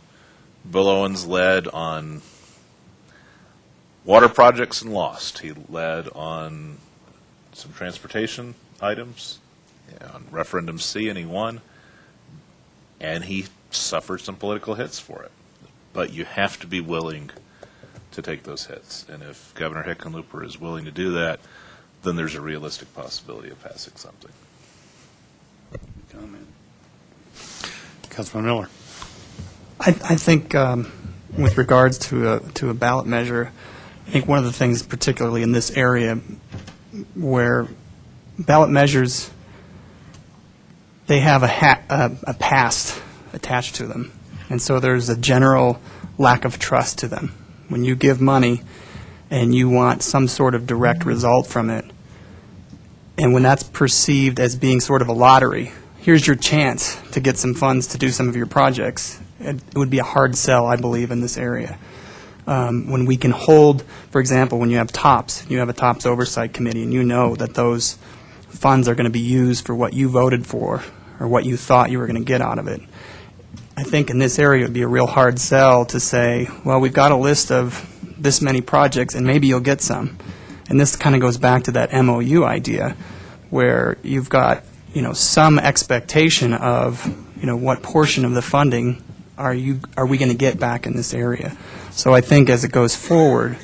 Bill Owens led on water projects and lost. He led on some transportation items, on referendum C, and he won. And he suffered some political hits for it. But you have to be willing to take those hits. And if Governor Hickenlooper is willing to do that, then there's a realistic possibility of passing something. Comment. Councilman Miller. I think with regards to a ballot measure, I think one of the things, particularly in this area, where ballot measures, they have a past attached to them, and so there's a general lack of trust to them. When you give money and you want some sort of direct result from it, and when that's perceived as being sort of a lottery, here's your chance to get some funds to do some of your projects, it would be a hard sell, I believe, in this area. When we can hold, for example, when you have TOPS, you have a TOPS oversight committee, and you know that those funds are going to be used for what you voted for or what you thought you were going to get out of it. I think in this area it would be a real hard sell to say, well, we've got a list of this many projects and maybe you'll get some. And this kind of goes back to that MOU idea where you've got, some expectation of, what portion of the funding are we going to get back in this area. So I think as it goes forward,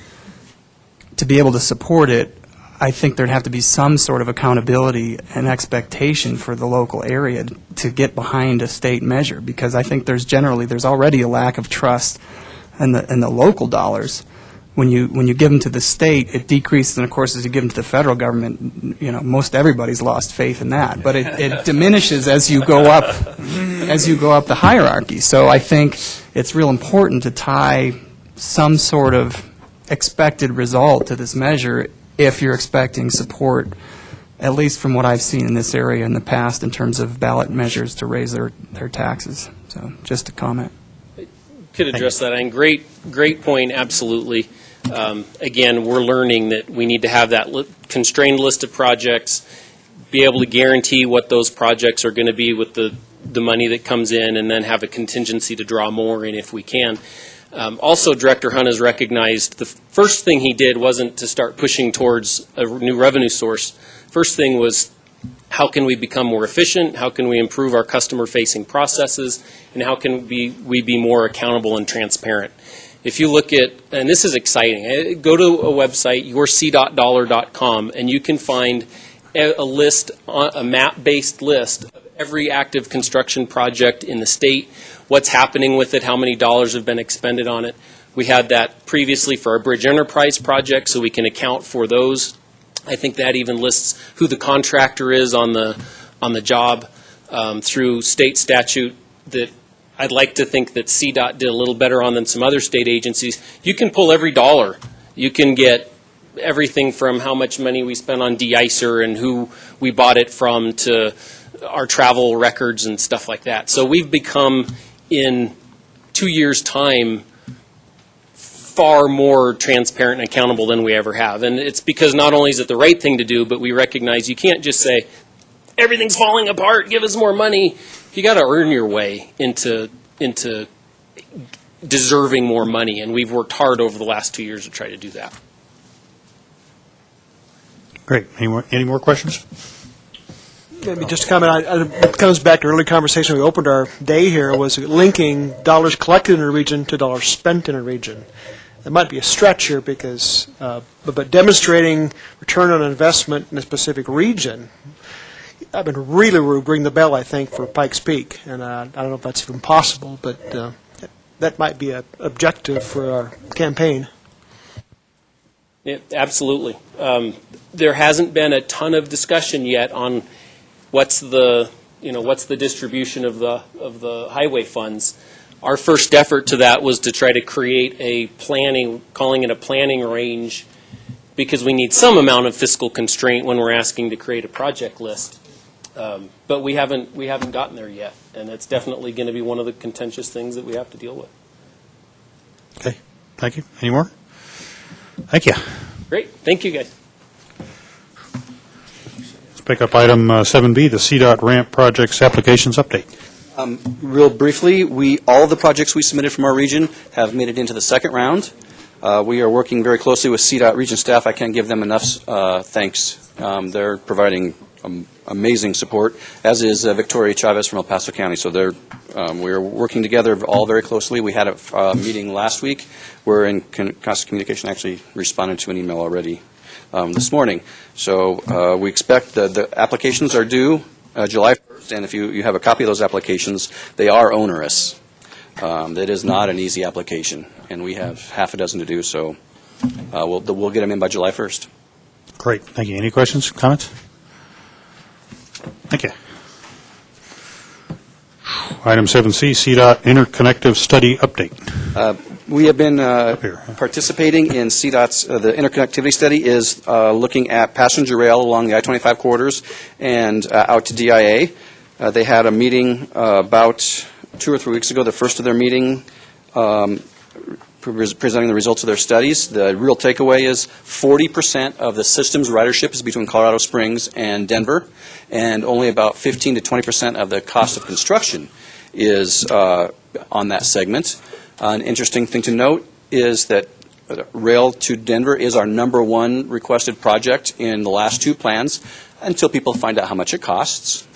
to be able to support it, I think there'd have to be some sort of accountability and expectation for the local area to get behind a state measure, because I think there's already a lack of trust in the local dollars. When you give them to the state, it decreases, and of course, as you give them to the federal government, most everybody's lost faith in that. But it diminishes as you go up the hierarchy. So I think it's real important to tie some sort of expected result to this measure if you're expecting support, at least from what I've seen in this area in the past in terms of ballot measures to raise their taxes. So just a comment. Could address that. And great point, absolutely. Again, we're learning that we need to have that constrained list of projects, be able to guarantee what those projects are going to be with the money that comes in, and then have a contingency to draw more in if we can. Also, Director Hunt has recognized the first thing he did wasn't to start pushing towards a new revenue source. First thing was, how can we become more efficient? How can we improve our customer-facing processes? And how can we be more accountable and transparent? If you look at, and this is exciting, go to a website, yourc.dollar.com, and you can find a list, a map-based list of every active construction project in the state, what's happening with it, how many dollars have been expended on it. We had that previously for our Bridge Enterprise project, so we can account for those. I think that even lists who the contractor is on the job through state statute that I'd like to think that CDOT did a little better on than some other state agencies. You can pull every dollar. You can get everything from how much money we spent on de-icer and who we bought it from to our travel records and stuff like that. So we've become, in 2 years' time, far more transparent and accountable than we ever have. And it's because not only is it the right thing to do, but we recognize you can't just say, everything's falling apart, give us more money. You got to earn your way into deserving more money, and we've worked hard over the last 2 years to try to do that. Great. Any more questions? Maybe just a comment. It comes back to early conversation. We opened our day here was linking dollars collected in a region to dollars spent in a region. It might be a stretch here because, but demonstrating return on investment in a specific region, I've been really ring the bell, I think, for Pikes Peak, and I don't know if that's even possible, but that might be an objective for our campaign. Yeah, absolutely. There hasn't been a ton of discussion yet on what's the distribution of the highway funds. Our first effort to that was to try to create a planning, calling it a planning range, because we need some amount of fiscal constraint when we're asking to create a project list. But we haven't gotten there yet, and it's definitely going to be one of the contentious things that we have to deal with. Okay, thank you. Any more? Thank you. Great, thank you guys. Let's pick up item 7B, the CDOT ramp projects applications update. Real briefly, all of the projects we submitted from our region have made it into the second round. We are working very closely with CDOT region staff. I can't give them enough thanks. They're providing amazing support, as is Victoria Chavez from El Paso County. So we're working together all very closely. We had a meeting last week. We're in constant communication. Actually responded to an email already this morning. So we expect the applications are due July 1st, and if you have a copy of those applications, they are onerous. It is not an easy application, and we have half a dozen to do, so we'll get them in by July 1st. Great, thank you. Any questions, comments? Thank you. Item 7C, CDOT Interconnective Study Update. We have been participating in CDOT's, the interconnectivity study is looking at passenger rail along the I-25 corridors and out to DIA. They had a meeting about 2 or 3 weeks ago, the first of their meeting, presenting the results of their studies. The real takeaway is 40% of the system's ridership is between Colorado Springs and Denver, and only about 15 to 20% of the cost of construction is on that segment. An interesting thing to note is that rail to Denver is our #1 requested project in the last 2 plans until people find out how much it costs.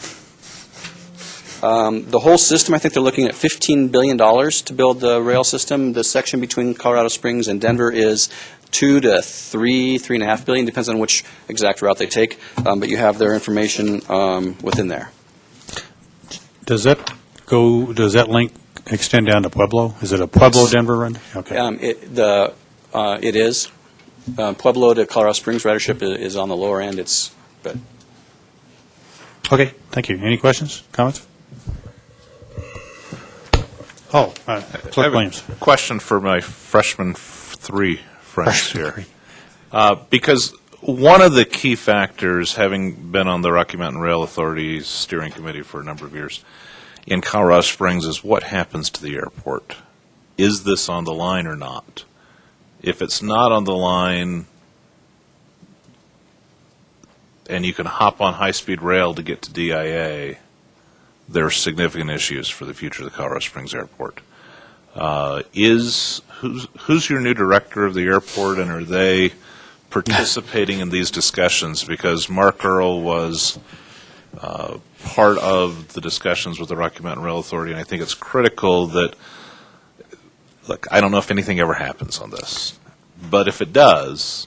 The whole system, I think they're looking at $15 billion to build the rail system. The section between Colorado Springs and Denver is $2 to $3.5 billion, depends on which exact route they take. But you have their information within there. Does that link extend down to Pueblo? Is it a Pueblo-Denver run? Okay. It is. Pueblo to Colorado Springs ridership is on the lower end. Okay, thank you. Any questions, comments? Clerk Williams. Question for my freshman 3 friends here. Because one of the key factors, having been on the Rocky Mountain Rail Authority's steering committee for a number of years, in Colorado Springs is what happens to the airport. Is this on the line or not? If it's not on the line and you can hop on high-speed rail to get to DIA, there are significant issues for the future of the Colorado Springs Airport. Who's your new director of the airport, and are they participating in these discussions? Because Mark Earl was part of the discussions with the Rocky Mountain Rail Authority, and I think it's critical that, look, I don't know if anything ever happens on this, but if it does,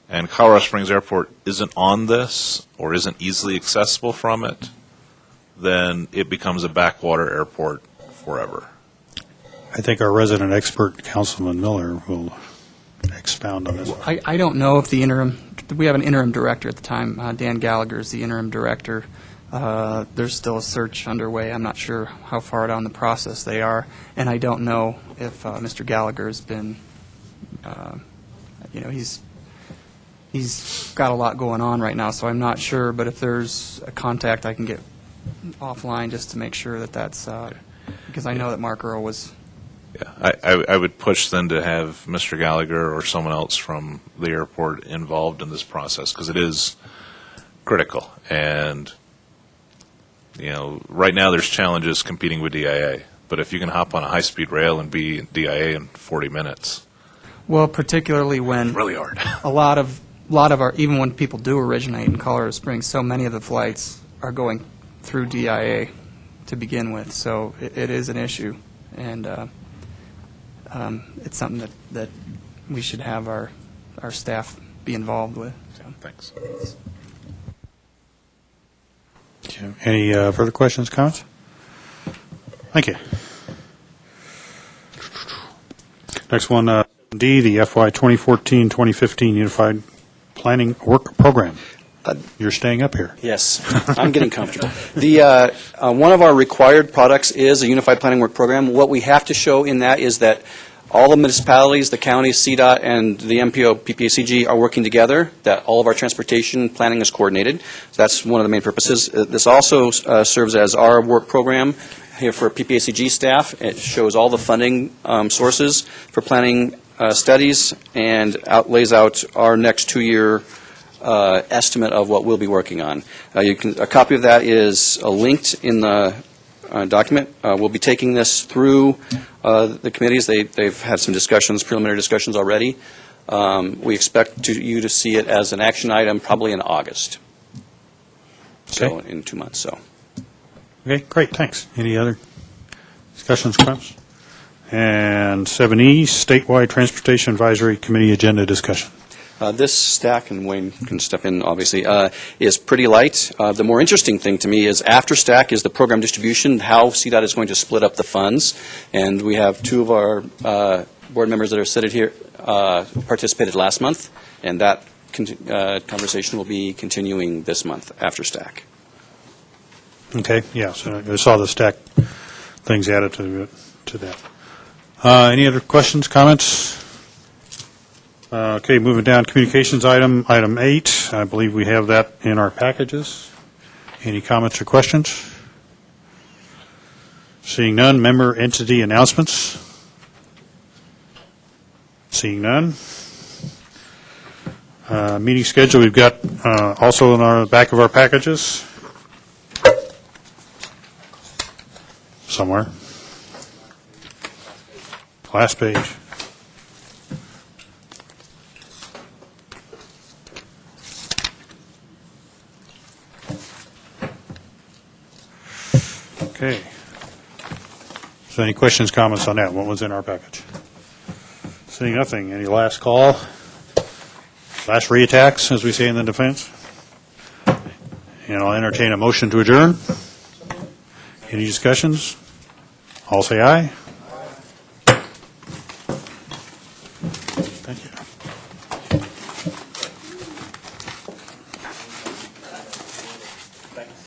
and Colorado Springs Airport isn't on this or isn't easily accessible from it, then it becomes a backwater airport forever. I think our resident expert, Councilman Miller, will expound on this. I don't know if we have an interim director at the time. Dan Gallagher is the interim director. There's still a search underway. I'm not sure how far down the process they are, and I don't know if Mr. Gallagher has been, he's got a lot going on right now, so I'm not sure, but if there's a contact I can get offline just to make sure that that's, because I know that Mark Earl was. Yeah, I would push then to have Mr. Gallagher or someone else from the airport involved in this process, because it is critical. And, right now there's challenges competing with DIA. But if you can hop on a high-speed rail and be in DIA in 40 minutes. Well, particularly when. Really hard. a lot of our, even when people do originate in Colorado Springs, so many of the flights are going through DIA to begin with. So it is an issue. And it's something that we should have our staff be involved with. So. Thanks. Any further questions, comments? Thank you. Next one, D, the FY 2014-2015 Unified Planning Work Program. You're staying up here. Yes, I'm getting comfortable. One of our required products is a Unified Planning Work Program. What we have to show in that is that all the municipalities, the county, CDOT, and the MPO, PPACG are working together, that all of our transportation planning is coordinated. So that's one of the main purposes. This also serves as our work program here for PPACG staff. It shows all the funding sources for planning studies and lays out our next 2-year estimate of what we'll be working on. A copy of that is linked in the document. We'll be taking this through the committees. They've had some discussions, preliminary discussions already. We expect you to see it as an action item probably in August. So in 2 months. So. Okay, great, thanks. Any other discussions, comments? And 7E, statewide transportation advisory committee agenda discussion. This stack, and Wayne can step in obviously, is pretty light. The more interesting thing to me is after stack is the program distribution, how CDOT is going to split up the funds. And we have two of our board members that are seated here participated last month, and that conversation will be continuing this month after stack. Okay, yeah, so I saw the stack things added to that. Any other questions, comments? Okay, moving down, communications item 8. I believe we have that in our packages. Any comments or questions? Seeing none, member entity announcements? Seeing none. Meeting schedule we've got also in our back of our packages. Somewhere. Last page. Okay. So any questions, comments on that? What was in our package? Seeing nothing. Any last call? Last reattacks, as we say in the defense? And I'll entertain a motion to adjourn. Any discussions? All say aye. Thank you.